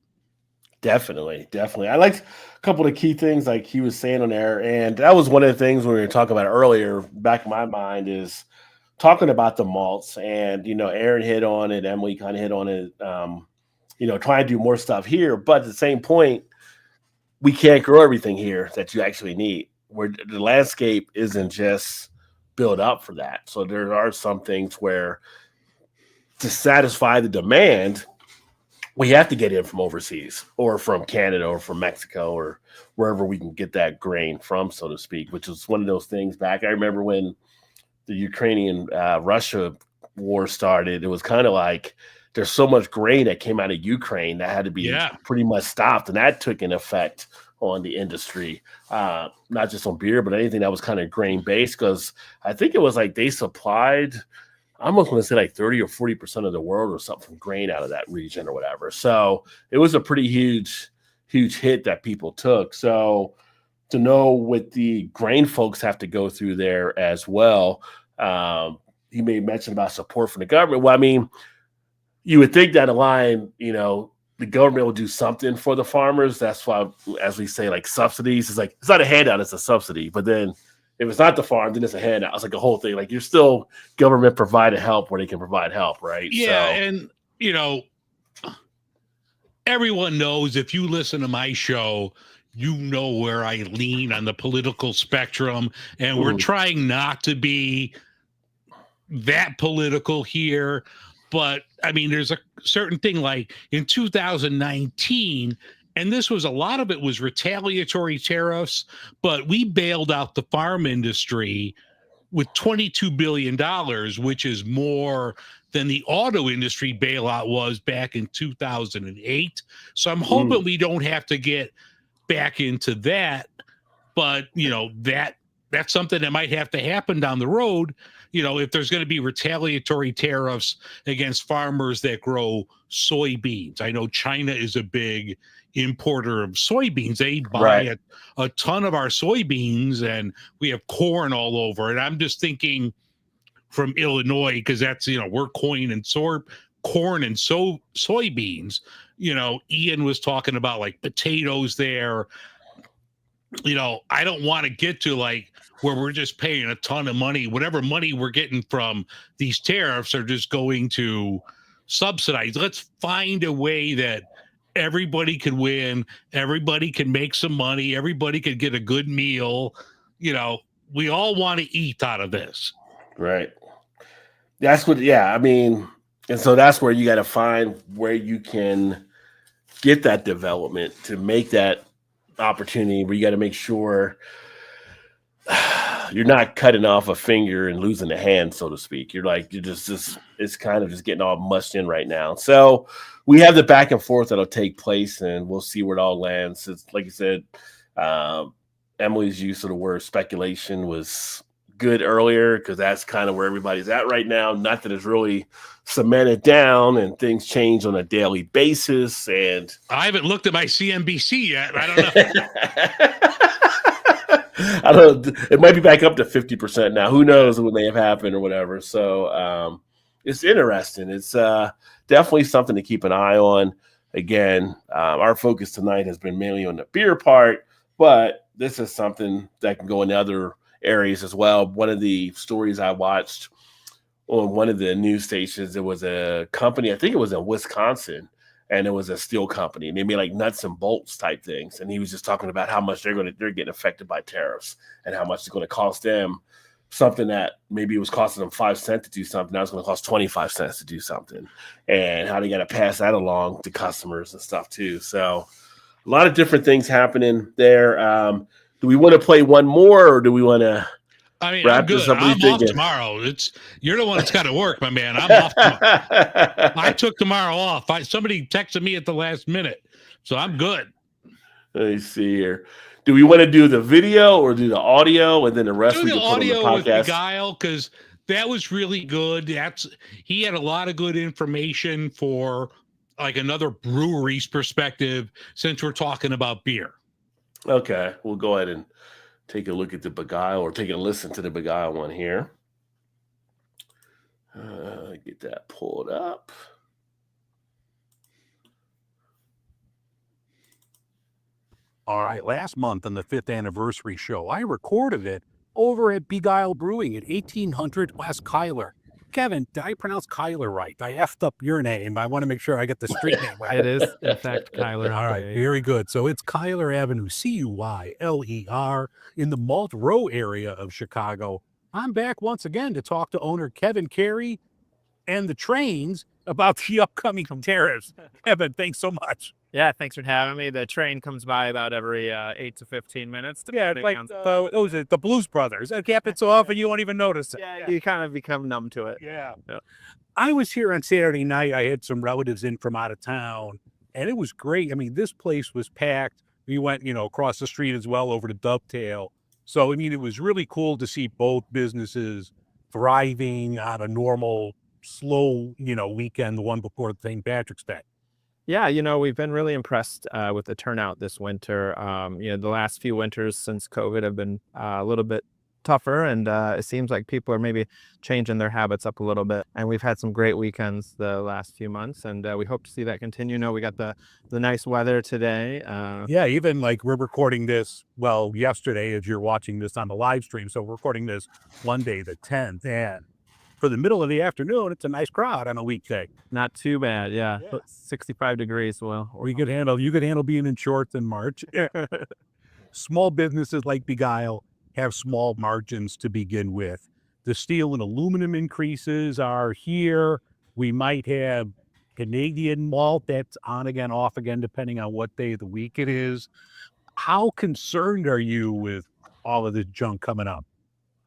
Definitely. I liked a couple of key things like he was saying on there. And that was one of the things when we were talking about earlier, back in my mind, is talking about the malts. And, Aaron hit on it, Emily kind of hit on it, trying to do more stuff here. But at the same point, we can't grow everything here that you actually need. Where the landscape isn't just built up for that. So there are some things where to satisfy the demand, we have to get in from overseas or from Canada or from Mexico or wherever we can get that grain from, so to speak, which is one of those things back. I remember when the Ukrainian Russia war started, it was kind of like there's so much grain that came out of Ukraine that had to be pretty much stopped, and that took an effect on the industry, not just on beer, but anything that was kind of grain based. Because I think it was like they supplied, I almost want to say like 30 or 40% of the world or something from grain out of that region or whatever. So it was a pretty huge hit that people took. So to know what the grain folks have to go through there as well. He made mention about support from the government. Well, I mean, you would think that a line, the government will do something for the farmers. That's why, as we say, like subsidies, it's like, it's not a handout, it's a subsidy. But then if it's not the farm, then it's a handout. It's like a whole thing. Like you're still government provided help where they can provide help, right? Yeah. And, everyone knows, if you listen to my show, you know where I lean on the political spectrum, and we're trying not to be that political here. But I mean, there's a certain thing like in 2019, and this was, a lot of it was retaliatory tariffs, but we bailed out the farm industry with $22 billion, which is more than the auto industry bailout was back in 2008. So I'm hoping we don't have to get back into that, but that's something that might have to happen down the road. If there's going to be retaliatory tariffs against farmers that grow soybeans. I know China is a big importer of soybeans. They buy a ton of our soybeans, and we have corn all over. And I'm just thinking from Illinois, because that's, we're corn and soybeans. Ian was talking about like potatoes there. I don't want to get to like where we're just paying a ton of money. Whatever money we're getting from these tariffs are just going to subsidize. Let's find a way that everybody can win. Everybody can make some money. Everybody can get a good meal. We all want to eat out of this. Right. That's what, I mean, and so that's where you got to find where you can get that development to make that opportunity, where you got to make sure you're not cutting off a finger and losing a hand, so to speak. You're just it's kind of just getting all mushed in right now. So we have the back and forth that'll take place, and we'll see where it all lands. It's like you said, Emily's use of the word speculation was good earlier, because that's kind of where everybody's at right now. Not that it's really cemented down, and things change on a daily basis. And I haven't looked at my CNBC yet. I don't know. I don't know. It might be back up to 50% now. Who knows what may have happened or whatever. So it's interesting. It's definitely something to keep an eye on. Again, our focus tonight has been mainly on the beer part, but this is something that can go in other areas as well. One of the stories I watched on one of the news stations, there was a company, I think it was in Wisconsin, and it was a steel company, and they made like nuts and bolts type things. And he was just talking about how much they're getting affected by tariffs, and how much it's going to cost them something that maybe it was costing them 5 cents to do something. Now it's going to cost 25 cents to do something, and how they got to pass that along to customers and stuff too. So a lot of different things happening there. Do we want to play one more, or do we want to? I mean, I'm good. I'm off tomorrow. You're the one that's got to work, my man. I'm off tomorrow. I took tomorrow off. Somebody texted me at the last minute, so I'm good. Let me see here. Do we want to do the video or do the audio, and then the rest we can put on the podcast? With Beguile, because that was really good. He had a lot of good information for like another brewery's perspective, since we're talking about beer. Okay, we'll go ahead and take a look at the Beguile, or take a listen to the Beguile one here. Get that pulled up. All right, last month on the 5th anniversary show, I recorded it over at Beguile Brewing at 1800 West Kyler. Kevin, did I pronounce Kyler right? I effed up your name. I want to make sure I get the street name right. It is, in fact, Kyler. All right, very good. So it's Kyler Avenue, Cuyler, in the Malt Row area of Chicago. I'm back once again to talk to owner Kevin Carey and the Trains about the upcoming tariffs. Kevin, thanks so much. Yeah, thanks for having me. The train comes by about every 8 to 15 minutes. Yeah, it's like those are the Blues Brothers. It happens so often you won't even notice it. Yeah, you kind of become numb to it. Yeah. I was here on Saturday night. I had some relatives in from out of town, and it was great. I mean, this place was packed. We went, across the street as well over to Dovetail. So, I mean, it was really cool to see both businesses thriving on a normal, slow, weekend, the one before St. Patrick's Day. Yeah, we've been really impressed with the turnout this winter. The last few winters since COVID have been a little bit tougher, and it seems like people are maybe changing their habits up a little bit. And we've had some great weekends the last few months, and we hope to see that continue. We got the nice weather today. Yeah, even like we're recording this, yesterday as you're watching this on the live stream. So we're recording this Monday, the 10th, and for the middle of the afternoon, it's a nice crowd on a weekday. Not too bad, yeah. 65 degrees. Well, or you could handle being in shorts in March. Small businesses like Beguile have small margins to begin with. The steel and aluminum increases are here. We might have Canadian malt that's on again, off again, depending on what day of the week it is. How concerned are you with all of this junk coming up?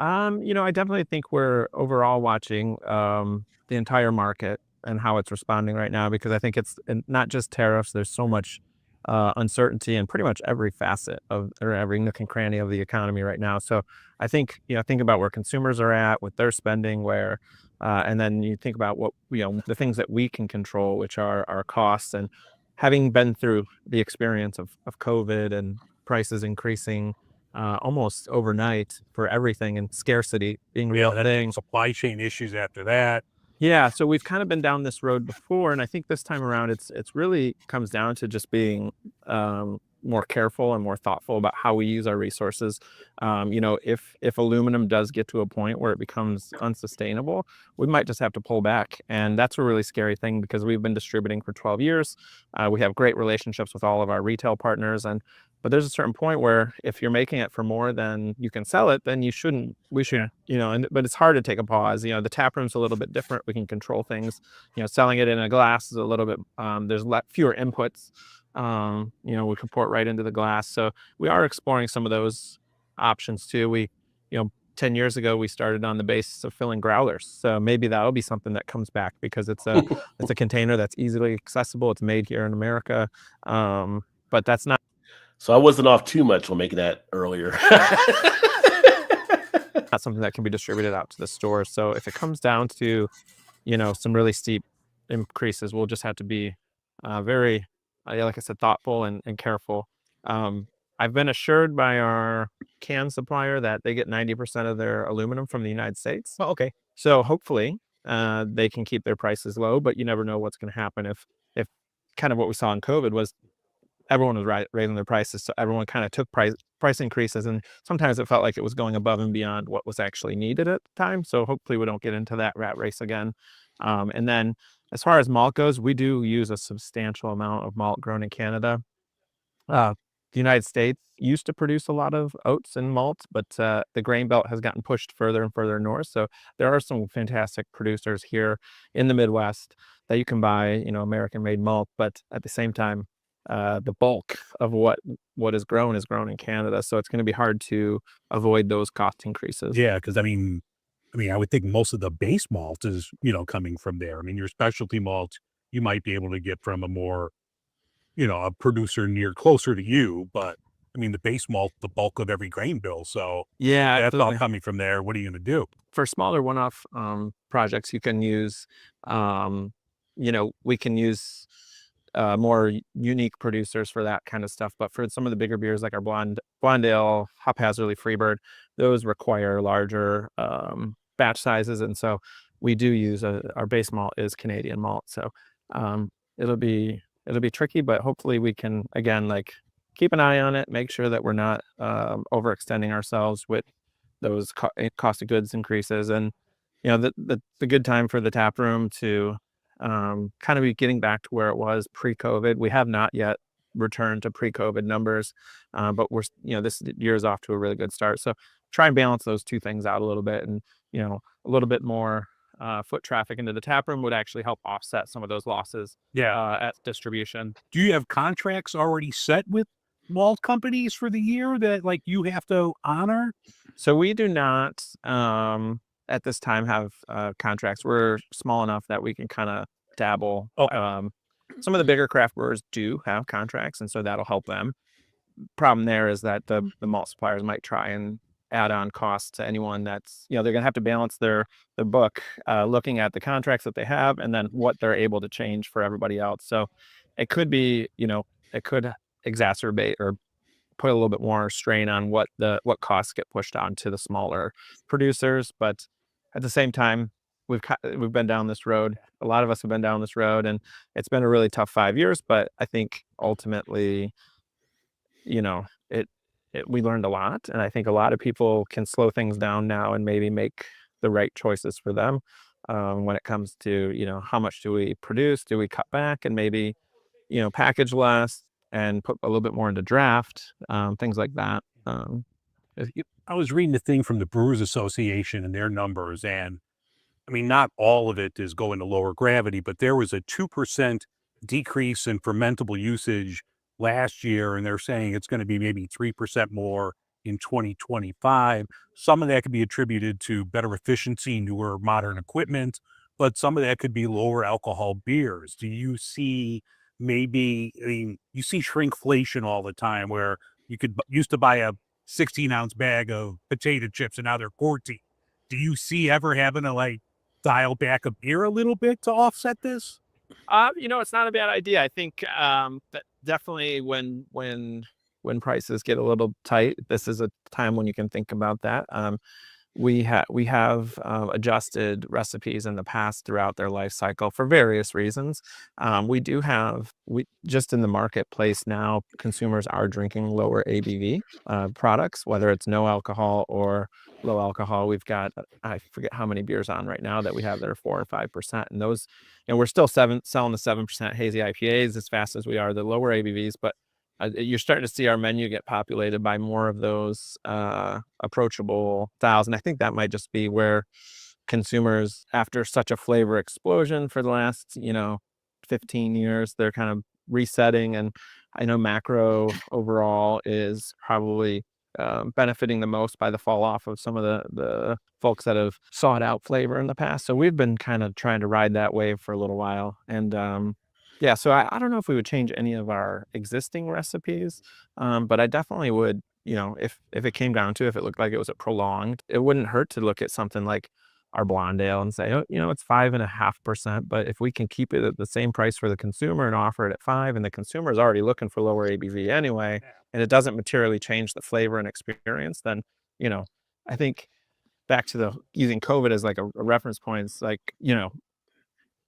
I definitely think we're overall watching the entire market and how it's responding right now, because I think it's not just tariffs. There's so much uncertainty in pretty much every facet or every nook and cranny of the economy right now. So I think, think about where consumers are at with their spending, and then you think about what, the things that we can control, which are our costs. And having been through the experience of COVID and prices increasing almost overnight for everything, and scarcity being real thing. Supply chain issues after that. Yeah, so we've kind of been down this road before, and I think this time around it's really comes down to just being more careful and more thoughtful about how we use our resources. If aluminum does get to a point where it becomes unsustainable, we might just have to pull back, and that's a really scary thing, because we've been distributing for 12 years. We have great relationships with all of our retail partners, but there's a certain point where if you're making it for more than you can sell it, then we should, but it's hard to take a pause. The tap room's a little bit different. We can control things. Selling it in a glass is a little bit, there's fewer inputs. We can pour it right into the glass. So we are exploring some of those options too. 10 years ago, we started on the basis of filling growlers. So maybe that'll be something that comes back, because it's a container that's easily accessible. It's made here in America. But that's not. So I wasn't off too much on making that earlier. Not something that can be distributed out to the store. So if it comes down to, some really steep increases, we'll just have to be very, like I said, thoughtful and careful. I've been assured by our can supplier that they get 90% of their aluminum from the United States. Oh, okay. So hopefully they can keep their prices low, but you never know what's going to happen if kind of what we saw in COVID was everyone was raising their prices. So everyone kind of took price increases, and sometimes it felt like it was going above and beyond what was actually needed at the time. So hopefully we don't get into that rat race again. And then as far as malt goes, we do use a substantial amount of malt grown in Canada. The United States used to produce a lot of oats and malt, but the grain belt has gotten pushed further and further north. So there are some fantastic producers here in the Midwest that you can buy, American-made malt. But at the same time, the bulk of what is grown in Canada. So it's going to be hard to avoid those cost increases. Yeah, because I mean, I would think most of the base malt is, coming from there. I mean, your specialty malt, you might be able to get from a more, a producer closer to you. But I mean, the base malt, the bulk of every grain bill. So yeah, that's all coming from there. What are you going to do? For smaller one-off projects, you can use, we can use more unique producers for that kind of stuff. But for some of the bigger beers like our Blonde Ale, Haphazardly Freebird, those require larger batch sizes. And so we do use our base malt is Canadian malt. So it'll be tricky, but hopefully we can, again, keep an eye on it, make sure that we're not overextending ourselves with those cost of goods increases. And, the good time for the tap room to kind of be getting back to where it was pre-COVID. We have not yet returned to pre-COVID numbers, but we're, this year is off to a really good start. So try and balance those two things out a little bit, and, a little bit more foot traffic into the tap room would actually help offset some of those losses at distribution. Do you have contracts already set with malt companies for the year that you have to honor? So we do not. at this time have contracts. We're small enough that we can kind of dabble. Some of the bigger craft brewers do have contracts, and so that'll help them. Problem there is that the malt suppliers might try and add on costs to anyone that's, they're going to have to balance their book, looking at the contracts that they have and then what they're able to change for everybody else. So it could be, it could exacerbate or put a little bit more strain on what costs get pushed on to the smaller producers. But at the same time, we've been down this road. A lot of us have been down this road, and it's been a really tough 5 years. But I think ultimately, we learned a lot, and I think a lot of people can slow things down now and maybe make the right choices for them when it comes to how much do we produce, do we cut back and maybe package less and put a little bit more into draft, things like that. I was reading the thing from the Brewers Association and their numbers, and I mean, not all of it is going to lower gravity, but there was a 2% decrease in fermentable usage last year, and they're saying it's going to be maybe 3% more in 2025. Some of that could be attributed to better efficiency, newer modern equipment, but some of that could be lower alcohol beers. Do you see you see shrinkflation all the time where you used to buy a 16-ounce bag of potato chips and now they're 14. Do you see ever having to dial back a beer a little bit to offset this? It's not a bad idea. I think that definitely when prices get a little tight, this is a time when you can think about that. We have adjusted recipes in the past throughout their life cycle for various reasons. We just in the marketplace now, consumers are drinking lower ABV products, whether it's no alcohol or low alcohol. We've got, I forget how many beers on right now that we have that are 4 or 5%, and those, we're still selling the 7% hazy IPAs as fast as we are the lower ABVs, but you're starting to see our menu get populated by more of those approachable styles. And I think that might just be where consumers, after such a flavor explosion for the last, 15 years, they're kind of resetting. And I know macro overall is probably benefiting the most by the fall off of some of the folks that have sought out flavor in the past. So we've been kind of trying to ride that wave for a little while. And yeah, so I don't know if we would change any of our existing recipes, but I definitely would, if it came down to, if it looked like it was a prolonged, it wouldn't hurt to look at something like our blonde ale and say, it's 5.5%, but if we can keep it at the same price for the consumer and offer it at 5, and the consumer is already looking for lower ABV anyway, and it doesn't materially change the flavor and experience, then, I think back to using COVID as like a reference point, it's like,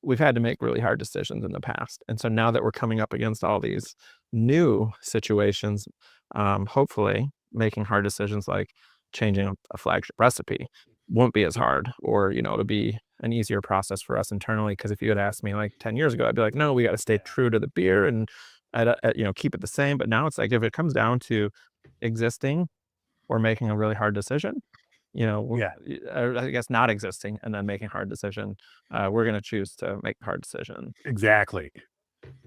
we've had to make really hard decisions in the past. And so now that we're coming up against all these new situations, hopefully making hard decisions like changing a flagship recipe won't be as hard, or, it'll be an easier process for us internally. Because if you had asked me 10 years ago, I'd be like, no, we got to stay true to the beer and, keep it the same. But now it's like, if it comes down to existing or making a really hard decision, I guess not existing and then making a hard decision, we're going to choose to make a hard decision. Exactly.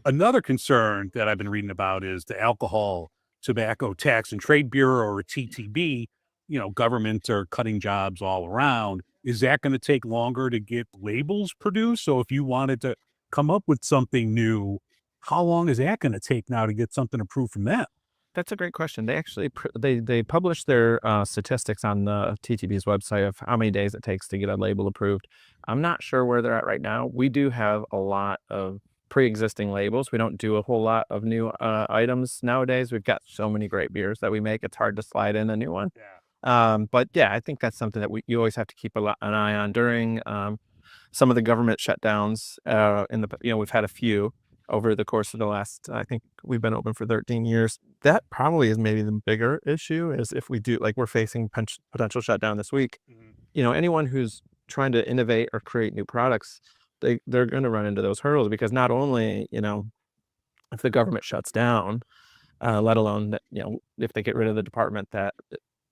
Another concern that I've been reading about is the Alcohol, Tobacco Tax and Trade Bureau, or TTB. Governments are cutting jobs all around. Is that going to take longer to get labels produced? So if you wanted to come up with something new, how long is that going to take now to get something approved from them? That's a great question. They actually they publish their statistics on the TTB's website of how many days it takes to get a label approved. I'm not sure where they're at right now. We do have a lot of pre-existing labels. We don't do a whole lot of new items nowadays. We've got so many great beers that we make. It's hard to slide in a new one. But yeah, I think that's something that you always have to keep an eye on during some of the government shutdowns. We've had a few over the course of the last, I think we've been open for 13 years. That probably is maybe the bigger issue, is if we do, we're facing potential shutdown this week. Anyone who's trying to innovate or create new products, they're going to run into those hurdles, because not only, if the government shuts down, let alone that, if they get rid of the department that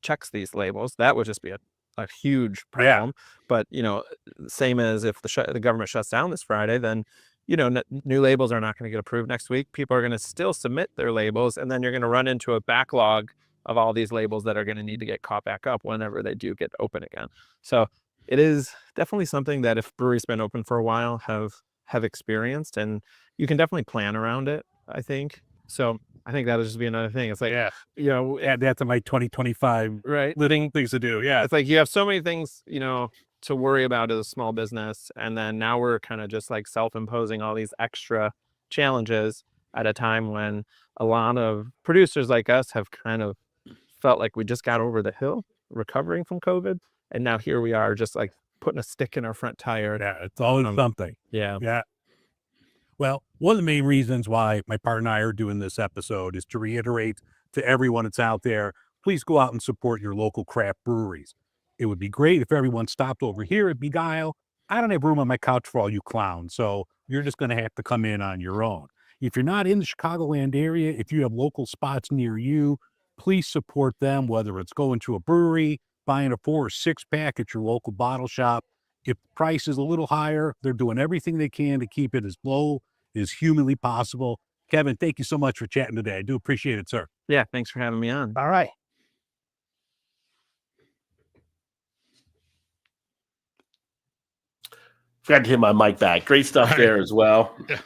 checks these labels, that would just be a huge problem. But, same as if the government shuts down this Friday, then new labels are not going to get approved next week. People are going to still submit their labels, and then you're going to run into a backlog of all these labels that are going to need to get caught back up whenever they do get open again. So it is definitely something that if breweries been open for a while have experienced, and you can definitely plan around it, I think. So I think that'll just be another thing. It's like, Yeah. Add that to my 2025 right. living things to do. Yeah. It's like you have so many things, to worry about as a small business. And then now we're kind of just like self-imposing all these extra challenges at a time when a lot of producers like us have kind of felt like we just got over the hill recovering from COVID. And now here we are just like putting a stick in our front tire. Yeah. It's always something. Yeah. Yeah. Well, one of the main reasons why my partner and I are doing this episode is to reiterate to everyone that's out there, please go out and support your local craft breweries. It would be great if everyone stopped over here at Beguile. I don't have room on my couch for all you clowns, so you're just going to have to come in on your own. If you're not in the Chicagoland area, if you have local spots near you, please support them, whether it's going to a brewery, buying a 4 or 6 pack at your local bottle shop. If the price is a little higher, they're doing everything they can to keep it as low as humanly possible. Kevin, thank you so much for chatting today. I do appreciate it, sir. Yeah. Thanks for having me on. All right. Forgot to hit my mic back. Great stuff Right. there as well. Yeah.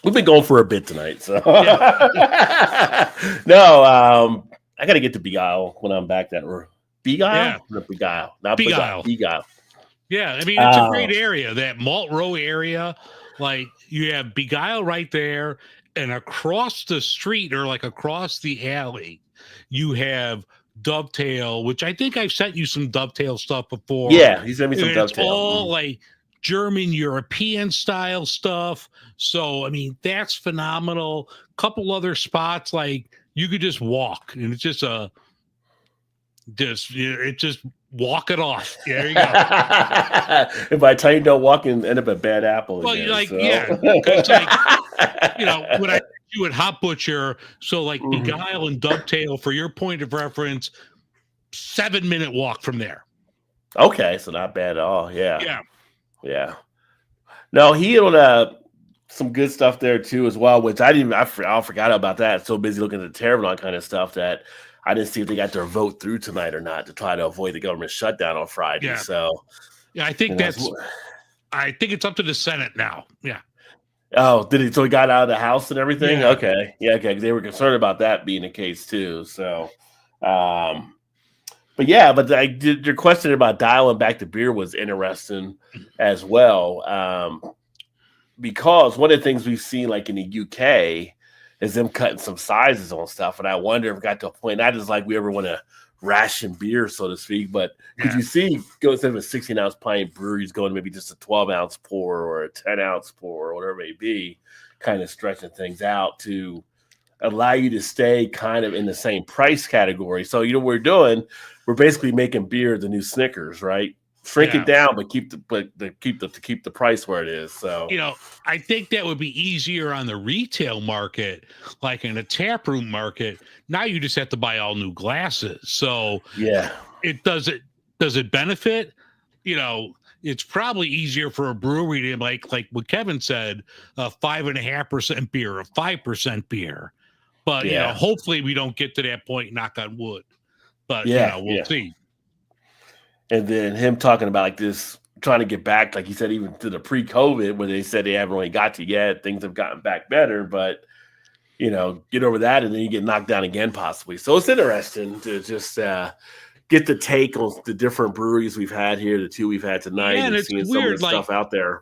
We've been going for a bit tonight, so no. I got to get to Beguile when I'm back. Beguile, Beguile, not Beguile. Beguile. Yeah, I mean, it's a great area. That Malt Row area, like you have Beguile right there, and across the street or like across the alley, you have Dovetail, which I think I've sent you some Dovetail stuff before. Yeah, he sent me some And Dovetail. It's all like German, European style stuff. So, I mean, that's phenomenal. Couple other spots, like you could just walk, and it's just just walk it off. There you go. If I tell you don't walk and end up a bad apple. Well, again, like, so. yeah, because like, when I do at Hot Butcher, so like Beguile and Dovetail, for your point of reference, 7-minute walk from there. Okay, so not bad at all. Yeah. Yeah. No, he had some good stuff there too as well, which I forgot about that. So busy looking at the tariff and all kind of stuff that I didn't see if they got their vote through tonight or not to try to avoid the government shutdown on Friday. Yeah. So Yeah, I think I think it's up to the Senate now. Yeah. Oh, did he? So he got out of the House and everything? Yeah. Okay. Yeah, okay. 'Cause they were concerned about that being the case too. So but your question about dialing back the beer was interesting as well. Because one of the things we've seen like in the UK is them cutting some sizes on stuff. And I wonder if it got to a point, not just like we ever want to ration beer, so to speak, but could you see go instead of a 16-ounce pint, breweries going to maybe just a 12-ounce pour or a 10-ounce pour or whatever it may be, kind of stretching things out to allow you to stay kind of in the same price category. So, what we're doing, we're basically making beer the new Snickers, right? Shrink it down, but keep the price where it is. So I think that would be easier on the retail market, like in a taproom market. Now you just have to buy all new glasses. So yeah, does it benefit? It's probably easier for a brewery to like what Kevin said, a 5.5% beer, a 5% beer. But hopefully we don't get to that point. Knock on wood. But we'll see. And then him talking about like this, trying to get back, like he said, even to the pre-COVID, where they said they haven't really got to yet. Things have gotten back better, but get over that, and then you get knocked down again, possibly. So it's interesting to just get the take on the different breweries we've had here, the 2 we've had tonight, and it's seeing weird, some of the stuff out there.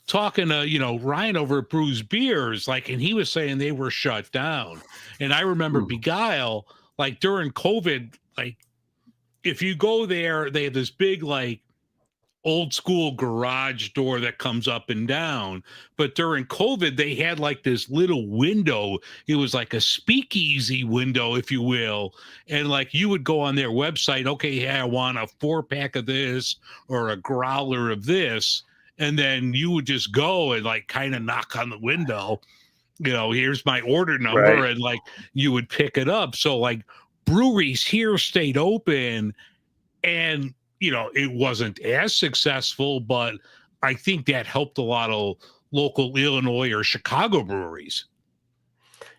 Talking to Ryan over at Brews Beers, like, and he was saying they were shut down. And I remember Beguile, like during COVID, like if you go there, they have this big like old school garage door that comes up and down. But during COVID, they had like this little window. It was like a speakeasy window, if you will. And like you would go on their website, okay, hey, I want a 4-pack of this or a growler of this. And then you would just go and like kind of knock on the window, here's my order number. Right. And like you would pick it up. So like breweries here stayed open, and it wasn't as successful, but I think that helped a lot of local Illinois or Chicago breweries.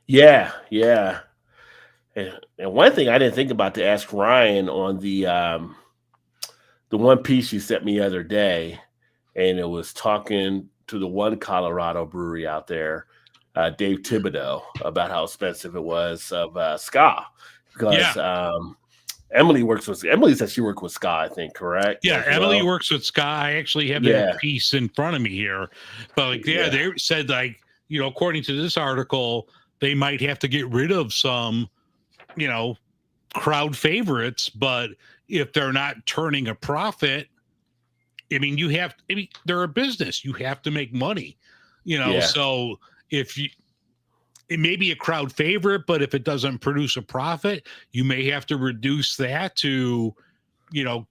Yeah. And one thing I didn't think about to ask Ryan on the the one piece you sent me the other day, and it was talking to the one Colorado brewery out there, Dave Thibodeau, about how expensive it was of Ska, because Emily said she worked with Ska, I think, correct? Yeah, as Emily well? works with Ska. I actually have Yeah. that piece in front of me here. But like, they said, like, according to this article, they might have to get rid of some, crowd favorites, but if they're not turning a profit, they're a business. You have to make money, so if it may be a crowd favorite, but if it doesn't produce a profit, you may have to reduce that to,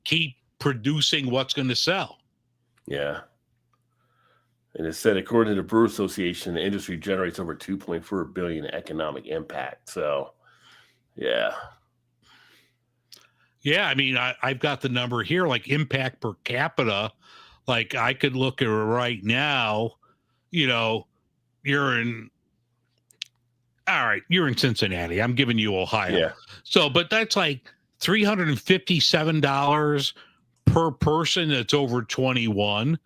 keep producing what's going to sell. Yeah. And it said, according to the Brewer Association, the industry generates over $2.4 billion in economic impact. So, yeah. Yeah, I've got the number here, like impact per capita. Like I could look at it right now, you're in Cincinnati. I'm giving you Ohio. Yeah. So, but that's like $357 per person that's over 21.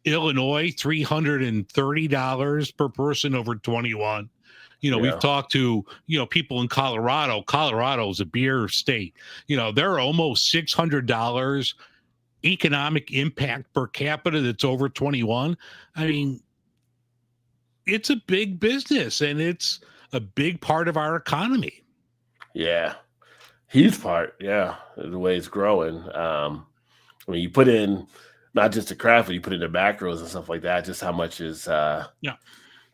Illinois, $330 per person over 21. We've talked to, people in Colorado. Colorado is a beer state. They're almost $600 economic impact per capita that's over 21. It's a big business, and it's a big part of our economy. Yeah. Huge part. Yeah. The way it's growing. You put in not just the craft, but you put in the macros and stuff like that, just how much is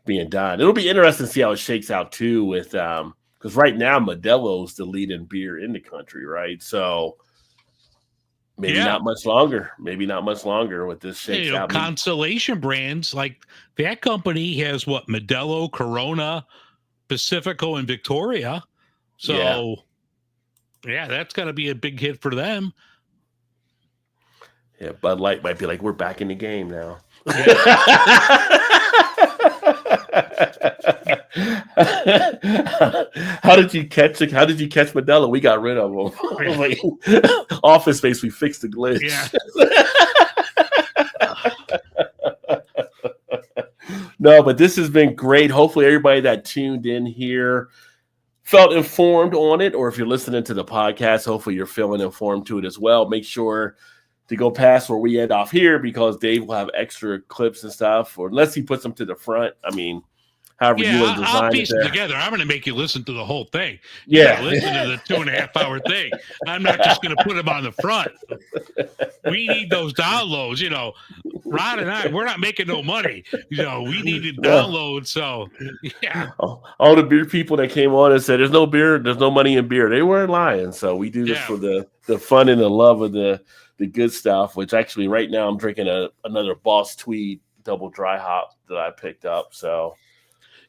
being done. It'll be interesting to see how it shakes out too with because right now Modelo's the leading beer in the country, right? So maybe not much longer. Maybe not much longer with this shakes out. Constellation brands like that company has Modelo, Corona, Pacifico, and Victoria. So yeah, that's got to be a big hit for them. Yeah, Bud Light might be like, we're back in the game now. How did you catch Modelo? We got rid of him. Like, Office Space, we fixed the glitch. Yeah. No, but this has been great. Hopefully everybody that tuned in here felt informed on it, or if you're listening to the podcast, hopefully you're feeling informed to it as well. Make sure to go past where we end off here, because Dave will have extra clips and stuff, or unless he puts them to the front. However you want to design I'll piece it it together. I'm going to make you listen to the whole thing. Yeah. Listen to the 2.5 hour thing. I'm not just going to put them on the front. We need those downloads. Ron and I, we're not making no money. We needed downloads. So, yeah. All the beer people that came on and said, there's no beer, there's no money in beer. They weren't lying. So we do this for the fun and the love of the good stuff, which actually right now I'm drinking another Boss Tweed double dry hop that I picked up. So.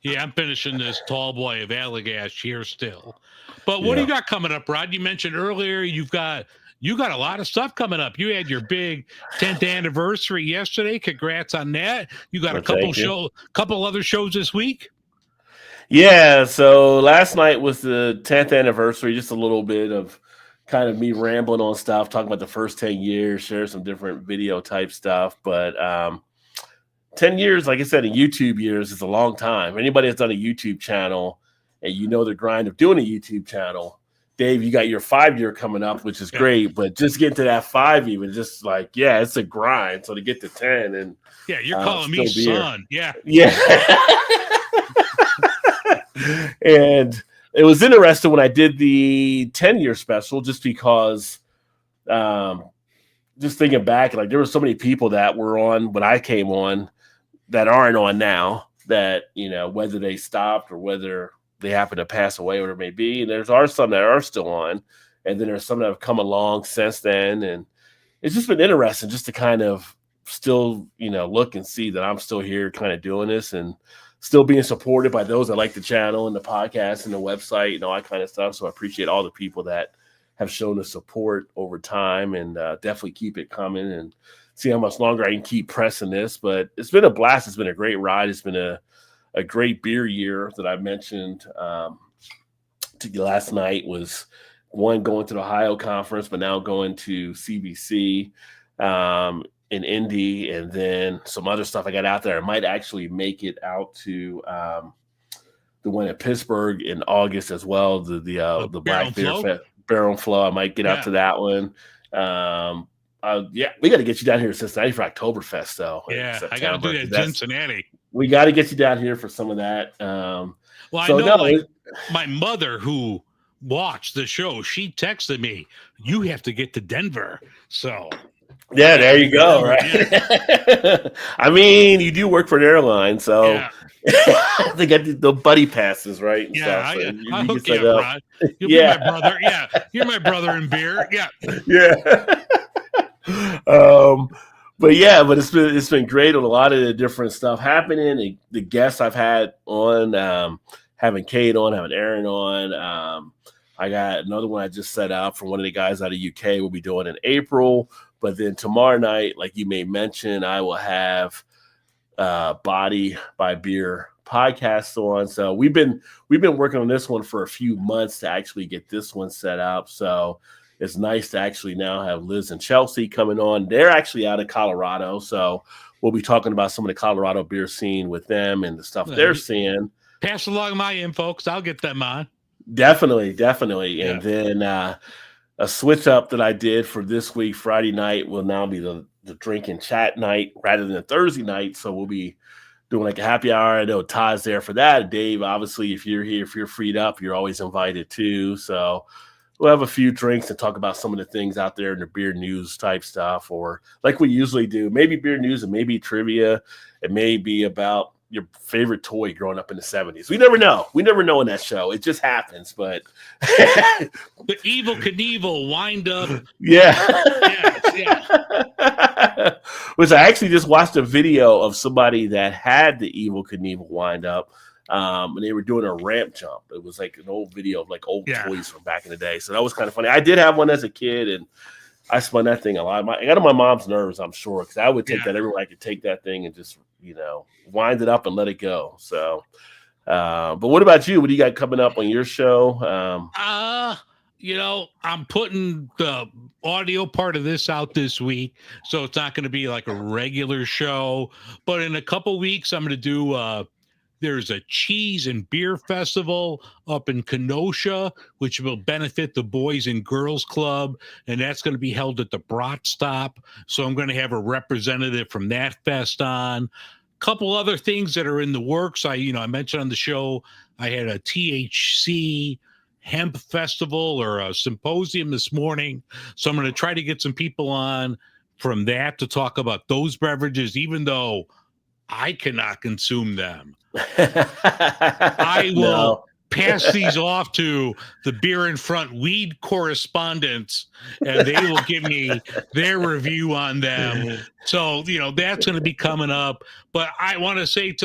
Yeah, I'm finishing this tall boy of Allagash here still. But what do you got coming up, Rod? You mentioned earlier you got a lot of stuff coming up. You had your big 10th anniversary yesterday. Congrats on that. You got a couple other shows this week. Yeah, so last night was the 10th anniversary, just a little bit of kind of me rambling on stuff, talking about the first 10 years, share some different video type stuff. But 10 years, like I said, in YouTube years is a long time. Anybody that's done a YouTube channel and the grind of doing a YouTube channel, Dave, you got your 5-year coming up, which is great. But just getting to that 5, even just like, it's a grind. So to get to 10 and you're calling me son. Yeah. And it was interesting when I did the 10-year special, just because just thinking back, like there were so many people that were on when I came on that aren't on now, that, whether they stopped or whether they happen to pass away, whatever it may be. And there's some that are still on, and then there's some that have come along since then. And it's just been interesting just to kind of still, look and see that I'm still here kind of doing this and still being supported by those that like the channel and the podcast and the website and all that kind of stuff. So I appreciate all the people that have shown the support over time, and definitely keep it coming and see how much longer I can keep pressing this. But it's been a blast. It's been a great ride. It's been a great beer year that I mentioned to you last night. Was one, going to the Ohio conference, but now going to CBC. in Indy, and then some other stuff I got out there. I might actually make it out to the one at Pittsburgh in August as well. The Black Beer Barrel and Flow. I might get out to that one. We got to get you down here to Cincinnati for Oktoberfest, though. Yeah, I got to do that in Cincinnati. We got to get you down here for some of that. Well, I know my mother who watched the show, she texted me, "You have to get to Denver." So yeah, there you go. Right. Yeah. I mean, you do work for an airline, so. Yeah. They got the buddy passes, right? Yeah, I hook you up, Rod. You'll be my brother. Yeah, you're my brother in beer. Yeah, yeah. But it's been great on a lot of the different stuff happening. The guests I've had on, having Kate on, having Aaron on. I got another one I just set up from one of the guys out of UK. We'll be doing in April. But then tomorrow night, like you may mention, I will have Body by Beer podcast on. So we've been working on this one for a few months to actually get this one set up. So it's nice to actually now have Liz and Chelsea coming on. They're actually out of Colorado, so we'll be talking about some of the Colorado beer scene with them and the stuff they're seeing. Pass along my info, because I'll get them on. Definitely. Yeah. And then a switch up that I did for this week, Friday night, will now be the drink and chat night rather than a Thursday night. So we'll be doing like a happy hour. I know Todd's there for that. Dave, obviously, if you're here, if you're freed up, you're always invited too. So we'll have a few drinks and talk about some of the things out there in the beer news type stuff, or like we usually do, maybe beer news and maybe trivia. It may be about your favorite toy growing up in the 70s. We never know. We never know in that show. It just happens, but the Evel Knievel wind up. Yeah. Yeah. Which I actually just watched a video of somebody that had the Evel Knievel wind up. And they were doing a ramp jump. It was like an old video of like old toys from back in the day. So that was kind of funny. I did have one as a kid, and I spun that thing a lot. I got on my mom's nerves, I'm sure, because I would take that everywhere. I could take that thing and just, wind it up and let it go. So, but what about you? What do you got coming up on your show? I'm putting the audio part of this out this week, so it's not going to be like a regular show. But in a couple weeks, I'm going to do there's a cheese and beer festival up in Kenosha, which will benefit the Boys and Girls Club, and that's going to be held at the Brat Stop. So I'm going to have a representative from that fest on. Couple other things that are in the works. I mentioned on the show, I had a THC hemp festival or a symposium this morning. So I'm going to try to get some people on from that to talk about those beverages, even though I cannot consume them. I will pass these off to the Beer in Front weed correspondents, and they will give me their review on them. So, that's going to be coming up. But I want to say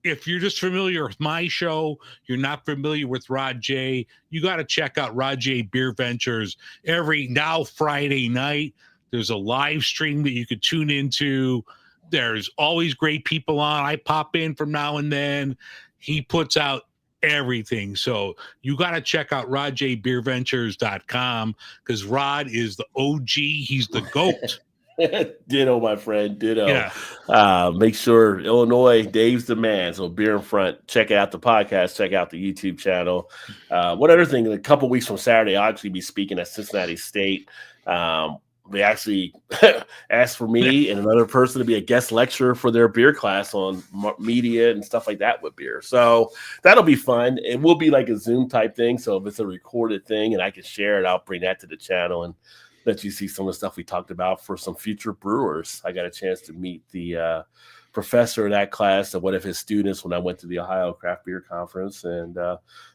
if you're just familiar with my show, you're not familiar with Rod J, you got to check out Rod J Beer Ventures every Friday night. There's a live stream that you could tune into. There's always great people on. I pop in from now and then. He puts out everything. So you got to check out rodjbeerventures.com, because Rod is the OG. He's the GOAT. Ditto, my friend. Ditto. Yeah. Make sure Illinois, Dave's the man. So Beer in Front, check out the podcast, check out the YouTube channel. One other thing, a couple weeks from Saturday, I'll actually be speaking at Cincinnati State. They actually asked for me and another person to be a guest lecturer for their beer class on media and stuff like that with beer. So that'll be fun. It will be like a Zoom type thing. So if it's a recorded thing and I can share it, I'll bring that to the channel and let you see some of the stuff we talked about for some future brewers. I got a chance to meet the professor of that class and one of his students when I went to the Ohio Craft Beer Conference. And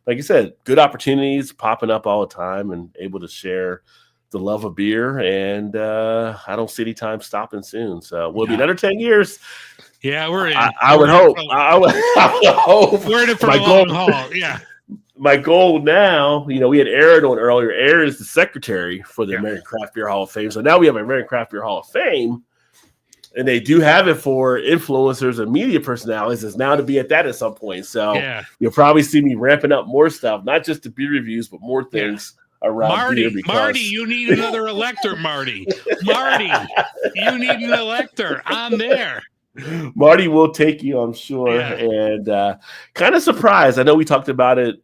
like I said, good opportunities popping up all the time and able to share the love of beer, and I don't see any time stopping soon. So we'll be another 10 years. Yeah, we're in. I would hope. I would hope. We're in it for a long haul. Yeah. My goal now, we had Aaron on earlier. Aaron is the secretary for the American Craft Beer Hall of Fame. So now we have an American Craft Beer Hall of Fame, and they do have it for influencers and media personalities. It's now to be at that at some point. So you'll probably see me ramping up more stuff, not just the beer reviews, but more things around beer because Marty, you need another elector, Marty. Marty, you need an elector on there. Marty will take you, I'm sure. Yeah. And kind of surprised. I know we talked about it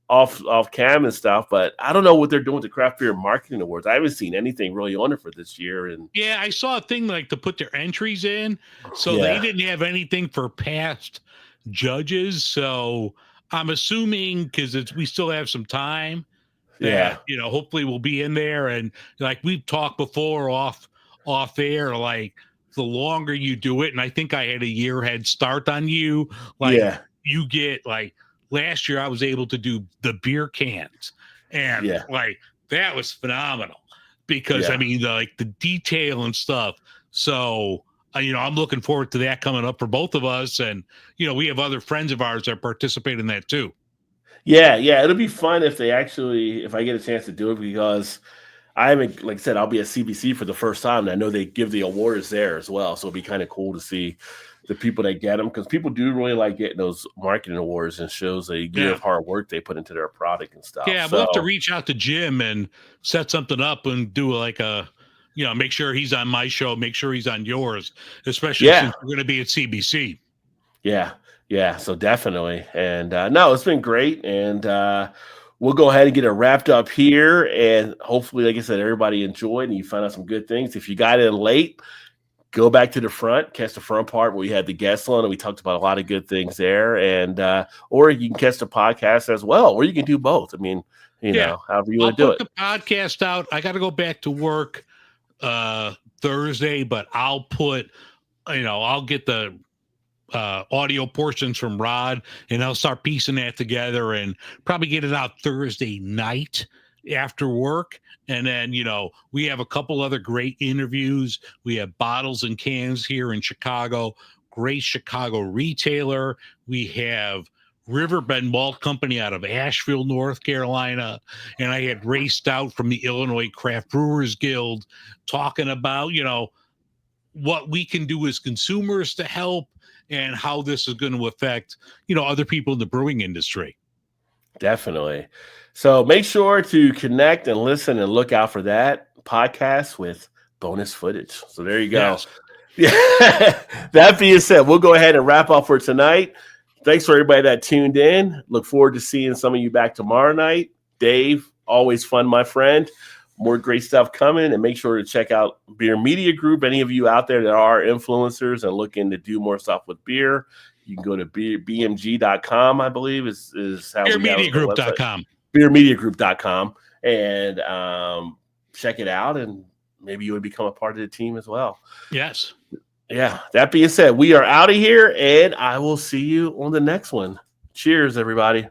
off cam and stuff, but I don't know what they're doing with the Craft Beer Marketing Awards. I haven't seen anything really on it for this year. And yeah, I saw a thing like to put their entries in, so they didn't have anything for past judges. So I'm assuming because we still have some time that hopefully we'll be in there. And like we've talked before off air, like the longer you do it, and I think I had a year head start on you. Like you get like. Last year, I was able to do the beer cans, and like that was phenomenal because I mean, the detail and stuff. So, I'm looking forward to that coming up for both of us, and we have other friends of ours that participate in that too. Yeah, it'll be fun if I get a chance to do it because I haven't, like I said, I'll be at CBC for the first time, and I know they give the awards there as well, so it'll be kind of cool to see the people that get them because people do really like getting those marketing awards and shows a year of hard work they put into their product and stuff. Yeah, we'll have to reach out to Jim and set something up and do like a, make sure he's on my show, make sure he's on yours, especially since we're going to be at CBC. Yeah. So definitely. And no, it's been great. And we'll go ahead and get it wrapped up here. And hopefully, like I said, everybody enjoyed and you found out some good things. If you got in late, go back to the front, catch the front part where we had the guests on and we talked about a lot of good things there. And or you can catch the podcast as well, or you can do both. I mean, know, however you want to do it. I'll put the podcast out. I got to go back to work Thursday, but I'll put, I'll get the audio portions from Rod and I'll start piecing that together and probably get it out Thursday night after work. And then, we have a couple other great interviews. We have Bottles and Cans here in Chicago, great Chicago retailer. We have Riverbend Malt Company out of Asheville, North Carolina. And I had Ray Stout from the Illinois Craft Brewers Guild talking about, what we can do as consumers to help and how this is going to affect, other people in the brewing industry. Definitely. So make sure to connect and listen and look out for that podcast with bonus footage. So there you go. Yes. That being said, we'll go ahead and wrap up for tonight. Thanks for everybody that tuned in. Look forward to seeing some of you back tomorrow night. Dave, always fun, my friend. More great stuff coming. And make sure to check out Beer Media Group. Any of you out there that are influencers and looking to do more stuff with beer, you can go to bmg.com, I believe, is how beermediagroup.com. Beermediagroup.com and check it out, and maybe you would become a part of the team as well. Yes. Yeah. That being said, we are out of here, and I will see you on the next one. Cheers, everybody.